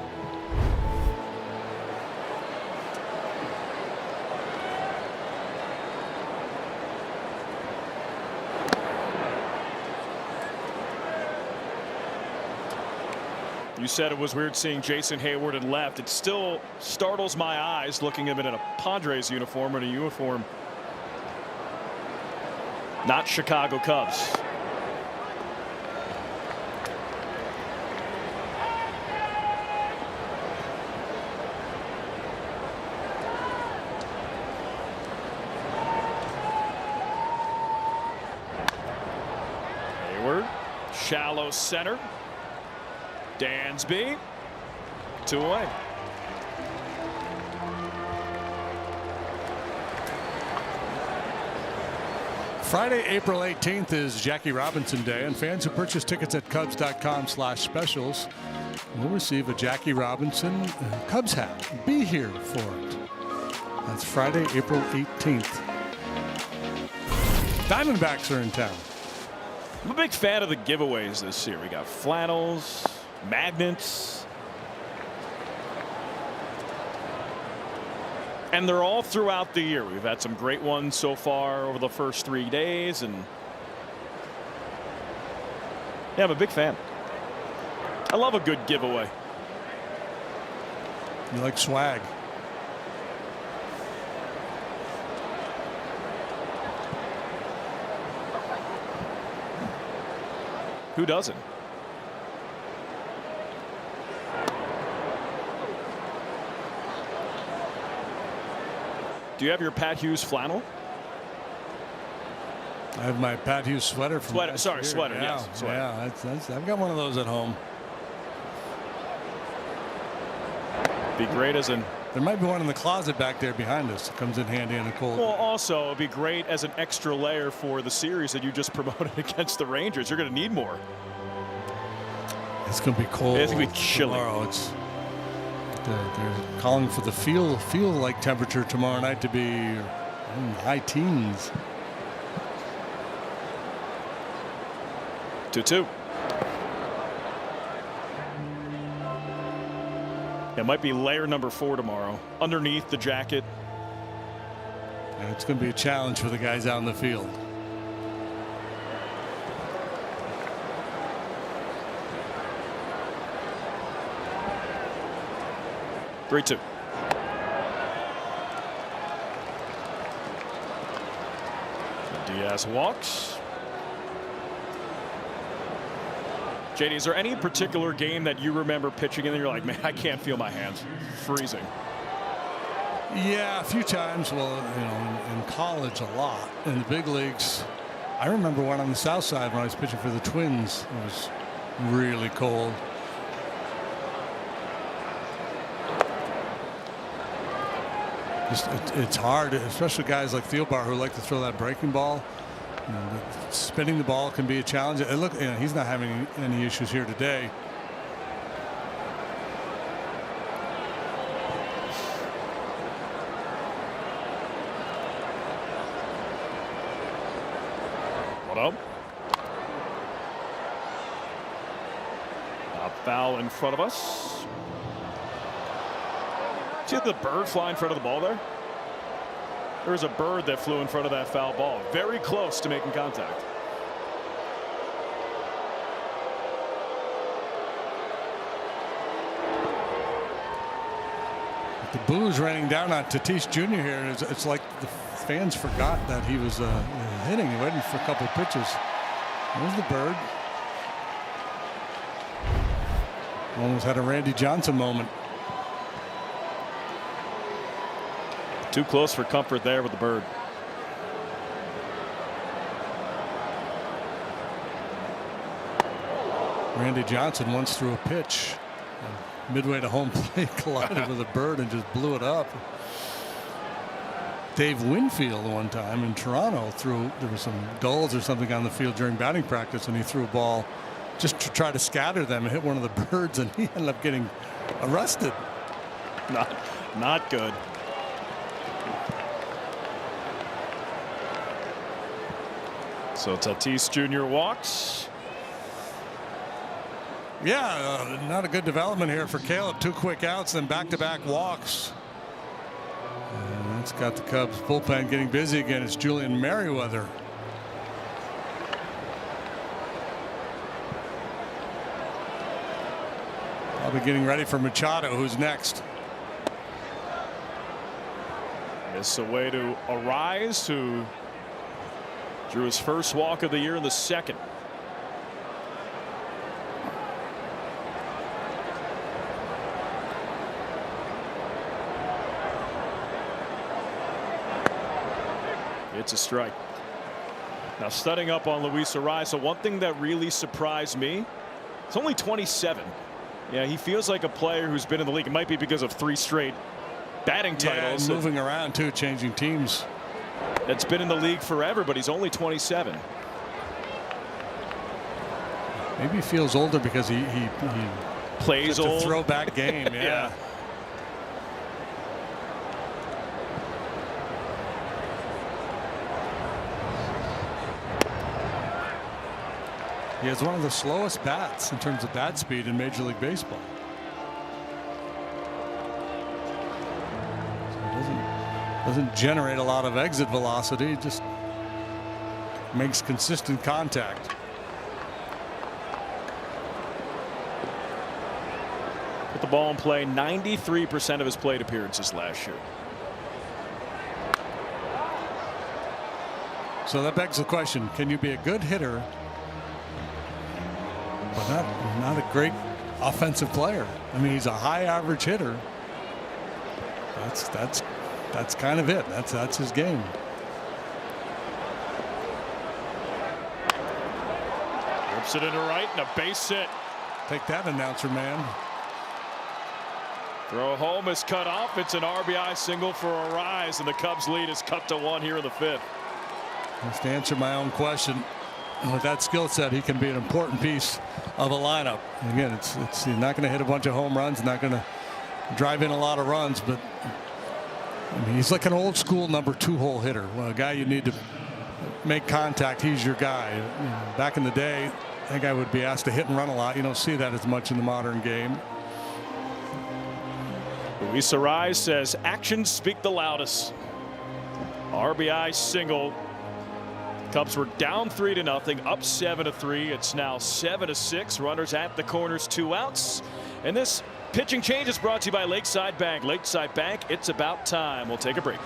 You said it was weird seeing Jason Hayward in left. It still startles my eyes looking at him in a Padres uniform and a uniform not Chicago Cubs. Hayward, shallow center. Dansby, 2 away.
Friday, April 18th is Jackie Robinson Day, and fans who purchase tickets at Cubs.com/specials will receive a Jackie Robinson Cubs hat. Be here for it. That's Friday, April 18th. Diamondbacks are in town.
I'm a big fan of the giveaways this year. We got flannels, magnets, and they're all throughout the year. We've had some great ones so far over the first 3 days, and yeah, I'm a big fan. I love a good giveaway.
You like swag.
Who doesn't? Do you have your Pat Hughes flannel?
I have my Pat Hughes sweater from
sweater. Sorry, sweater.
Yeah,
yes, sweater.
Yeah, I've got one of those at home.
Be great as an.
There might be one in the closet back there behind us. It comes in handy in a cold.
Well, also it'd be great as an extra layer for the series that you just promoted against the Rangers. You're going to need more.
It's going to be cold.
It's going to be chilly
tomorrow. They're calling for the feel like temperature tomorrow night to be in high teens.
2-2. It might be layer number 4 tomorrow underneath the jacket.
And it's going to be a challenge for the guys out in the field.
Three-two. Diaz walks. JD, is there any particular game that you remember pitching in and you're like, man, I can't feel my hands freezing?
Yeah, a few times. Well, you know, in college a lot. In the big leagues, I remember one on the south side when I was pitching for the Twins. It was really cold. It's hard, especially guys like Thielbar who like to throw that breaking ball. You know, spinning the ball can be a challenge. And look, you know, he's not having any issues here today.
What up? A foul in front of us. See the bird fly in front of the ball there? There was a bird that flew in front of that foul ball. Very close to making contact.
The boos raining down on Tatis Jr. here. It's like the fans forgot that he was hitting. He waiting for a couple of pitches. There's the bird. Almost had a Randy Johnson moment.
Too close for comfort there with the bird.
Randy Johnson once threw a pitch midway to home plate, collided with a bird and just blew it up. Dave Winfield one time in Toronto there were some dulls or something on the field during batting practice, and he threw a ball just to try to scatter them and hit one of the birds, and he ended up getting arrested.
Not good. So Tatis Jr. walks.
Yeah, not a good development here for Caleb. 2 quick outs, then back-to-back walks. And that's got the Cubs bullpen getting busy again. It's Julian Merriweather. Probably getting ready for Machado, who's next.
This away to Arise, who drew his first walk of the year in the second. It's a strike. Now studying up on Luis Arise, so one thing that really surprised me, it's only 27. Yeah, he feels like a player who's been in the league. It might be because of 3 straight batting titles.
Yeah, moving around too, changing teams.
That's been in the league forever, but he's only 27.
Maybe he feels older because he
plays old.
A throwback game. Yeah. He has one of the slowest bats in terms of bat speed in Major League Baseball. So doesn't generate a lot of exit velocity, just makes consistent contact.
Put the ball in play 93% of his plate appearances last year.
So that begs the question, can you be a good hitter but not a great offensive player? I mean, he's a high average hitter. That's kind of it. That's his game.
Rips it into right and a base hit.
Take that, announcer man.
Throw home is cut off. It's an RBI single for Arise, and the Cubs lead is cut to 1 here in the 5th.
Just to answer my own question, with that skill set, he can be an important piece of a lineup. And again, it's he's not going to hit a bunch of home runs, not going to drive in a lot of runs, but I mean, he's like an old school number 2 hole hitter. Well, a guy you need to make contact, he's your guy. You know, back in the day, that guy would be asked to hit and run a lot. You don't see that as much in the modern game.
Luis Arise says actions speak the loudest. RBI single. Cubs were down 3-0, up 7-3. It's now 7-6. Runners at the corners, 2 outs. And this pitching change is brought to you by Lakeside Bank. Lakeside Bank, it's about time. We'll take a break.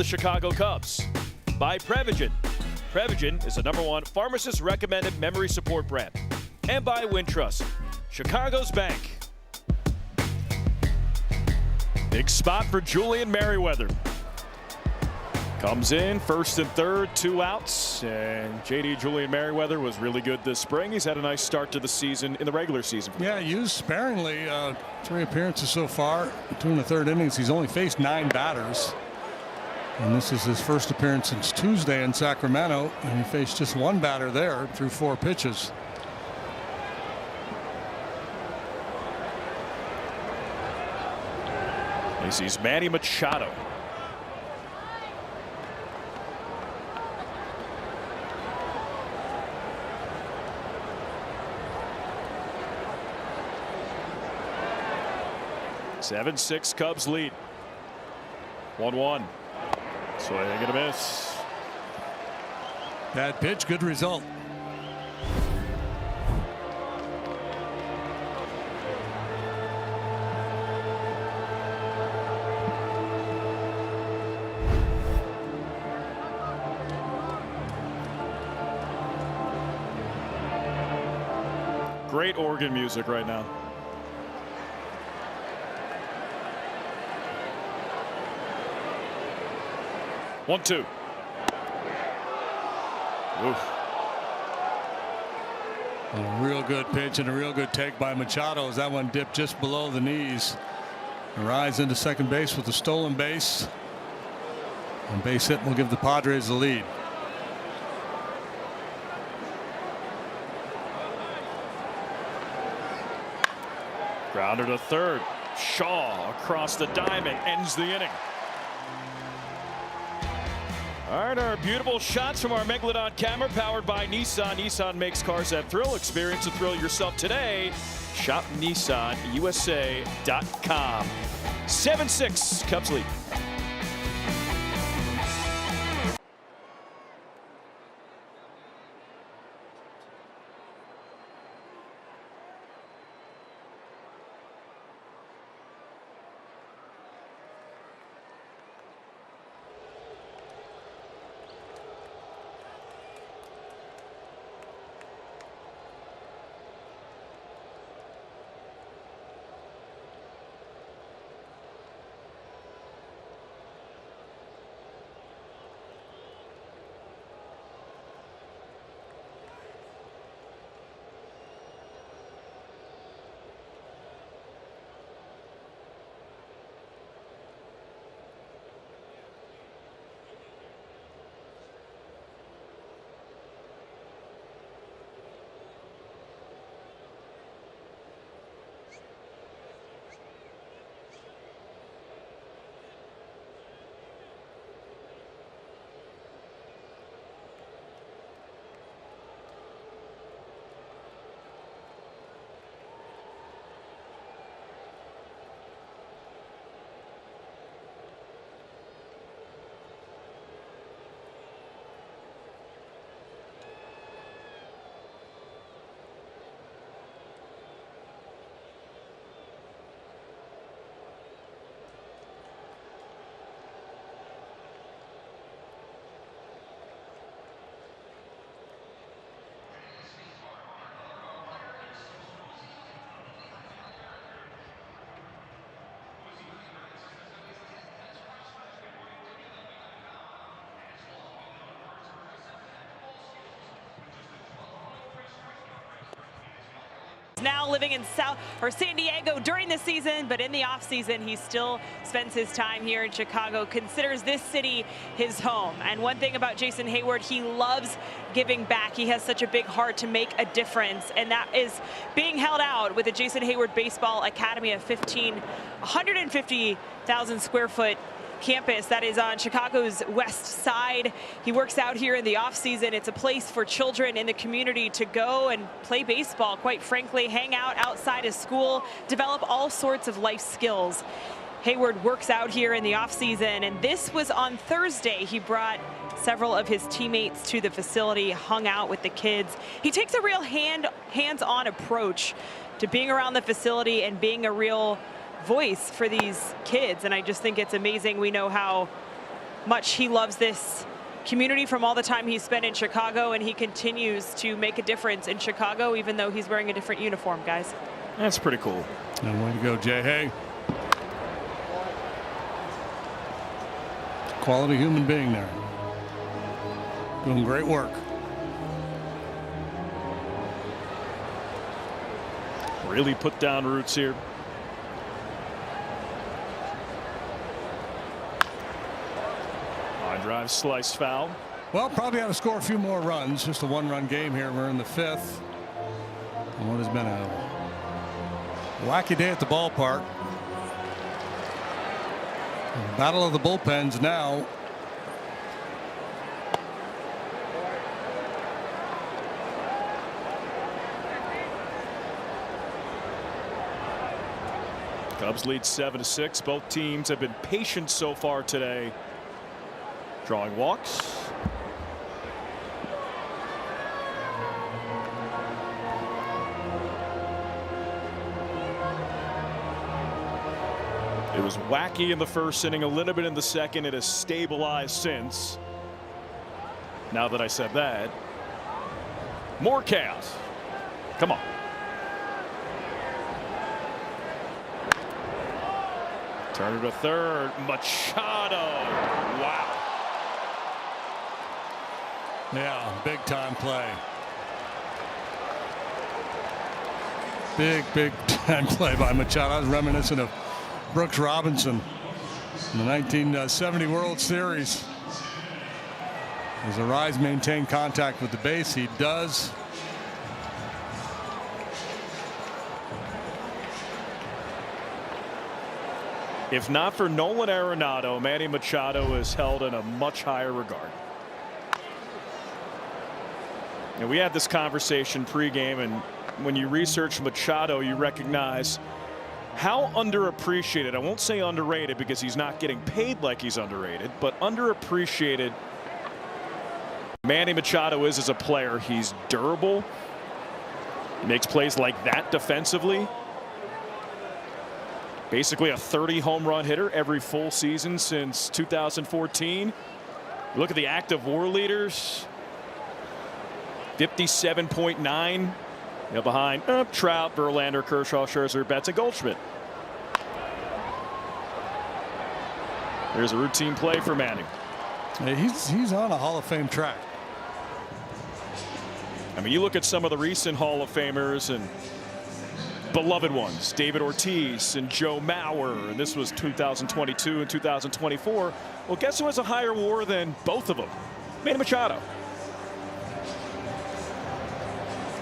the Chicago Cubs. By Prevagen. Prevagen is the #1 pharmacist-recommended memory support brand. And by Wintrust, Chicago's bank. Big spot for Julian Merriweather. Comes in first and third, 2 outs, and JD Julian Merriweather was really good this spring. He's had a nice start to the season in the regular season.
Yeah, used sparingly. 3 appearances so far, 2 1/3 innings. He's only faced 9 batters, and this is his first appearance since Tuesday in Sacramento, and he faced just 1 batter there through 4 pitches.
He sees Manny Machado. Seven-6 Cubs lead. 1-1. Swing and a miss.
Bad pitch, good result.
Great organ music right now. One-two. Oof.
A real good pitch and a real good take by Machado as that one dipped just below the knees. A rise into second base with a stolen base. And base hit will give the Padres the lead.
Grounder to third. Shaw across the diamond ends the inning. All right, our beautiful shots from our Megalodon camera powered by Nissan. Nissan makes cars that thrill. Experience the thrill yourself today. Shop NissanUSA.com. 7-6 Cubs lead.
Now living in San Diego during the season, but in the off season he still spends his time here in Chicago, considers this city his home. And one thing about Jason Heyward, he loves giving back. He has such a big heart to make a difference, and that is being held out with the Jason Heyward Baseball Academy of 150,000 square foot campus that is on Chicago's west side. He works out here in the off season. It's a place for children in the community to go and play baseball, quite frankly, hang out outside of school, develop all sorts of life skills. Heyward works out here in the off season, and this was on Thursday. He brought several of his teammates to the facility, hung out with the kids. He takes a real hands-on approach to being around the facility and being a real voice for these kids, and I just think it's amazing. We know how much he loves this community from all the time he's spent in Chicago, and he continues to make a difference in Chicago even though he's wearing a different uniform, guys.
That's pretty cool.
And way to go, Jay Hay. Quality human being there. Doing great work.
Really put down roots here. Line drive, slice foul.
Well, probably ought to score a few more runs. Just a one-run game here. We're in the 5th. And what has been a wacky day at the ballpark. Battle of the bullpens now.
Cubs lead 7-6. Both teams have been patient so far today. Drawing walks. It was wacky in the first inning, a little bit in the second. It has stabilized since. Now that I said that, more chaos. Come on. Turner to third. Machado. Wow.
Yeah, big time play. Big time play by Machado. I was reminiscent of Brooks Robinson in the 1970 World Series. As Arise maintained contact with the base, he does.
If not for Nolan Arenado, Manny Machado is held in a much higher regard. And we had this conversation pregame, and when you research Machado, you recognize how underappreciated, I won't say underrated because he's not getting paid like he's underrated, but underappreciated Manny Machado is as a player. He's durable. He makes plays like that defensively. Basically a 30 home run hitter every full season since 2014. Look at the active WAR leaders. 57.9. Behind Trout, Verlander, Kershaw, Scherzer, Betts, and Goldschmidt. There's a routine play for Manning.
He's on a Hall of Fame track.
I mean, you look at some of the recent Hall of Famers and beloved ones, David Ortiz and Joe Mauer, and this was 2022 and 2024. Well, guess who has a higher WAR than both of them? Manny Machado.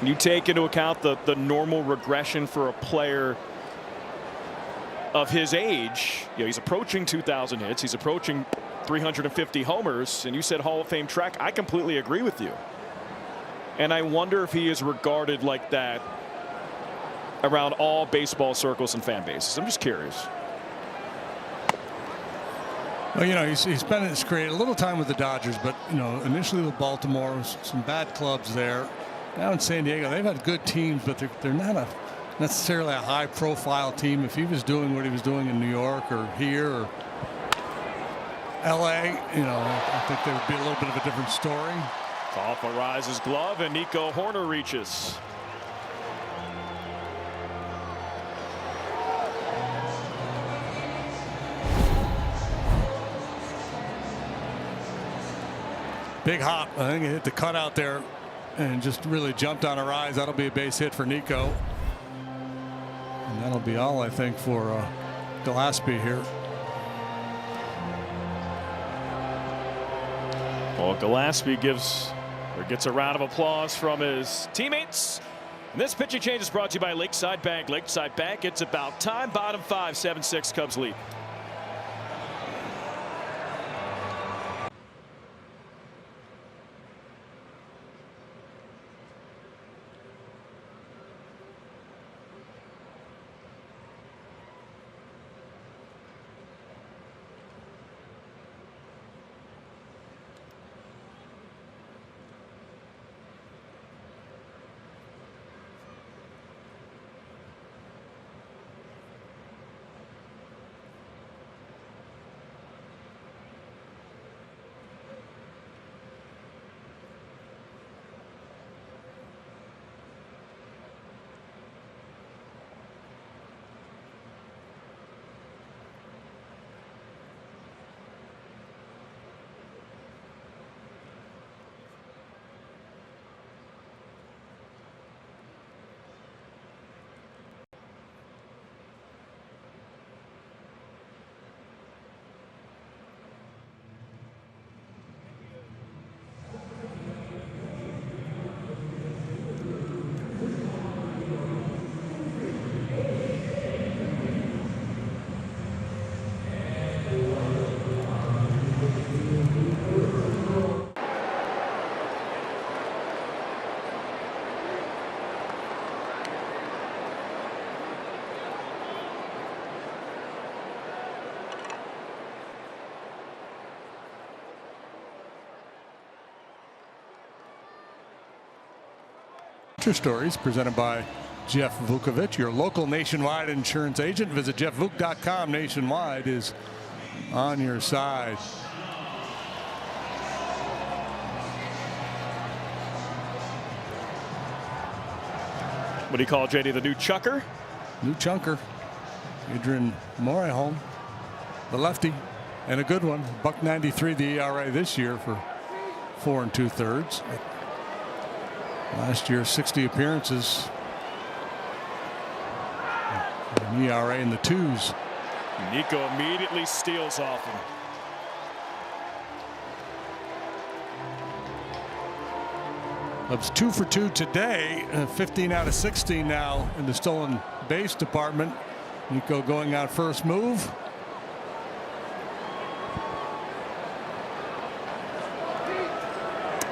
You take into account the normal regression for a player of his age. You know, he's approaching 2,000 hits. He's approaching 350 homers. And you said Hall of Fame track. I completely agree with you. And I wonder if he is regarded like that around all baseball circles and fan bases. I'm just curious.
Well, you know, he's spent his career a little time with the Dodgers, but, you know, initially with Baltimore, some bad clubs there. Now in San Diego, they've had good teams, but they're not necessarily a high-profile team. If he was doing what he was doing in New York or here or L.A., you know, I think there would be a little bit of a different story.
Off Arise's glove, and Nico Horner reaches.
Big hop. I think it hit the cutout there and just really jumped on Arise. That'll be a base hit for Nico. And that'll be all, I think, for Gillespie here.
Well, Gillespie gets a round of applause from his teammates. And this pitching change is brought to you by Lakeside Bank. Lakeside Bank, it's about time. Bottom 5, 7-6 Cubs lead.
True Stories presented by Jeff Vukovich, your local Nationwide insurance agent. Visit jeffvuk.com. Nationwide is on your side.
What do you call JD, the new chucker?
New chunker. Adrian Morejon, the lefty, and a good one. $1.93 the ERA this year for 4 2/3. Last year, 60 appearances. An ERA in the 2s.
Nico immediately steals off him.
Cubs 2 for 2 today. 15 out of 16 now in the stolen base department. Nico going out first move.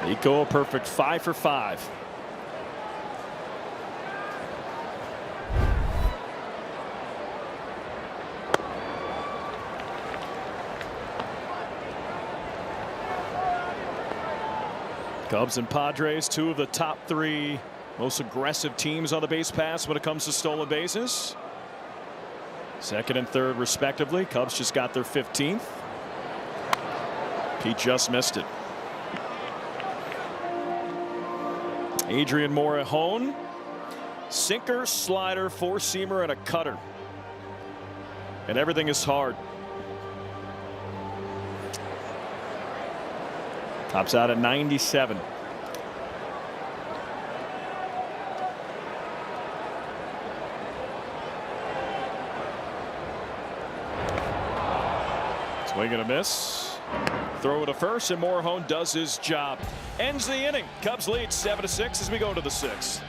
Nico a perfect 5 for 5. Cubs and Padres, 2 of the top 3 most aggressive teams on the base pass when it comes to stolen bases. 2nd and 3rd respectively. Cubs just got their 15th. He just missed it. Adrian Morejon, sinker, slider, 4-seamer, and a cutter. And everything is hard. Tops out at 97. Swing and a miss. Throw to first, and Morejon does his job. Ends the inning. Cubs lead 7-6 as we go to the 6th.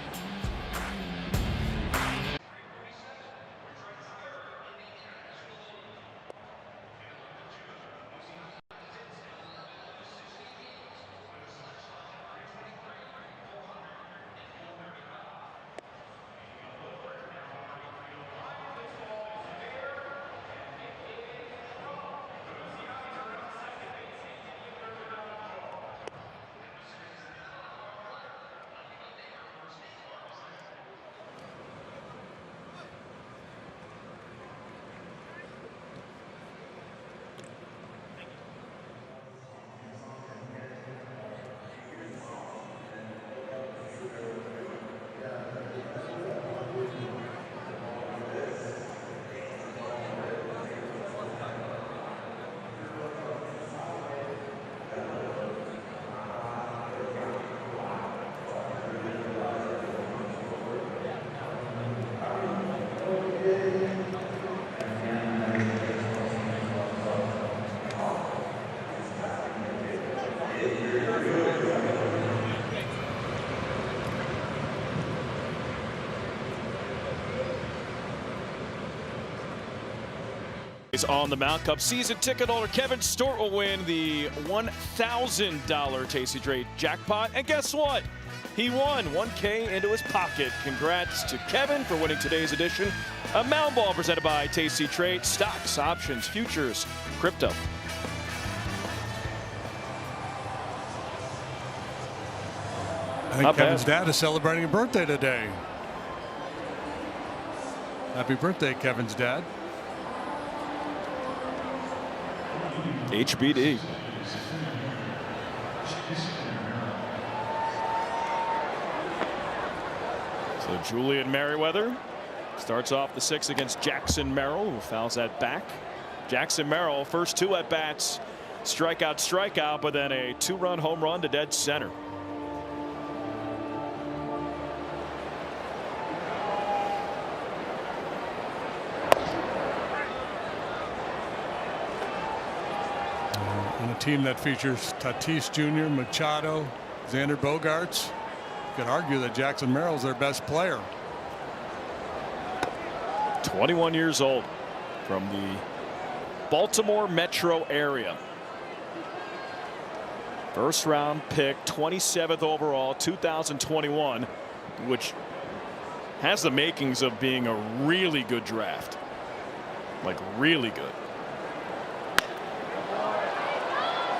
On the mound, Cubs season ticket holder Kevin Stewart will win the $1,000 Tasty Trade jackpot. And guess what? He won $1K into his pocket. Congrats to Kevin for winning today's edition of Mound Ball presented by Tasty Trade. Stocks, options, futures, crypto.
I think Kevin's dad is celebrating a birthday today. Happy birthday, Kevin's dad.
HBD. So Julian Merriweather starts off the 6th against Jackson Merrill, who fouls that back. Jackson Merrill, first 2 at bats, strikeout, but then a 2-run home run to dead center.
On a team that features Tatis Jr., Machado, Xander Bogaerts, you could argue that Jackson Merrill's their best player.
21 years old, from the Baltimore metro area. First round pick, 27th overall, 2021, which has the makings of being a really good draft. Like really good.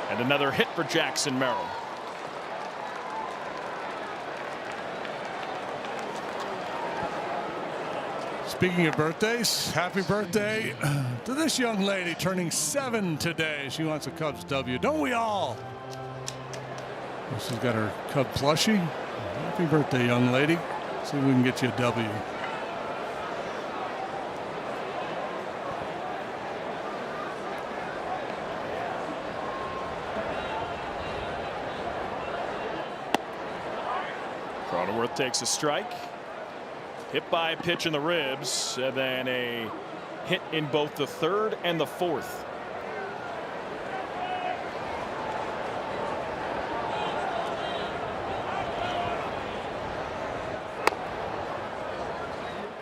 And another hit for Jackson Merrill.
Speaking of birthdays, happy birthday to this young lady turning 7 today. She wants a Cubs W. Don't we all? She's got her Cub plushie. Happy birthday, young lady. See if we can get you a W.
Cronenworth takes a strike. Hit by a pitch in the ribs, and then a hit in both the third and the fourth.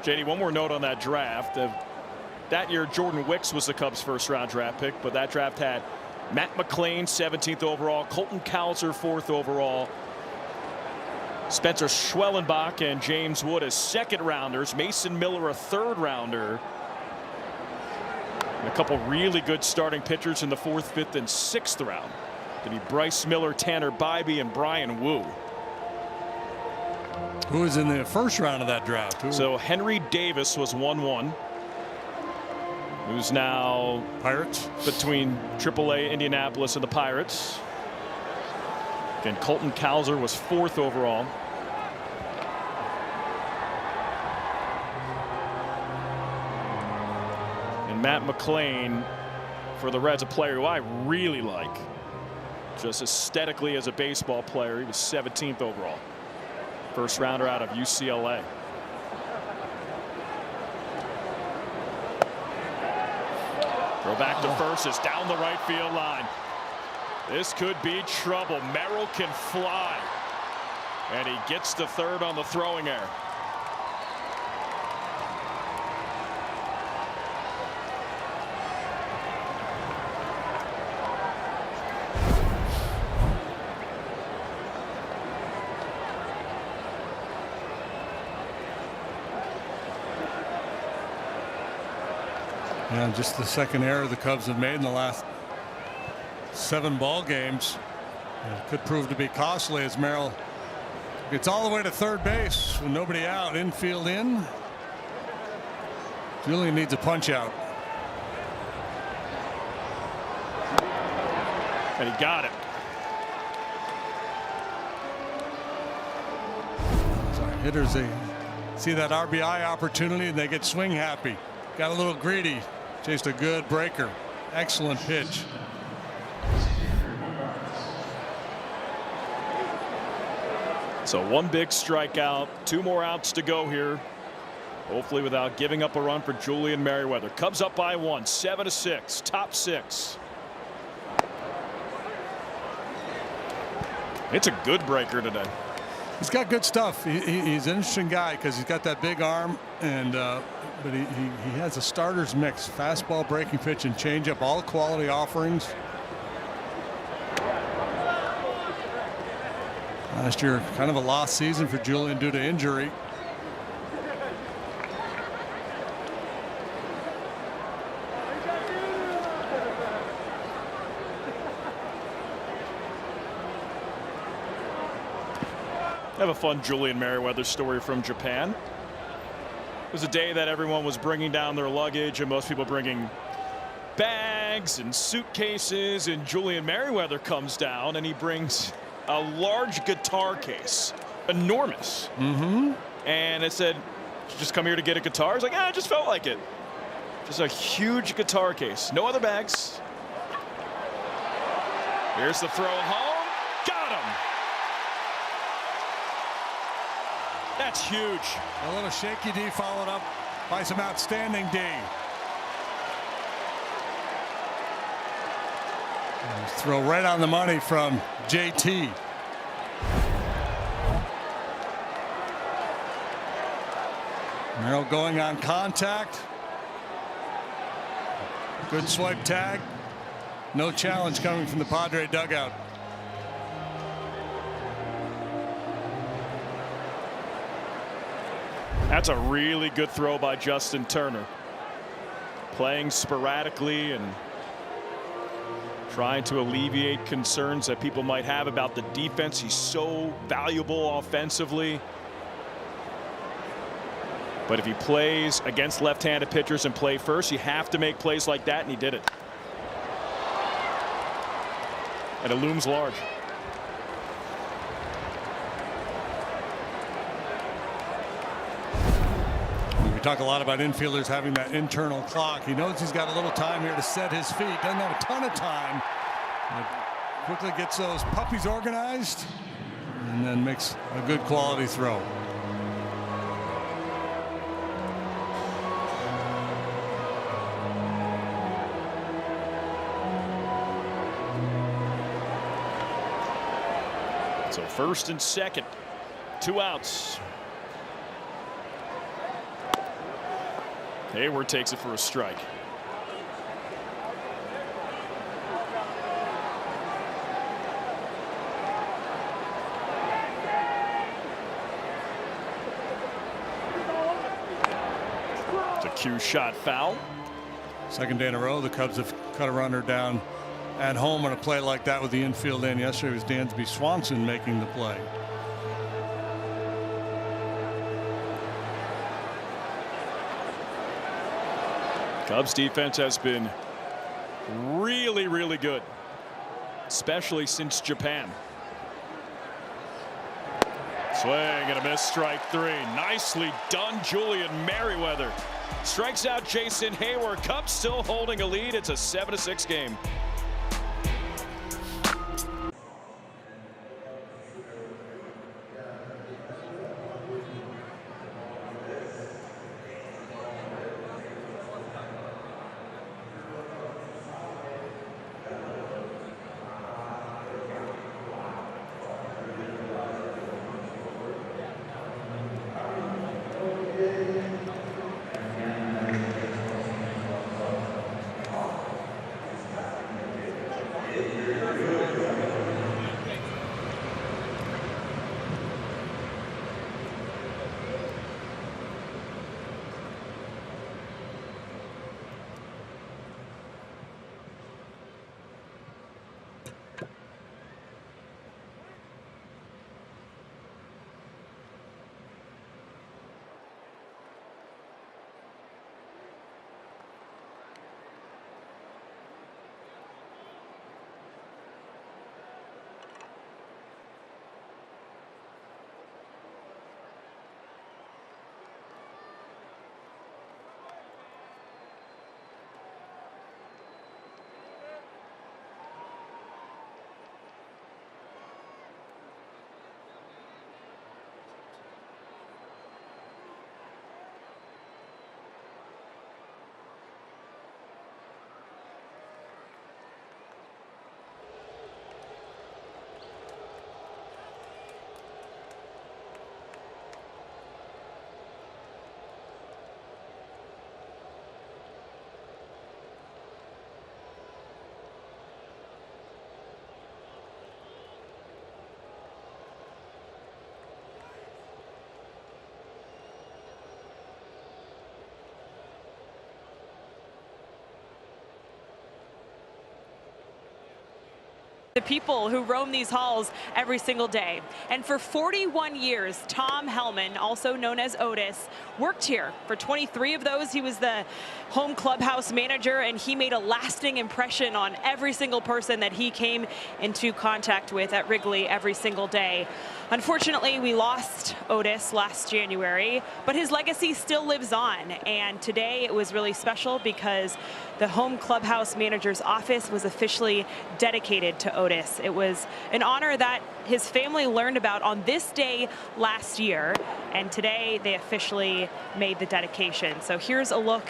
JD, one more note on that draft. That year, Jordan Wicks was the Cubs' first-round draft pick, but that draft had Matt McLean, 17th overall, Colton Cowser, 4th overall, Spencer Schwellenbach and James Wood as second-rounders, Mason Miller a third-rounder, and a couple really good starting pitchers in the 4th, 5th, and 6th round. Then he Bryce Miller, Tanner Bybee, and Brian Wu.
Who was in the first round of that draft?
So Henry Davis was 1-1. Who's now
Pirates
between AAA Indianapolis and the Pirates. Again, Colton Cowser was 4th overall. And Matt McLean for the Reds, a player who I really like. Just aesthetically as a baseball player, he was 17th overall. First rounder out of UCLA. Throw back to first is down the right field line. This could be trouble. Merrill can fly. And he gets to third on the throwing error.
Yeah, just the second error the Cubs have made in the last 7 ball games. It could prove to be costly as Merrill gets all the way to third base with nobody out. Infield in. Julian needs a punch out.
And he got it.
So hitters, they see that RBI opportunity and they get swing happy. Got a little greedy. Chased a good breaker. Excellent pitch.
So one big strikeout, 2 more outs to go here. Hopefully without giving up a run for Julian Merryweather. Cubs up by 1, 7-6, top 6. It's a good breaker today.
He's got good stuff. He's an interesting guy because he's got that big arm, and but he has a starter's mix: fastball, breaking pitch, and changeup. All quality offerings. Last year, kind of a lost season for Julian due to injury.
I have a fun Julian Merryweather story from Japan. It was a day that everyone was bringing down their luggage, and most people bringing bags and suitcases, and Julian Merryweather comes down and he brings a large guitar case, enormous. And it said, just come here to get a guitar. I was like, I just felt like it. Just a huge guitar case, no other bags. Here's the throw home, got him. That's huge.
A little shaky D followed up by some outstanding D. Throw right on the money from JT. Merrill going on contact. Good swipe tag. No challenge coming from the Padre dugout.
That's a really good throw by Justin Turner. Playing sporadically and trying to alleviate concerns that people might have about the defense. He's so valuable offensively. But if he plays against left-handed pitchers and play first, you have to make plays like that, and he did it. And it looms large.
We talk a lot about infielders having that internal clock. He knows he's got a little time here to set his feet. Doesn't have a ton of time. But quickly gets those puppies organized and then makes a good quality throw.
So first and second, 2 outs. Hayward takes it for a strike. It's a cue shot foul.
Second day in a row, the Cubs have cut a runner down at home on a play like that with the infield in. Yesterday was Dansby Swanson making the play.
Cubs defense has been really, really good, especially since Japan. Swing and a miss, strike 3. Nicely done, Julian Merriweather. Strikes out Jason Hayward. Cubs still holding a lead. It's a 7-6 game.
The people who roam these halls every single day. And for 41 years, Tom Hellman, also known as Otis, worked here. For 23 of those, he was the home clubhouse manager, and he made a lasting impression on every single person that he came into contact with at Wrigley every single day. Unfortunately, we lost Otis last January, but his legacy still lives on. And today it was really special because the home clubhouse manager's office was officially dedicated to Otis. It was an honor that his family learned about on this day last year, and today they officially made the dedication. So here's a look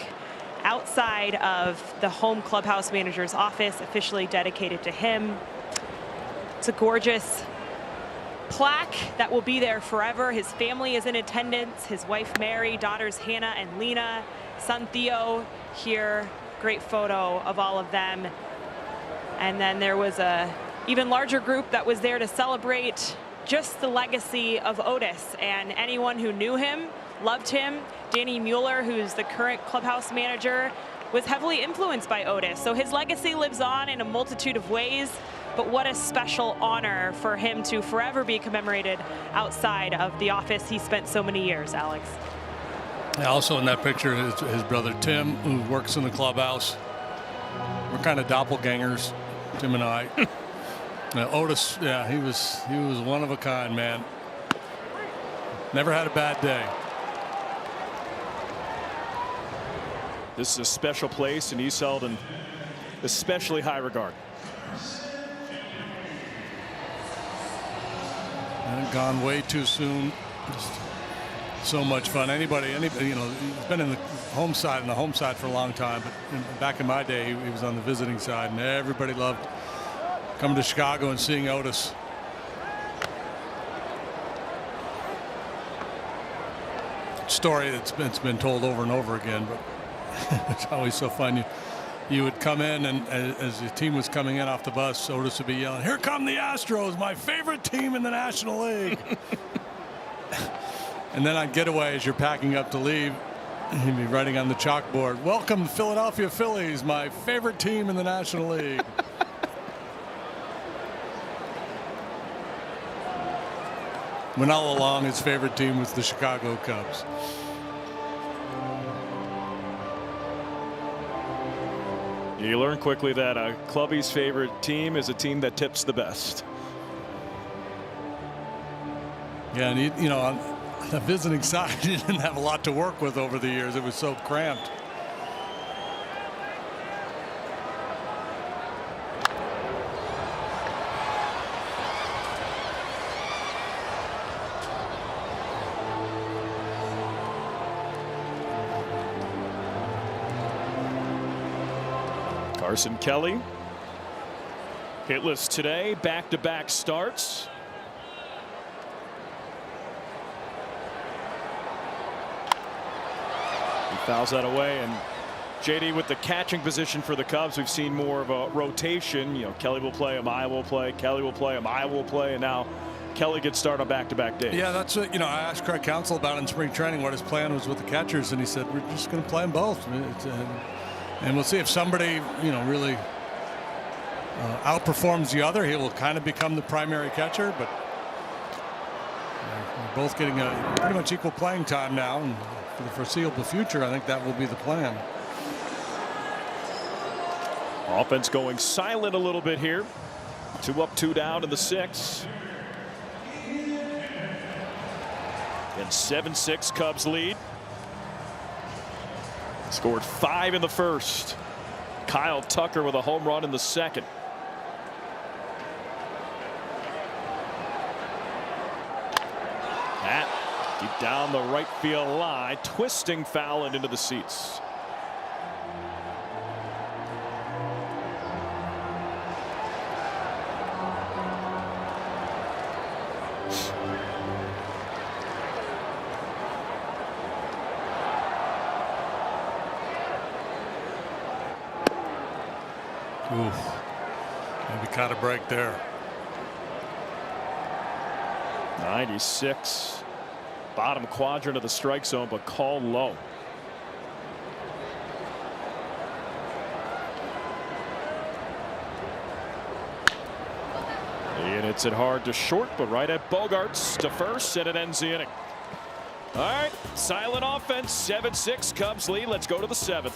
outside of the home clubhouse manager's office, officially dedicated to him. It's a gorgeous plaque that will be there forever. His family is in attendance. His wife Mary, daughters Hannah and Lena, son Theo here. Great photo of all of them. And then there was a even larger group that was there to celebrate just the legacy of Otis, and anyone who knew him, loved him. Danny Mueller, who's the current clubhouse manager, was heavily influenced by Otis. So his legacy lives on in a multitude of ways, but what a special honor for him to forever be commemorated outside of the office he spent so many years, Alex.
Also in that picture is his brother Tim, who works in the clubhouse. We're kind of doppelgangers, Tim and I. Otis, yeah, he was one of a kind, man. Never had a bad day.
This is a special place, and he's held in especially high regard.
And gone way too soon. Just so much fun. Anybody, you know, he's been in the home side for a long time, but back in my day, he was on the visiting side, and everybody loved coming to Chicago and seeing Otis. Story that's been told over and over again, but it's always so fun. You would come in, and as the team was coming in off the bus, Otis would be yelling, "Here come the Astros, my favorite team in the National League." And then on getaway, as you're packing up to leave, he'd be writing on the chalkboard, "Welcome to Philadelphia Phillies, my favorite team in the National League." When all along his favorite team was the Chicago Cubs.
You learn quickly that a clubby's favorite team is a team that tips the best.
Yeah, and you know, on the visiting side, he didn't have a lot to work with over the years. It was so cramped.
Carson Kelly, hitless today, back-to-back starts. He fouls that away, and JD with the catching position for the Cubs, we've seen more of a rotation. You know, Kelly will play him, I will play, Kelly will play him, I will play, and now Kelly gets started on back-to-back days.
Yeah, that's what, you know, I asked Craig Counsell about in spring training what his plan was with the catchers, and he said, we're just going to play them both. I mean, and we'll see if somebody, you know, really outperforms the other. He will kind of become the primary catcher, but we're both getting a pretty much equal playing time now, and for the foreseeable future, I think that will be the plan.
Offense going silent a little bit here. 2 up, 2 down in the 6th. And 7-6 Cubs lead. Scored 5 in the first. Kyle Tucker with a home run in the second. That deep down the right field line, twisting foul and into the seats.
Oof. Maybe caught a break there.
96. Bottom quadrant of the strike zone, but called low. And it's it hard to short, but right at Bogarts to first, and it ends the inning. All right, silent offense, 7-6 Cubs lead. Let's go to the 7th.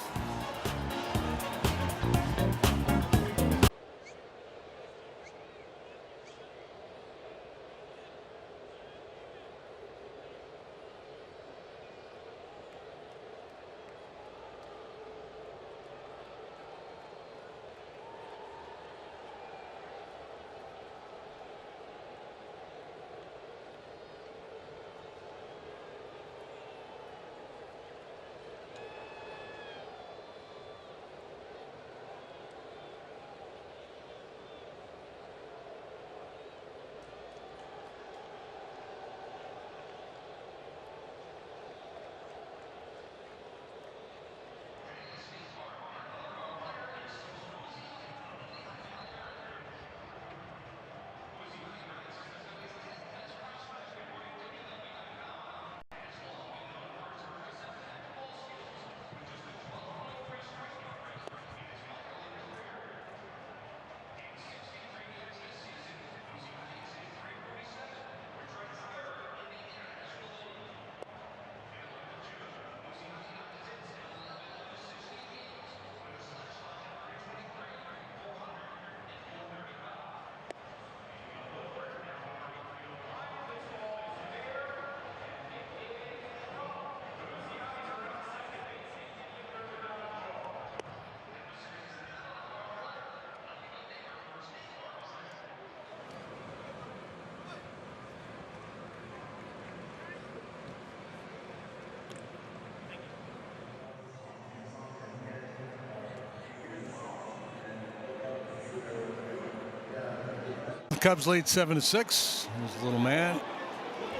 Cubs lead 7-6. There's a little man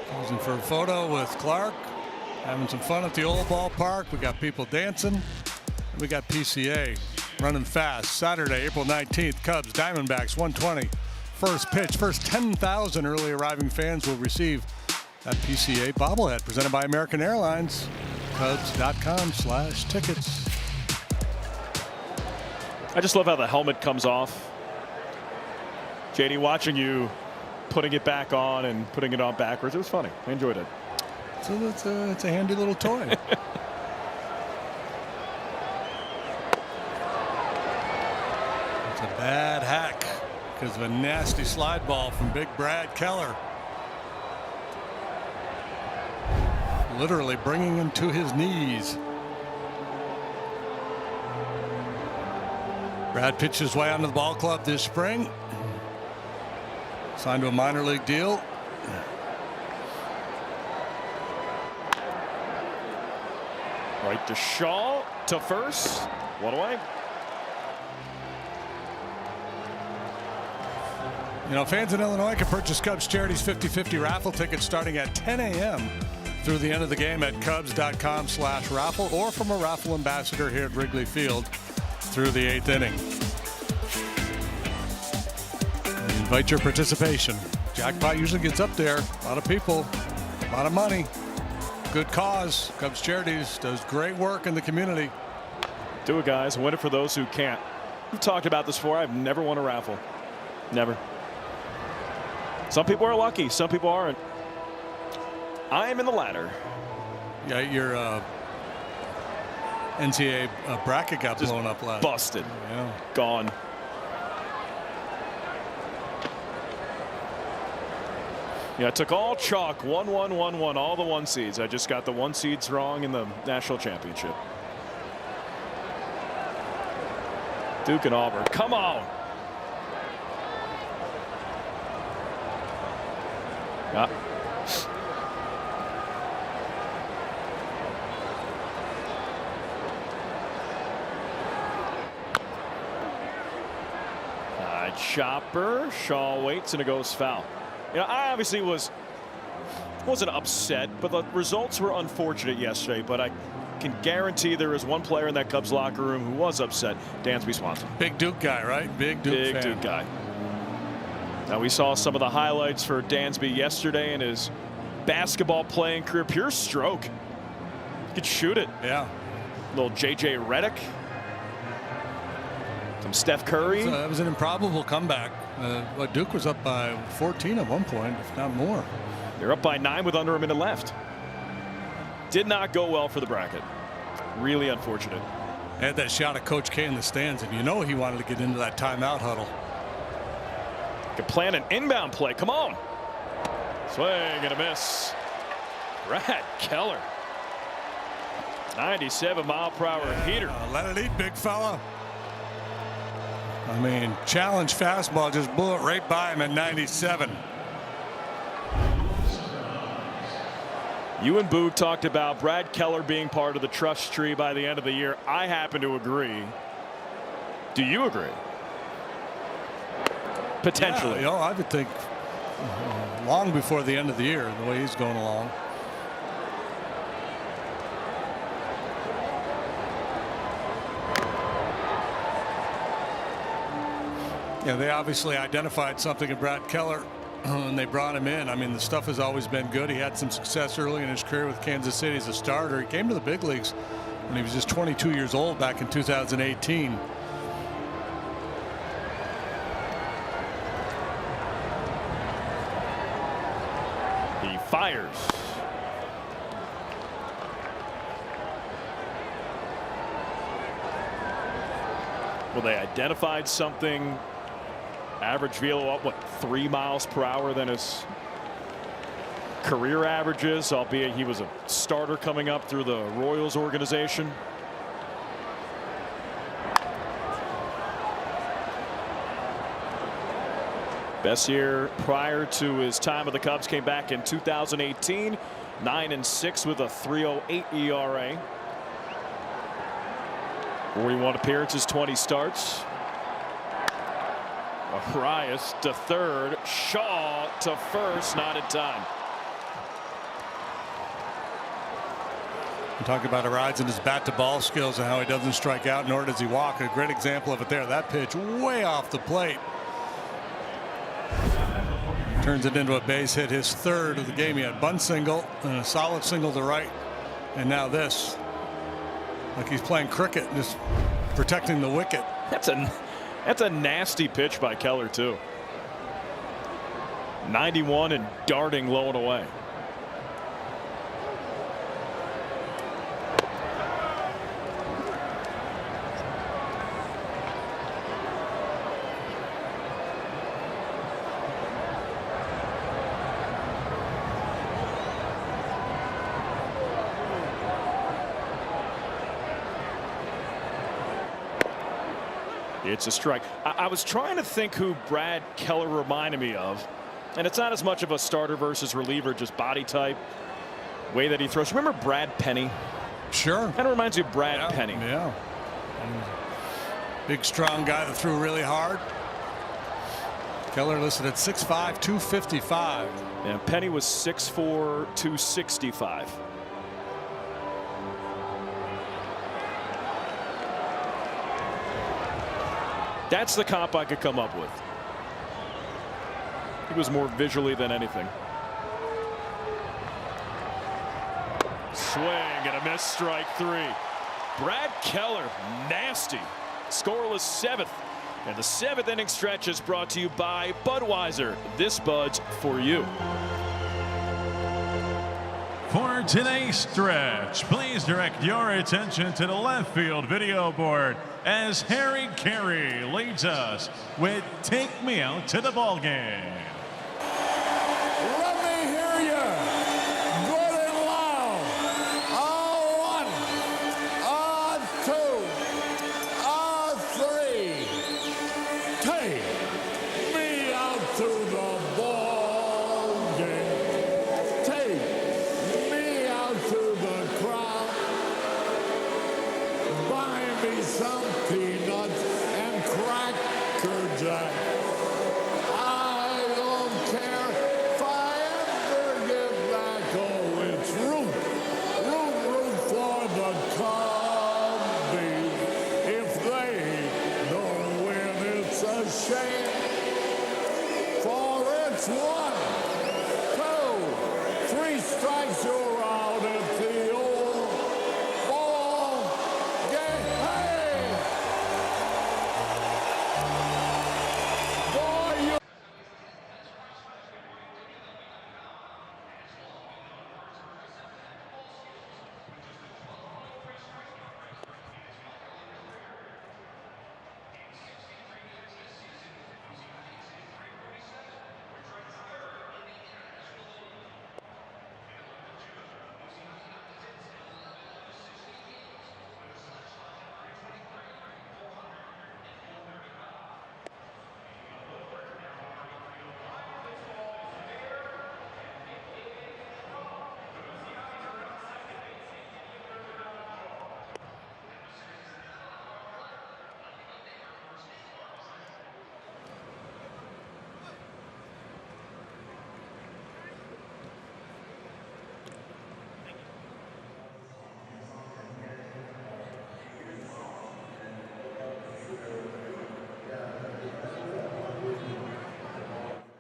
posing for a photo with Clark, having some fun at the old ballpark. We got people dancing. And we got PCA running fast. Saturday, April 19th, Cubs, Diamondbacks, 1:20. First pitch. First 10,000 early arriving fans will receive that PCA bobblehead presented by American Airlines. Cubs.com/tickets.
I just love how the helmet comes off. JD, watching you putting it back on and putting it on backwards, it was funny. I enjoyed it.
So it's a handy little toy. It's a bad hack because of a nasty slide ball from Big Brad Keller. Literally bringing him to his knees. Brad pitched his way onto the ball club this spring. Signed to a minor league deal.
Right to Shaw, to first. One away.
You know, fans in Illinois can purchase Cubs Charities 50/50 raffle tickets starting at 10 a.m. through the end of the game at Cubs.com/raffle or from a raffle ambassador here at Wrigley Field through the 8th inning. We invite your participation. Jackpot usually gets up there. A lot of people, a lot of money. Good cause. Cubs Charities does great work in the community.
Do it, guys. Win it for those who can't. We've talked about this before. I've never won a raffle. Never. Some people are lucky. Some people aren't. I am in the latter.
Yeah, your NCAA bracket got
Just
blown up last.
Busted.
Yeah.
Gone. Yeah, I took all chalk. 1-1-1-1. All the 1 seeds. I just got the 1 seeds wrong in the national championship. Duke and Auburn. Come on. Yeah. Chopper. Shaw waits and it goes foul. You know, I obviously wasn't upset, but the results were unfortunate yesterday. But I can guarantee there is one player in that Cubs locker room who was upset. Dansby Swanson.
Big Duke guy, right? Big Duke fan.
Duke guy. Now we saw some of the highlights for Dansby yesterday in his basketball playing career. Pure stroke. He could shoot it.
Yeah.
Little JJ Redick. Some Steph Curry.
It was an improbable comeback. Duke was up by 14 at one point, if not more.
They're up by 9 with under a minute left. Did not go well for the bracket. Really unfortunate.
Had that shot of Coach K in the stands, and you know he wanted to get into that timeout huddle.
Could plan an inbound play. Come on. Swing and a miss. Brad Keller. 97-mile-per-hour heater.
Let it eat, big fella. I mean, challenge fastball just blew it right by him at 97.
You and Boog talked about Brad Keller being part of the trust tree by the end of the year. I happen to agree. Do you agree? Potentially.
Yeah, you know, I would think long before the end of the year, the way he's going along. Yeah, they obviously identified something in Brad Keller when they brought him in. I mean, the stuff has always been good. He had some success early in his career with Kansas City as a starter. He came to the big leagues when he was just 22 years old back in 2018.
He fires. Well, they identified something. Average velo up, what, 3 miles per hour than his career averages, albeit he was a starter coming up through the Royals organization. Best year prior to his time with the Cubs came back in 2018. 9-6 with a 3.08 ERA. 41 appearances, 20 starts. Arias to third. Shaw to first. Not in time.
I'm talking about Arias and his bat-to-ball skills and how he doesn't strike out, nor does he walk. A great example of it there. That pitch way off the plate. Turns it into a base hit, his third of the game. He had bunt single and a solid single to right. And now this. Like he's playing cricket, just protecting the wicket.
That's a nasty pitch by Keller, too. 91 and darting low and away. It's a strike. I was trying to think who Brad Keller reminded me of, and it's not as much of a starter versus reliever, just body type, way that he throws. Remember Brad Penny?
Sure.
Kind of reminds you of Brad Penny.
Yeah. Big, strong guy that threw really hard. Keller listed at 6'5", 255.
Yeah, Penny was 6'4", 265. That's the comp I could come up with. He was more visually than anything. Swing and a miss, strike three. Brad Keller, nasty. Scoreless seventh. And the seventh inning stretch is brought to you by Budweiser. This Bud's for you.
For today's stretch, please direct your attention to the left field video board as Harry Carey leads us with "Take Me Out to the Ball Game."
Let me hear you. Good and loud. On 1, on 2, on 3. Take me out to the ball game. Take me out to the crowd. Buy me some peanuts and Cracker Jack. I don't care if I ever get back. Oh, it's root for the Cubbies. If they don't win, it's a shame. For it's 1, 2, 3 strikes, you're out at the old ball game. Hey! Boy, you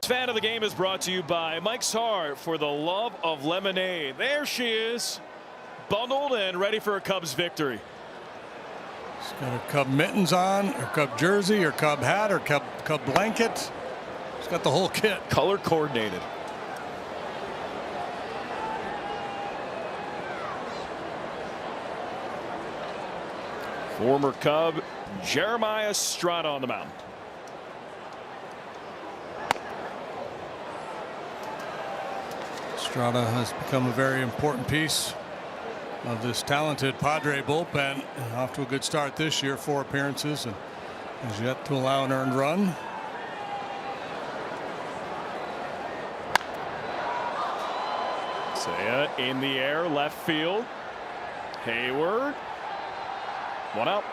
Fan of the game is brought to you by Mike's Hard for the love of lemonade. There she is, bundled and ready for a Cubs victory.
She's got her Cub mittens on, her Cub jersey, her Cub hat, her Cub blanket. She's got the whole kit.
Color coordinated. Former Cub Jeremiah Estrada on the mound.
Estrada has become a very important piece of this talented Padre bullpen. Off to a good start this year, 4 appearances, and has yet to allow an earned run.
Seiya in the air, left field. Hayward. 1 out.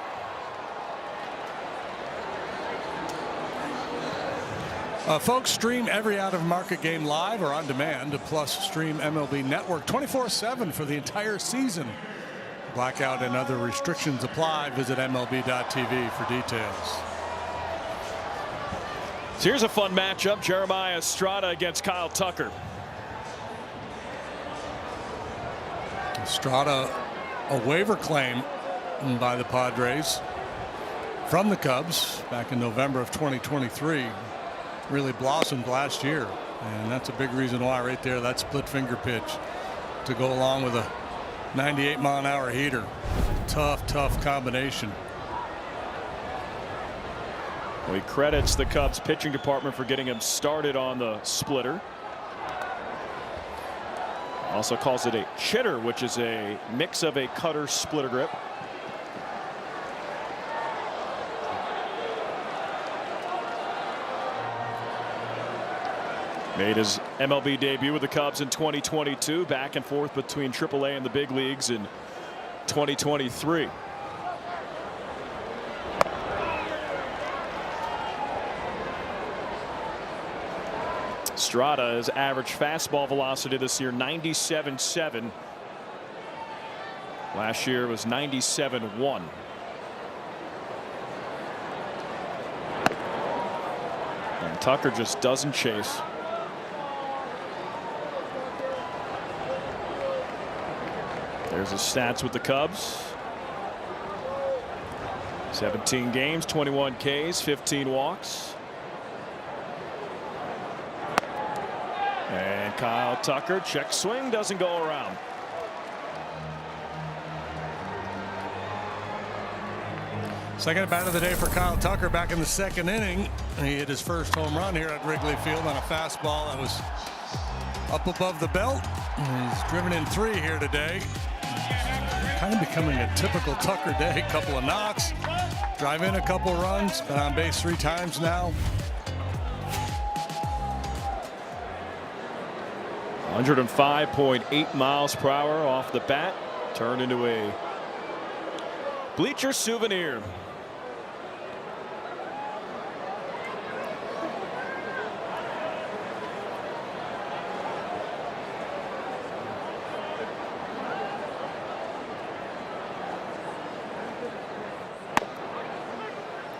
Folks, stream every out-of-market game live or on demand. Plus, stream MLB Network 24/7 for the entire season. Blackout and other restrictions apply. Visit MLB.tv for details.
So here's a fun matchup. Jeremiah Estrada against Kyle Tucker.
Estrada, a waiver claim by the Padres from the Cubs back in November of 2023. Really blossomed last year, and that's a big reason why right there, that split finger pitch to go along with a 98-mile-an-hour heater. Tough combination.
Well, he credits the Cubs pitching department for getting him started on the splitter. Also calls it a chitter, which is a mix of a cutter splitter grip. Made his MLB debut with the Cubs in 2022, back and forth between AAA and the big leagues in 2023. Estrada's average fastball velocity this year 97.7. Last year was 97.1. And Tucker just doesn't chase. There's his stats with the Cubs. 17 games, 21 Ks, 15 walks. And Kyle Tucker, check swing, doesn't go around.
Second at bat of the day for Kyle Tucker back in the second inning. He hit his first home run here at Wrigley Field on a fastball that was up above the belt. He's driven in 3 here today. Kind of becoming a typical Tucker day. Couple of knocks, drive in a couple runs, been on base 3 times now.
105.8 miles per hour off the bat, turned into a bleacher souvenir.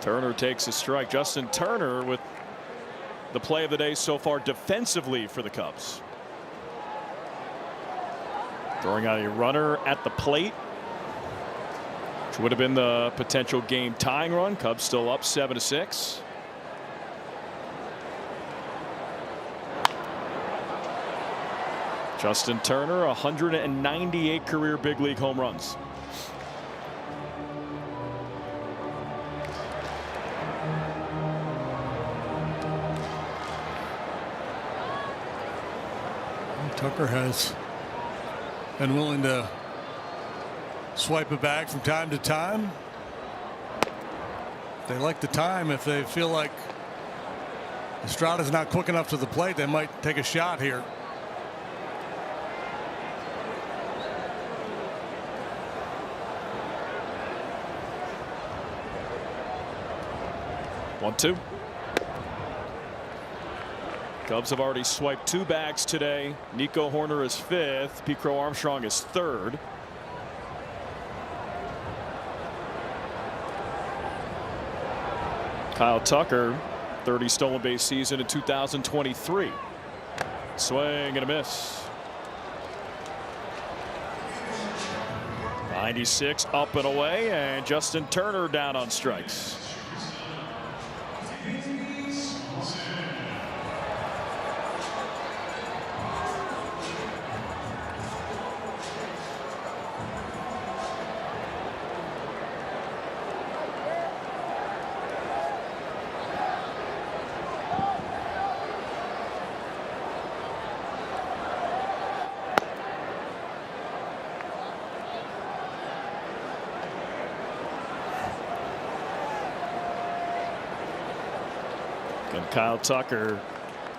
Turner takes a strike. Justin Turner with the play of the day so far defensively for the Cubs. Throwing out a runner at the plate, which would have been the potential game tying run. Cubs still up 7-6. Justin Turner, 198 career big league home runs.
Tucker has been willing to swipe it back from time to time. They like the time. If they feel like Estrada's not quick enough to the plate, they might take a shot here.
One, two. Cubs have already swiped 2 bags today. Nico Horner is 5th. Pete Crow Armstrong is 3rd. Kyle Tucker, 30 stolen base season in 2023. Swing and a miss. 96 up and away, and Justin Turner down on strikes. And Kyle Tucker,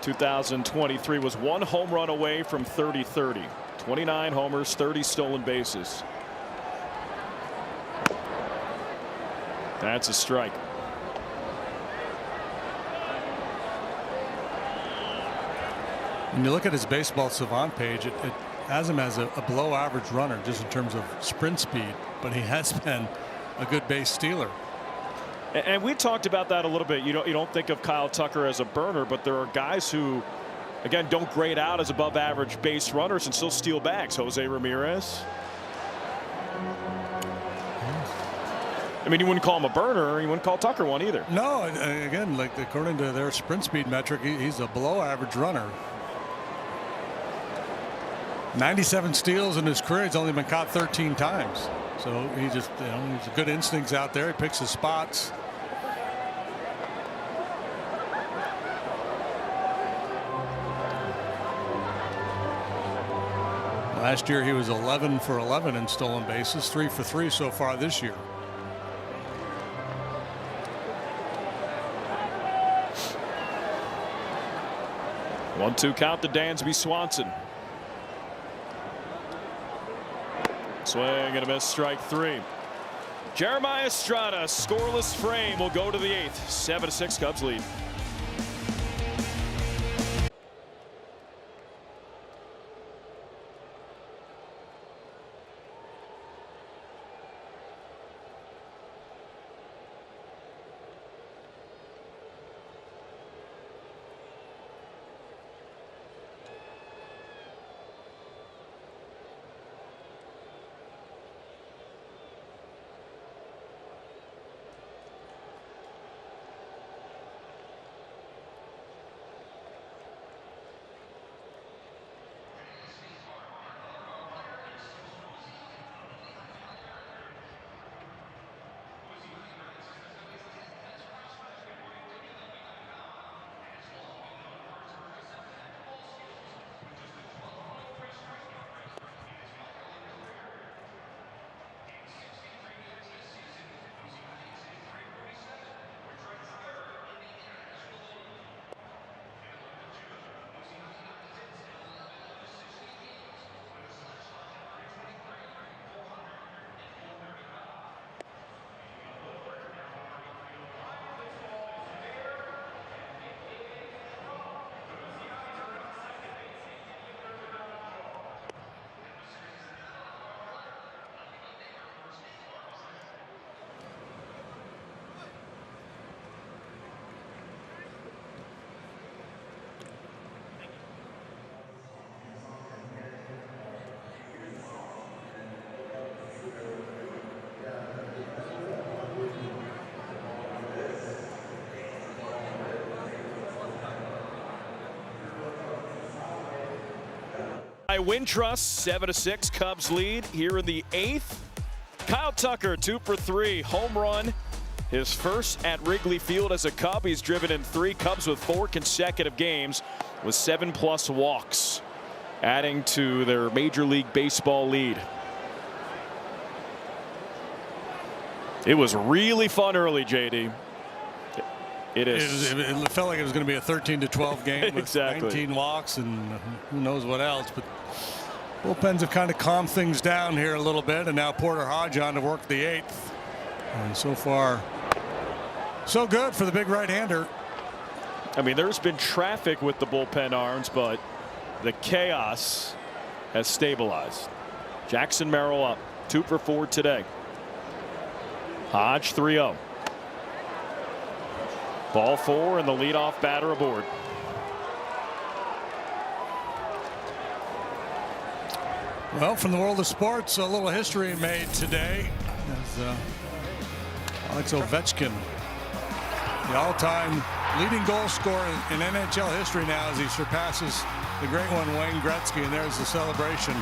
2023, was 1 home run away from 30-30. 29 homers, 30 stolen bases. That's a strike.
When you look at his baseball savant page, it has him as a below average runner just in terms of sprint speed, but he has been a good base stealer.
And we talked about that a little bit. You don't think of Kyle Tucker as a burner, but there are guys who, again, don't grade out as above average base runners and still steal bags. Jose Ramirez. I mean, you wouldn't call him a burner. You wouldn't call Tucker one either.
No, again, like according to their sprint speed metric, he's a below average runner. 97 steals in his career. He's only been caught 13 times. So he just, he's good instincts out there. He picks his spots. Last year he was 11 for 11 in stolen bases, 3 for 3 so far this year.
One-two count to Dansby Swanson. Swing and a miss, strike 3. Jeremiah Estrada, scoreless frame, will go to the 8th. 7-6 Cubs lead. By Wintrust, 7-6 Cubs lead here in the 8th. Kyle Tucker 2 for 3 home run, his first at Wrigley Field as a Cub. He's driven in 3. Cubs with 4 consecutive games with 7+ walks, adding to their Major League Baseball lead. It was really fun early, JD. It is.
It felt like it was going to be a 13-12 game with
exactly.
19 walks and who knows what else. But bullpens have kind of calmed things down here a little bit, and now Porter Hodge on to work the 8th. And so far, so good for the big right-hander.
I mean, there's been traffic with the bullpen arms, but the chaos has stabilized. Jackson Merrill up 2 for 4 today. Hodge 3-0. Ball 4 and the leadoff batter aboard.
Well, from the world of sports, a little history made today as Alex Ovechkin, the all-time leading goal scorer in NHL history now, as he surpasses the great one Wayne Gretzky, and there's the celebration.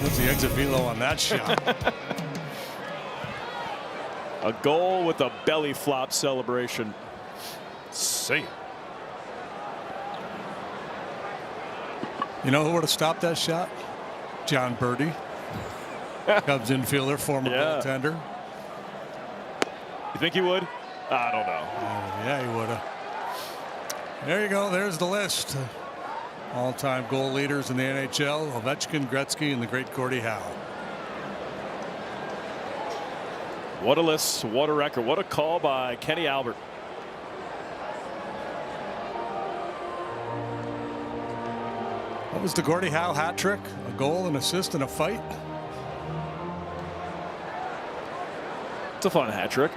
What's the exit velo on that shot?
A goal with a belly flop celebration. See.
You know who would have stopped that shot? John Birdie, Cubs infielder, former goaltender.
You think he would? I don't know.
Yeah, he would have. There you go. There's the list. All-time goal leaders in the NHL: Ovechkin, Gretzky, and the great Gordie Howe.
What a list, what a record, what a call by Kenny Albert.
was the Gordie Howe hat trick, a goal, an assist, and a fight.
It's a fun hat trick.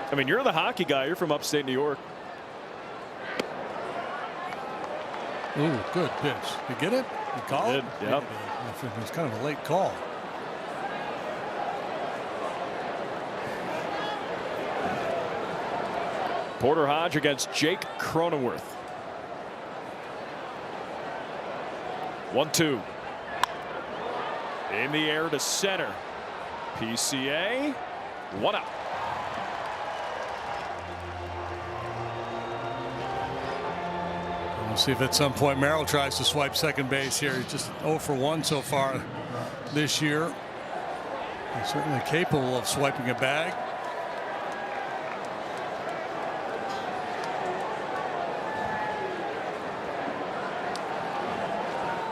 I mean, you're the hockey guy. You're from upstate New York.
Ooh, good pitch. You get it? You call it?
Yep.
It was kind of a late call.
Porter Hodge against Jake Cronenworth. 1-2. In the air to center. PCA. 1 out.
We'll see if at some point Merrill tries to swipe second base here. He's just 0 for 1 so far this year. He's certainly capable of swiping a bag.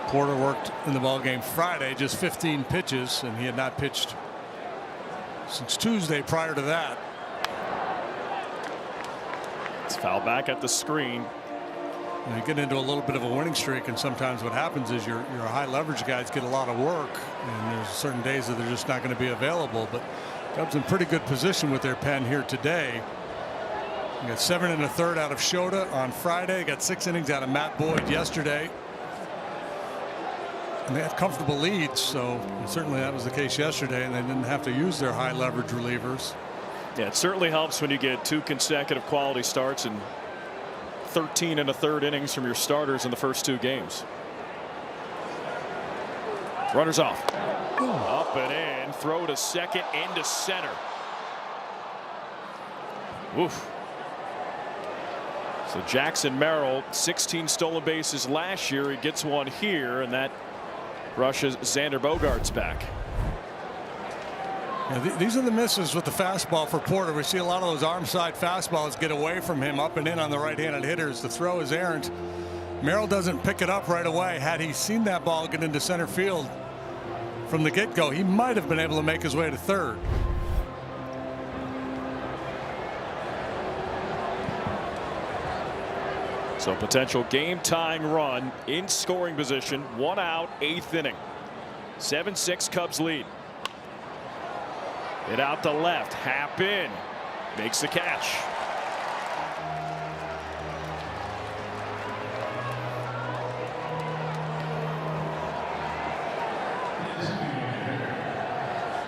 Porter worked in the ballgame Friday, just 15 pitches, and he had not pitched since Tuesday prior to that.
It's foul back at the screen.
You get into a little bit of a winning streak, and sometimes what happens is your high leverage guys get a lot of work, and there's certain days that they're just not going to be available. But Cubs in pretty good position with their pen here today. You got 7 1/3 out of Shota on Friday. Got 6 innings out of Matt Boyd yesterday. And they had comfortable leads, so certainly that was the case yesterday, and they didn't have to use their high leverage relievers.
Yeah, it certainly helps when you get 2 consecutive quality starts and 13 1/3 innings from your starters in the first 2 games. Runners off. Up and in. Throw to second, into center. Oof. So Jackson Merrill, 16 stolen bases last year. He gets one here, and that rushes Xander Bogaerts back.
Yeah, these are the misses with the fastball for Porter. We see a lot of those arm side fastballs get away from him up and in on the right-handed hitters. The throw is errant. Merrill doesn't pick it up right away. Had he seen that ball get into center field from the get-go, he might have been able to make his way to third.
So potential game-tying run in scoring position. 1 out, 8th inning. 7-6 Cubs lead. Hit out to left. Happ in. Makes the catch.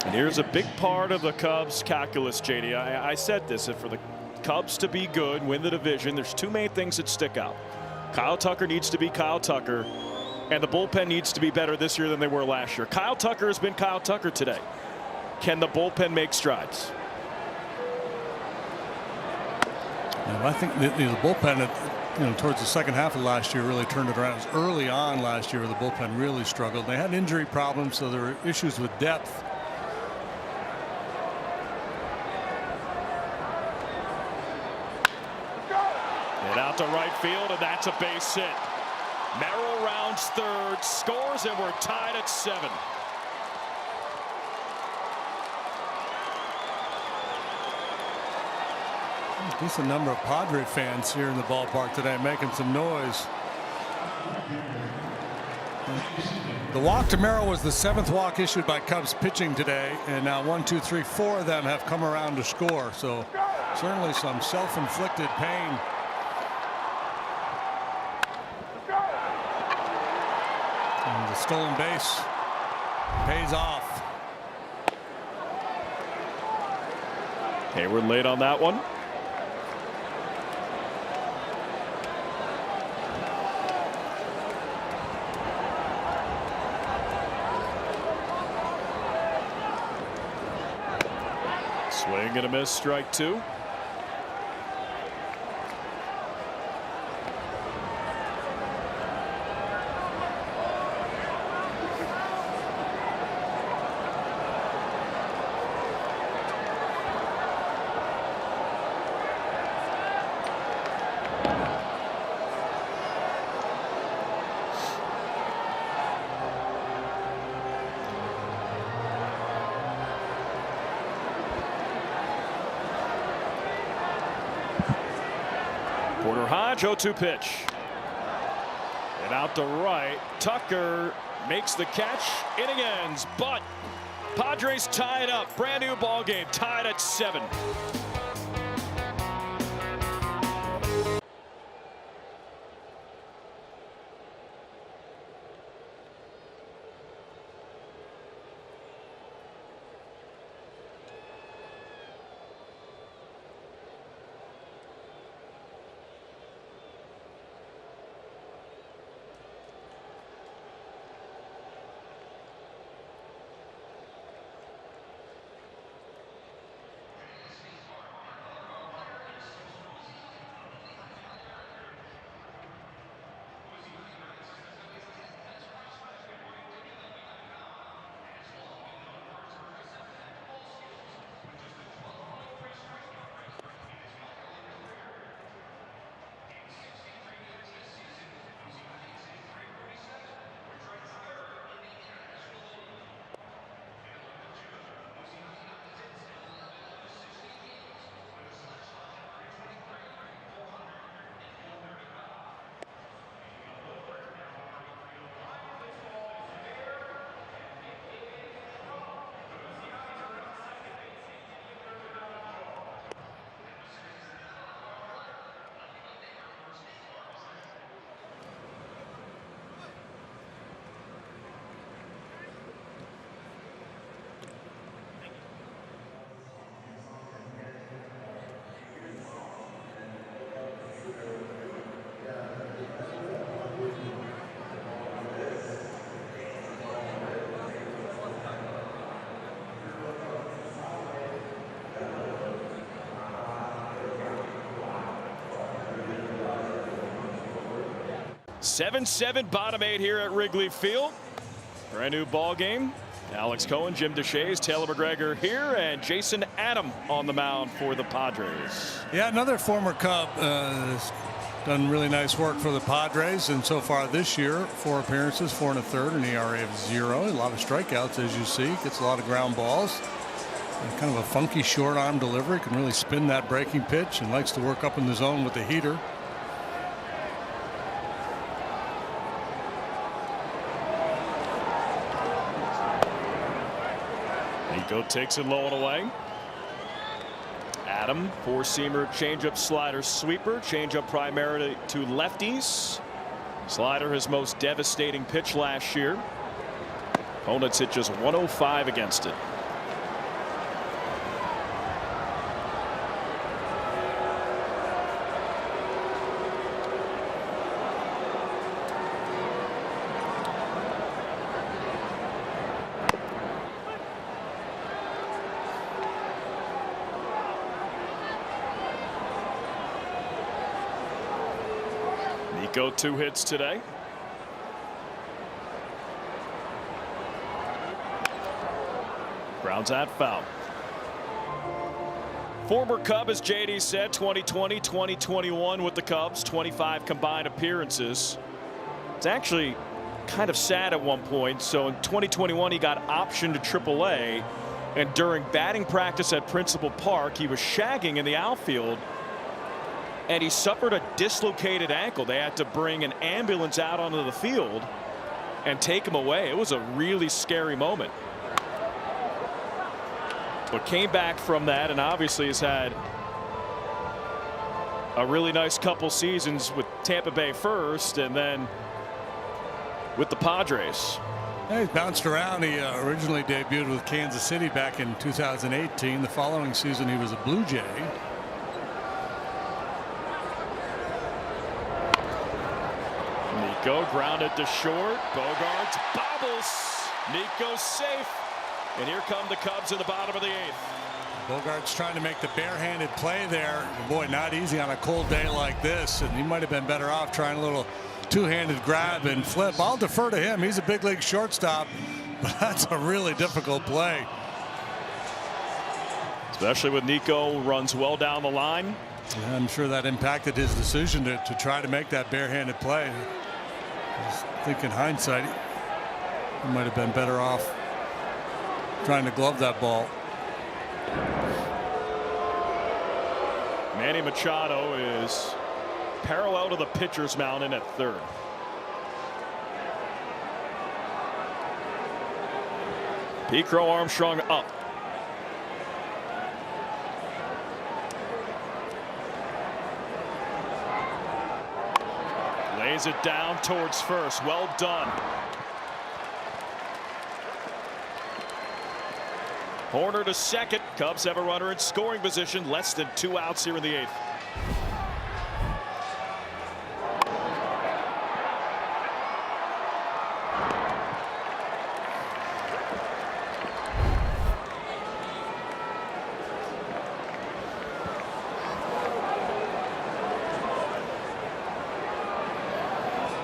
And here's a big part of the Cubs calculus, JD. I said this, if for the Cubs to be good, win the division, there's 2 main things that stick out. Kyle Tucker needs to be Kyle Tucker, and the bullpen needs to be better this year than they were last year. Kyle Tucker has been Kyle Tucker today. Can the bullpen make strides?
I think the bullpen, towards the second half of last year, really turned it around. It was early on last year where the bullpen really struggled. They had injury problems, so there were issues with depth.
Hit out to right field, and that's a base hit. Merrill rounds third, scores, and we're tied at 7.
A decent number of Padre fans here in the ballpark today making some noise. The walk to Merrill was the 7th walk issued by Cubs pitching today, and now 1, 2, 3, 4 of them have come around to score. So certainly some self-inflicted pain. And the stolen base pays off.
Hayward late on that one. Swing and a miss, strike 2. Corner Hodge, 0-2 pitch. And out to right, Tucker makes the catch. Inning ends, but Padres tie it up. Brand new ball game, tied at 7. Seven, bottom 8 here at Wrigley Field. Brand new ball game. Alex Cohen, Jim Deshaies, Taylor McGregor here, and Jason Adam on the mound for the Padres.
Yeah, another former Cub has done really nice work for the Padres, and so far this year, 4 appearances, 4 1/3, an ERA of 0. A lot of strikeouts, as you see. Gets a lot of ground balls. And kind of a funky short arm delivery. Can really spin that breaking pitch, and likes to work up in the zone with the heater.
Nico takes it low and away. Adam, 4-seamer, changeup, slider, sweeper. Changeup primarily to lefties. Slider, his most devastating pitch last year. Opponents hit just 105 against it. Nico 2 hits today. Grounds out, foul. Former Cub, as JD said, 2020, 2021 with the Cubs, 25 combined appearances. It's actually kind of sad at one point. So in 2021, he got optioned to AAA, and during batting practice at Principal Park, he was shagging in the outfield, and he suffered a dislocated ankle. They had to bring an ambulance out onto the field and take him away. It was a really scary moment. But came back from that, and obviously has had a really nice couple seasons with Tampa Bay first, and then with the Padres.
Yeah, he's bounced around. He originally debuted with Kansas City back in 2018. The following season, he was a Blue Jay.
Nico grounded to short. Bogarts bobbles. Nico's safe. And here come the Cubs in the bottom of the 8th.
Bogarts trying to make the barehanded play there. Boy, not easy on a cold day like this. And he might have been better off trying a little two-handed grab and flip. I'll defer to him. He's a big league shortstop. But that's a really difficult play.
Especially with Nico, runs well down the line.
Yeah, I'm sure that impacted his decision to try to make that barehanded play. I think in hindsight, he might have been better off trying to glove that ball.
Manny Machado is parallel to the pitcher's mound in at third. Pecro Armstrong up. Lays it down towards first. Well done. Horner to second. Cubs have a runner in scoring position. Less than 2 outs here in the 8th.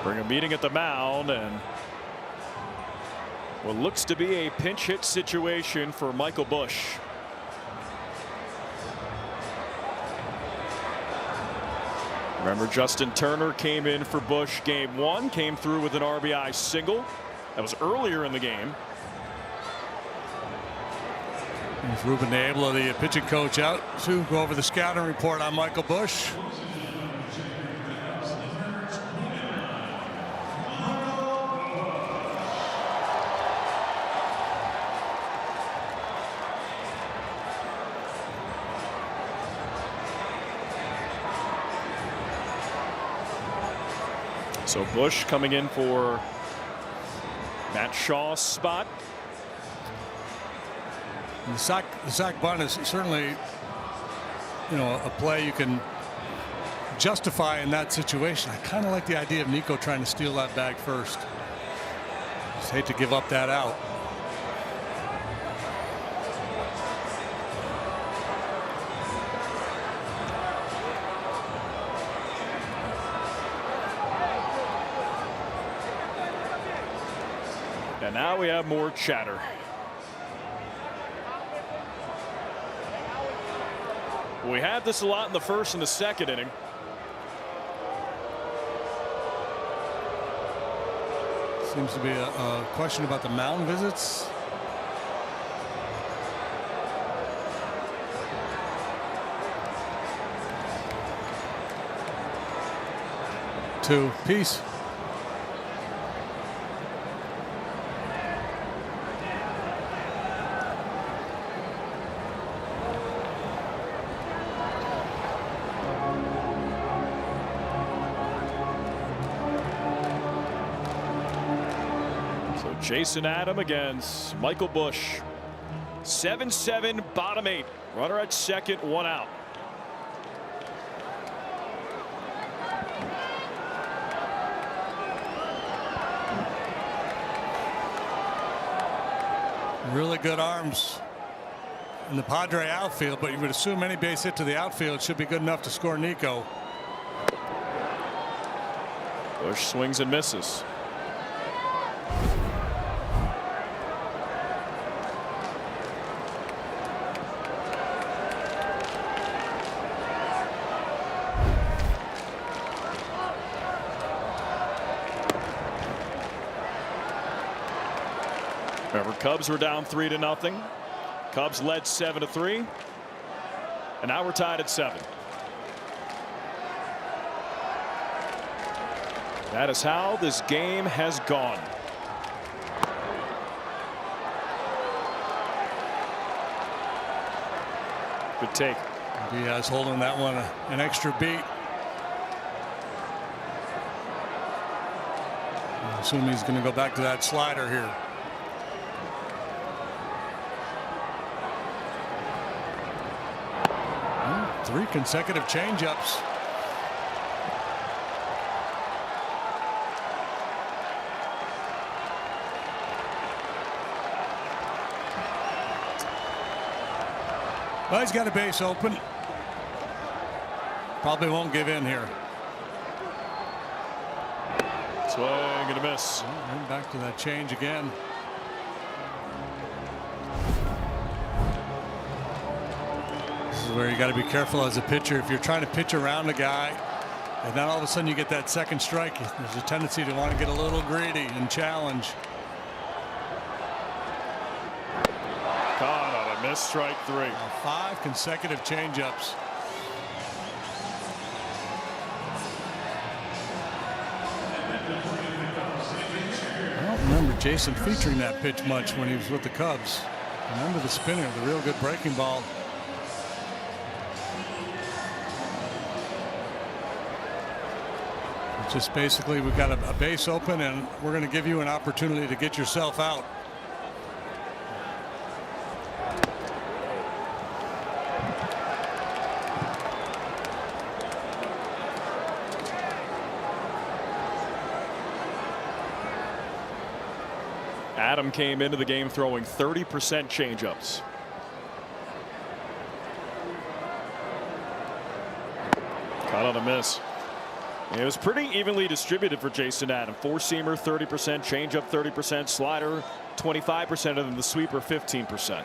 Bring a meeting at the mound, and what looks to be a pinch hit situation for Michael Busch. Remember, Justin Turner came in for Busch game 1, came through with an RBI single. That was earlier in the game.
With Ruben Abel, the pitching coach, out to go over the scouting report on Michael Busch.
So Busch coming in for Matt Shaw's spot.
And the sack bunt is certainly, a play you can justify in that situation. I kind of like the idea of Nico trying to steal that bag first. Just hate to give up that out.
And now we have more chatter. We had this a lot in the first and the second inning.
Seems to be a question about the mound visits. Two piece.
Jason Adam against Michael Busch. 7-7, bottom 8. Runner at second, 1 out.
Really good arms in the Padre outfield, but you would assume any base hit to the outfield should be good enough to score Nico.
Busch swings and misses. Remember, Cubs were down 3-0. Cubs led 7-3. And now we're tied at 7. That is how this game has gone. Good take.
Diaz holding that one an extra beat. I assume he's going to go back to that slider here. Three consecutive changeups. Well, he's got a base open. Probably won't give in here.
Swing and a miss.
And back to that change again. Where you got to be careful as a pitcher. If you're trying to pitch around a guy and then all of a sudden you get that second strike, there's a tendency to want to get a little greedy and challenge.
Caught on a missed strike 3.
Now 5 consecutive changeups. Jason featuring that pitch much when he was with the Cubs. Remember the spinner, the real good breaking ball. It's just basically we've got a base open and we're going to give you an opportunity to get yourself out.
Adam came into the game throwing 30% changeups. Caught on a miss. It was pretty evenly distributed for Jason Adam. Four-seamer 30%, changeup 30%, slider 25%, and then the sweeper 15%.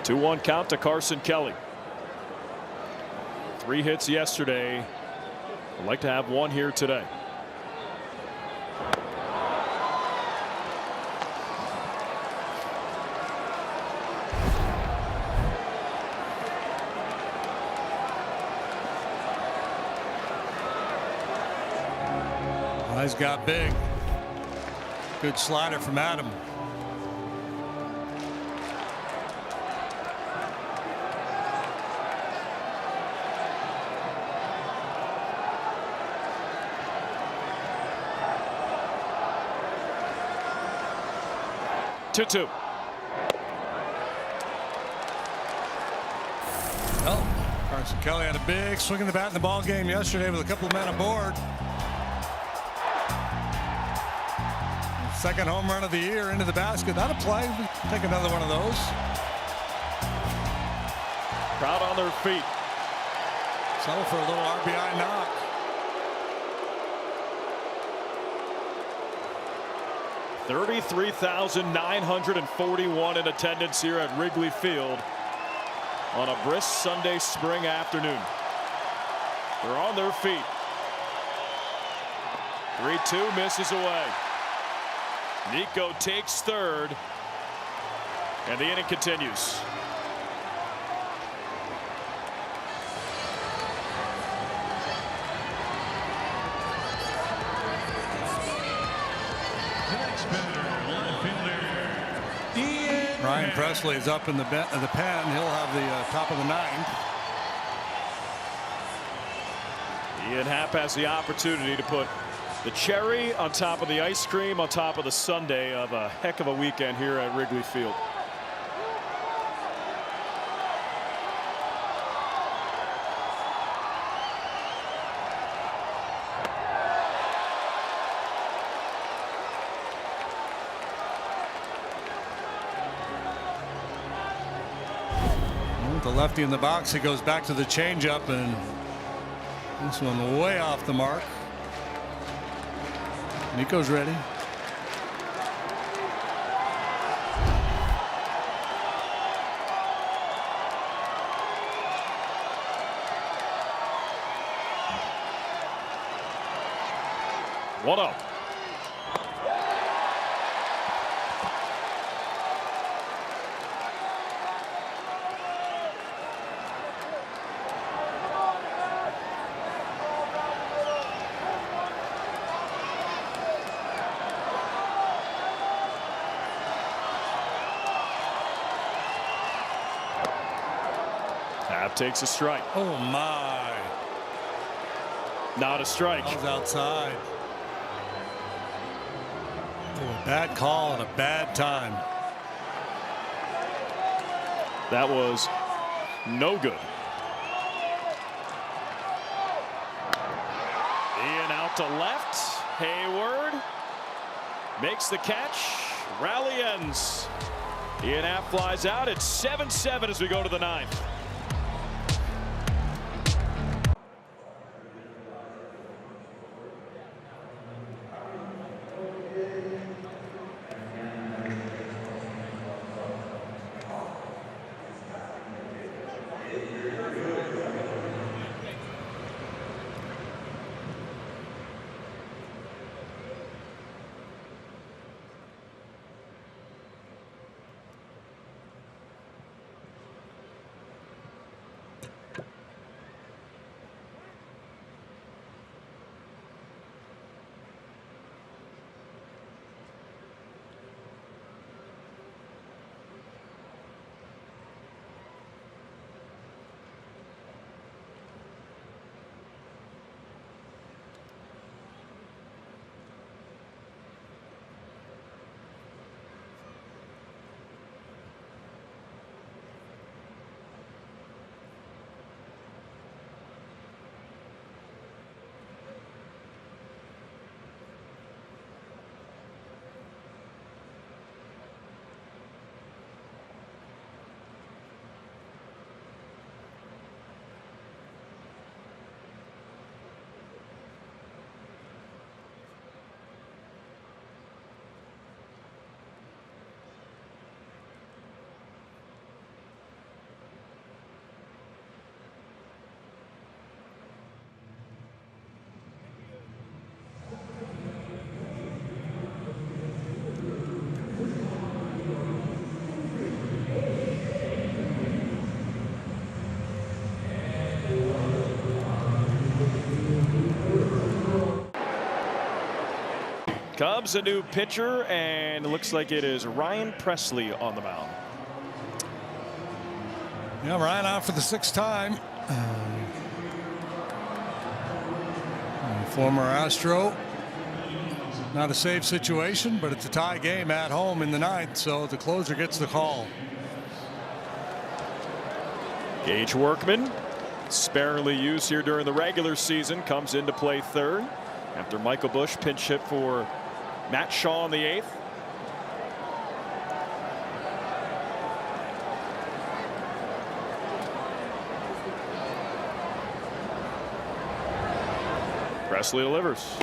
Two-one count to Carson Kelly. 3 hits yesterday. I'd like to have one here today.
Eyes got big. Good slider from Adam.
Two.
Well, Carson Kelly had a big swing of the bat in the ball game yesterday with a couple of men aboard. Second home run of the year into the basket. That'll play. Take another one of those.
Crowd on their feet.
Settle for a little RBI knock.
$33,941 in attendance here at Wrigley Field on a brisk Sunday spring afternoon. They're on their feet. 3-2 misses away. Nico takes third, and the inning continues.
Ryan Presley is up in the pen. He'll have the top of the ninth.
Ian Happ has the opportunity to put the cherry on top of the ice cream on top of the sundae of a heck of a weekend here at Wrigley Field.
The lefty in the box, he goes back to the changeup, and this one way off the mark. Nico's ready.
One up. Takes a strike.
Oh my.
Not a strike.
Ball's outside. Oh, a bad call at a bad time.
That was no good. Ian out to left. Hayward makes the catch. Rally ends. Ian Happ flies out. It's 7-7 as we go to the ninth. Cubs a new pitcher, and it looks like it is Ryan Presley on the mound.
Yeah, Ryan out for the 6th time. Former Astro. Not a save situation, but it's a tie game at home in the 9th, so the closer gets the call.
Gage Workman, sparingly used here during the regular season, comes into play 3rd after Michael Busch pinch hit for Matt Shaw in the 8th. Presley delivers.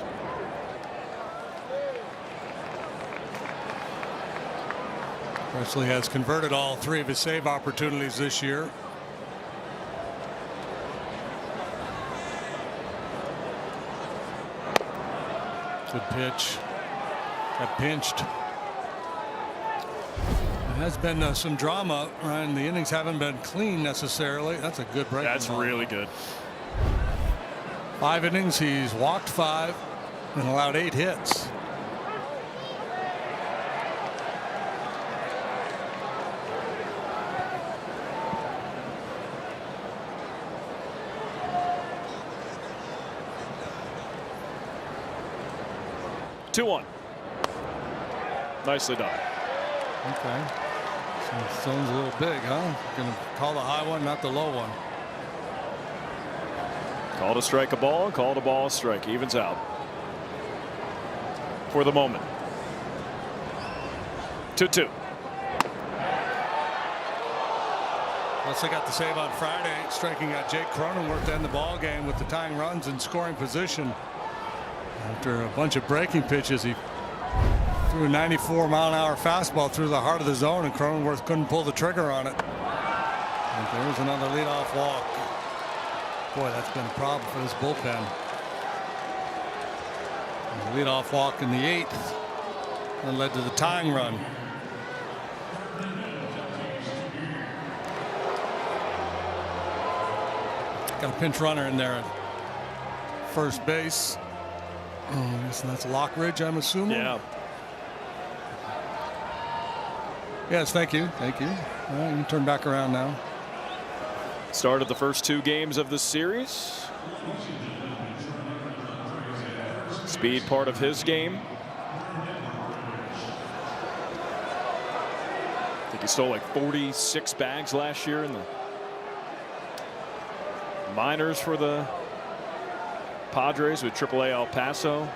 Presley has converted all 3 of his save opportunities this year. Good pitch. Got pinched. There has been some drama, Ryan. The innings haven't been clean necessarily. That's a good break.
That's really good.
5 innings, he's walked 5 and allowed 8 hits.
Two-one. Nicely done.
Okay. So the zone's a little big, huh? Gonna call the high one, not the low one.
Call to strike a ball, call to ball a strike. Evens out for the moment. 2-2.
Plus, they got the save on Friday, striking out Jake Cronenworth to end the ball game with the tying runs in scoring position. After a bunch of breaking pitches, he threw a 94-mile-an-hour fastball through the heart of the zone, and Cronenworth couldn't pull the trigger on it. And there's another leadoff walk. Boy, that's been a problem for this bullpen. And the leadoff walk in the 8th that led to the tying run. Got a pinch runner in there at first base. Oh, so that's Lockridge, I'm assuming.
Yeah.
Yes, thank you. Thank you. All right, you can turn back around now.
Started the first 2 games of the series. Speed part of his game. I think he stole like 46 bags last year in the minors for the Padres with AAA El Paso.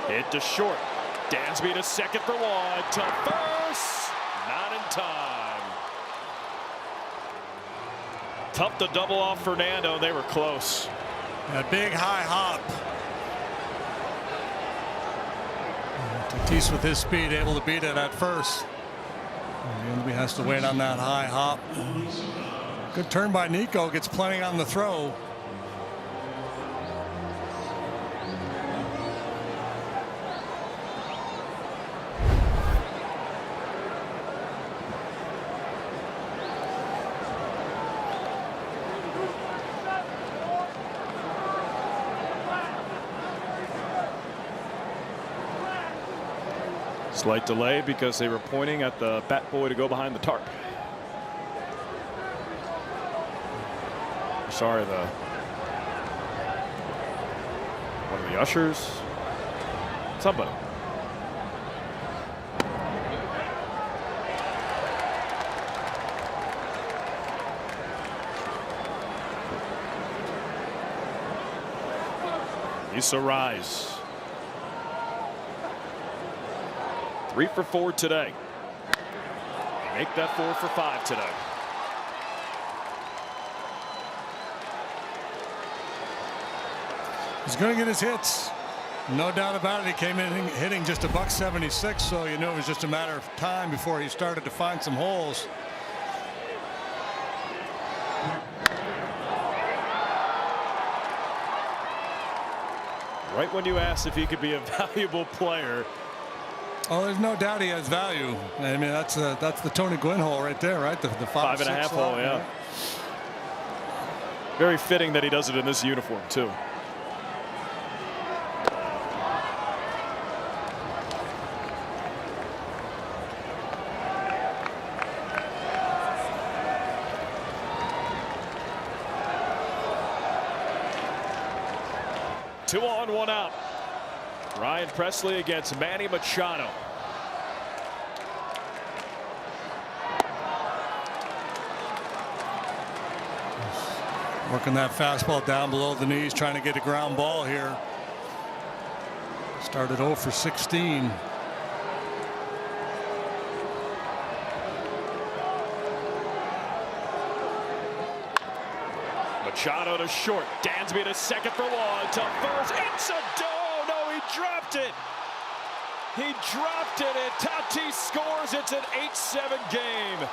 Hit to short. Dansby to second for 1. To first. Not in time. Tough to double off Fernando. They were close.
A big high hop. Tatis with his speed able to beat it at first. He has to wait on that high hop. Good turn by Nico. Gets plenty on the throw.
Slight delay because they were pointing at the bat boy to go behind the tarp. Sorry, one of the ushers. Somebody. Issa Rise. 3 for 4 today. Make that 4 for 5 today.
He's going to get his hits. No doubt about it. He came in hitting just $176, so you knew it was just a matter of time before he started to find some holes.
Right when you asked if he could be a valuable player.
Oh, there's no doubt he has value. I mean, that's the Tony Gwynn hole right there, right? The 5.5
hole, yeah. Very fitting that he does it in this uniform too. 2 on, 1 out. Ryan Presley against Manny Machado.
Working that fastball down below the knees, trying to get a ground ball here. Started 0 for 16.
Machado to short. Dansby to second for Law. To first. It's a oh no, he dropped it. He dropped it, and Tatis scores. It's an 8-7 game.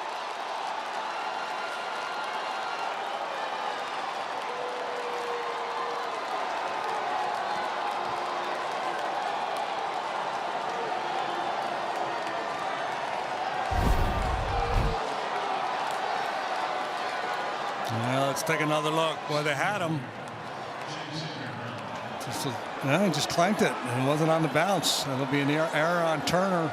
Well, let's take another look. Boy, they had him. He just clanked it and wasn't on the bounce. It'll be an error on Turner.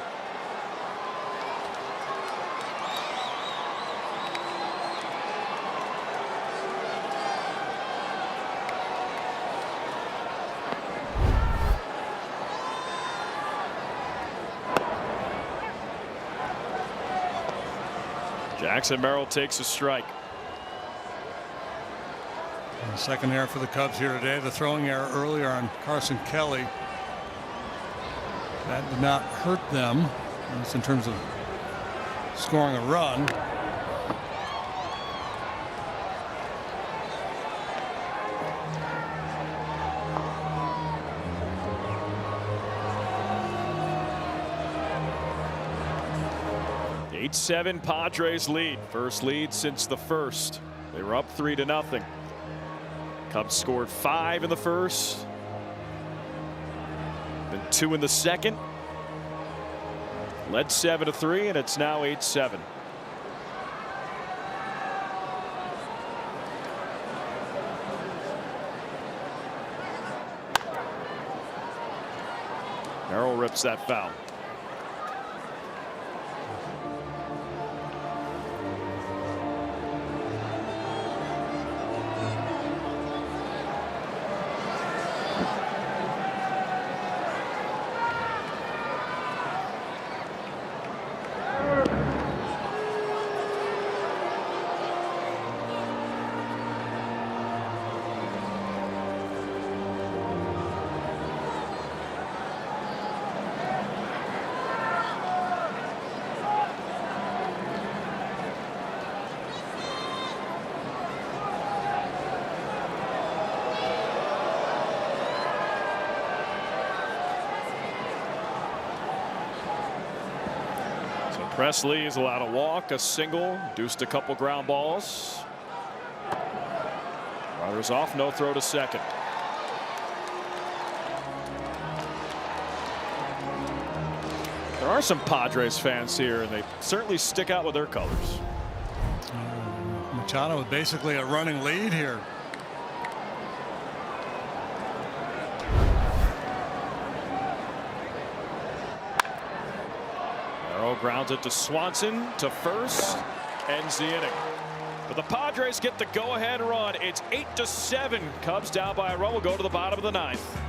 Jackson Merrill takes a strike.
The second error for the Cubs here today. The throwing error earlier on Carson Kelly. That did not hurt them. That's in terms of scoring a run.
Eight 8-7 Padres lead. First lead since the first. They were up 3-0. Cubs scored 5 in the first. Then 2 in the second. Led 7-3, and it's now 8-7. Merrill rips that foul. Presley is allowed a walk, a single, deuced a couple ground balls. Runners off, no throw to second. There are some Padres fans here, and they certainly stick out with their colors.
Machado with basically a running lead here.
Grounds it to Swanson to first, ends the inning. But the Padres get the go-ahead run. It's 8-7. Cubs down by a run. Will go to the bottom of the ninth.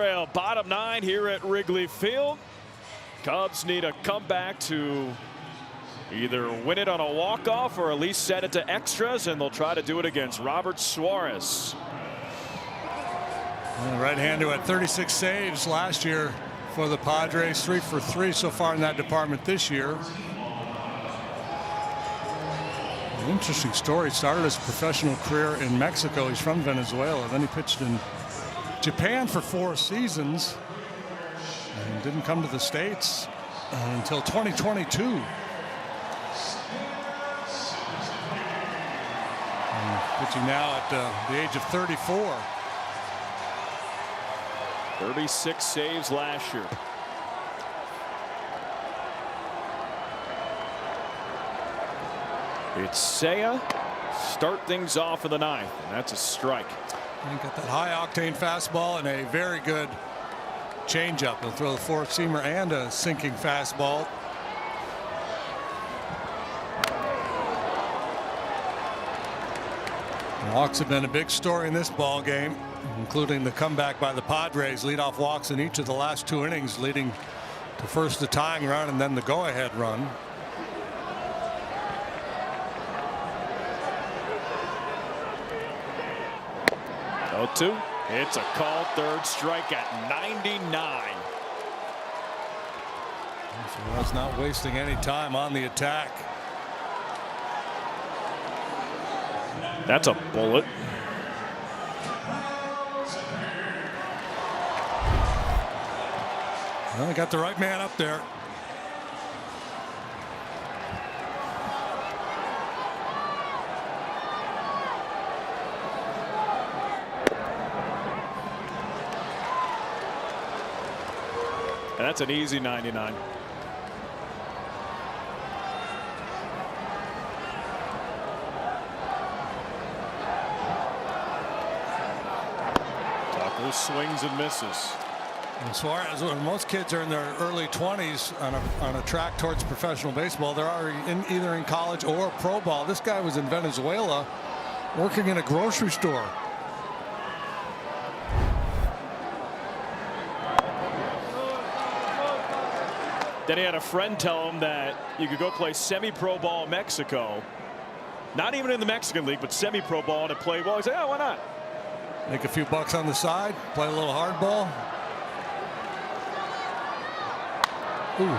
trail. Bottom 9 here at Wrigley Field. Cubs need a comeback to either win it on a walk-off or at least set it to extras, and they'll try to do it against Robert Suarez.
Right-hander had 36 saves last year for the Padres, 3 for 3 so far in that department this year. An interesting story. Started his professional career in Mexico. He's from Venezuela. Then he pitched in Japan for 4 seasons and didn't come to the States until 2022. And pitching now at the age of 34.
36 saves last year. It's Seiya. Start things off in the 9th, and that's a strike.
And got that high-octane fastball and a very good changeup. He'll throw the 4-seamer and a sinking fastball. Walks have been a big story in this ball game, including the comeback by the Padres. Leadoff walks in each of the last 2 innings, leading to first the tying run and then the go-ahead run.
Oh, 0-2. It's a called third strike at 99.
Suarez not wasting any time on the attack.
That's a bullet.
Well, got the right man up there.
And that's an easy 99. Tucker swings and misses.
And Suarez, when most kids are in their early 20s on a track towards professional baseball, they're already either in college or pro ball. This guy was in Venezuela working in a grocery store.
Then he had a friend tell him that you could go play semi-pro ball in Mexico. Not even in the Mexican League, but semi-pro ball, and play well. He said, "Oh, why not?
Make a few bucks on the side, play a little hardball." Ooh.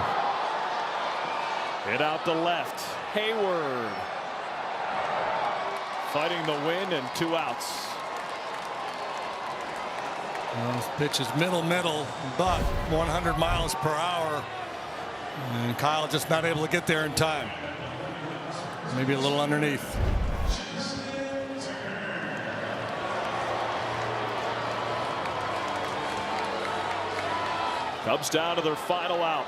Hit out the left. Hayward fighting the wind, and 2 outs.
Well, this pitch is middle, but 100 miles per hour. And Kyle just not able to get there in time. Maybe a little underneath.
Cubs down to their final out.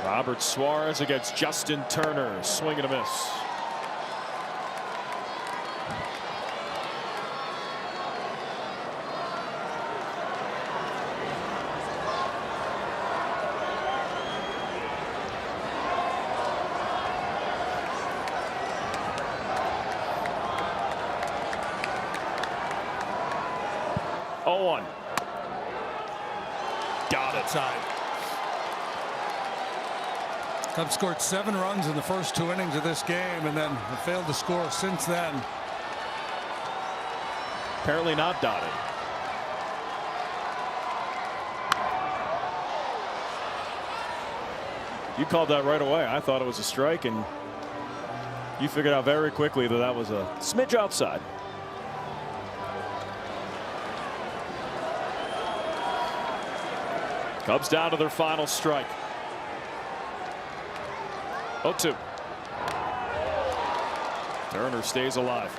Robert Suarez against Justin Turner. Swing and a miss. Got it.
Side. Cubs scored 7 runs in the first 2 innings of this game, and then have failed to score since then.
Apparently not dotted. You called that right away. I thought it was a strike, and you figured out very quickly that that was a smidge outside. Cubs down to their final strike. 0-2. Turner stays alive.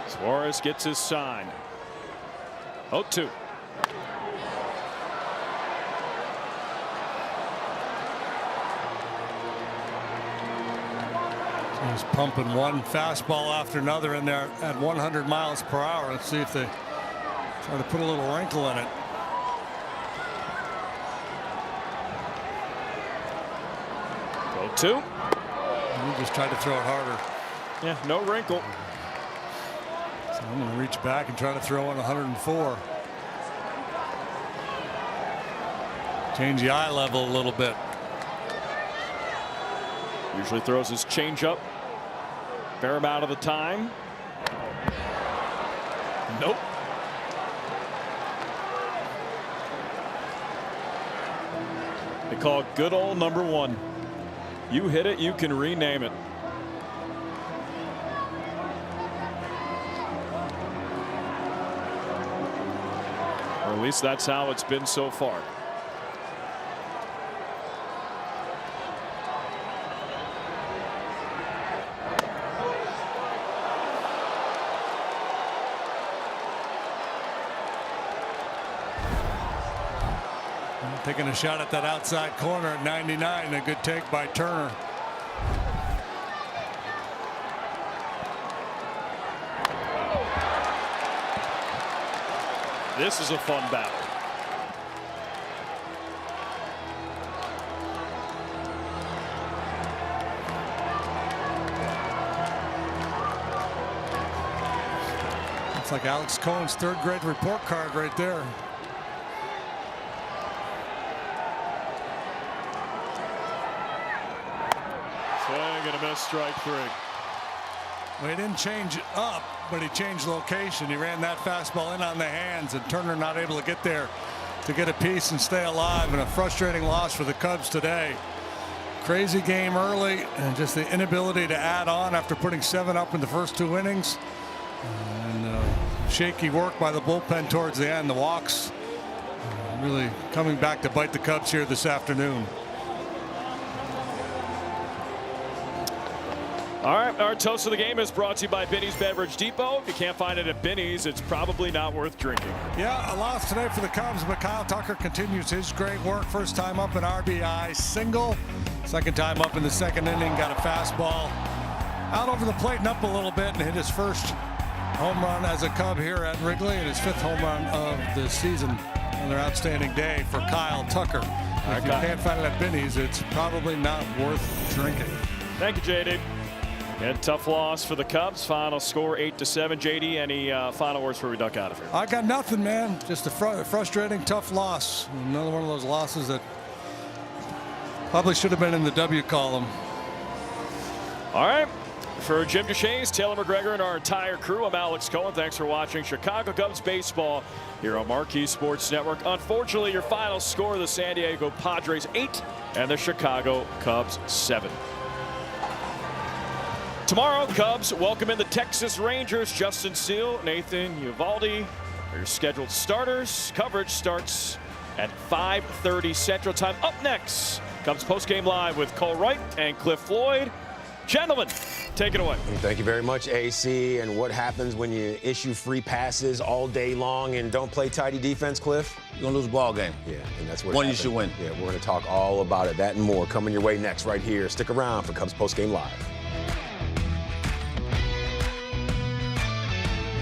Suarez gets his sign. 0-2.
He's pumping one fastball after another in there at 100 miles per hour. Let's see if they try to put a little wrinkle in it.
Two.
He just tried to throw it harder.
Yeah, no wrinkle.
So I'm going to reach back and try to throw in 104. Change the eye level a little bit.
Usually throws his changeup fair amount of the time. Nope. They call it good old number one. You hit it, you can rename it. Or at least that's how it's been so far.
Taking a shot at that outside corner at 99. A good take by Turner.
This is a fun battle.
It's like Alex Cohen's third grade report card right there.
Swing and a miss, strike three.
Well, he didn't change up, but he changed location. He ran that fastball in on the hands, and Turner not able to get there to get a piece and stay alive, and a frustrating loss for the Cubs today. Crazy game early, and just the inability to add on after putting 7 up in the first 2 innings. And shaky work by the bullpen towards the end. The walks really coming back to bite the Cubs here this afternoon.
All right, our toast of the game is brought to you by Binny's Beverage Depot. If you can't find it at Binny's, it's probably not worth drinking.
Yeah, a loss today for the Cubs, but Kyle Tucker continues his great work. First time up an RBI single. Second time up in the second inning, got a fastball out over the plate and up a little bit, and hit his first home run as a Cub here at Wrigley, and his 5th home run of the season. Another outstanding day for Kyle Tucker. If you can't find it at Binny's, it's probably not worth drinking.
Thank you, JD. And tough loss for the Cubs. Final score 8-7. JD, any final words before we duck out of here?
I got nothing, man. Just a frustrating, tough loss. Another one of those losses that probably should have been in the W column.
All right. For Jim DeShays, Taylor McGregor, and our entire crew, I'm Alex Cohen. Thanks for watching Chicago Cubs baseball here on Marquee Sports Network. Unfortunately, your final score, the San Diego Padres 8 and the Chicago Cubs 7. Tomorrow, Cubs welcome in the Texas Rangers. Justin Steele, Nathan Eovaldi are your scheduled starters. Coverage starts at 5:30 Central Time. Up next, Cubs postgame live with Cole Wright and Cliff Floyd. Gentlemen, take it away.
Thank you very much, AC. And what happens when you issue free passes all day long and don't play tidy defense, Cliff?
You're going to lose a ball game.
Yeah, and that's what
One
happened.
you should win.
Yeah, we're going to talk all about it, that and more, coming your way next right here. Stick around for Cubs postgame live.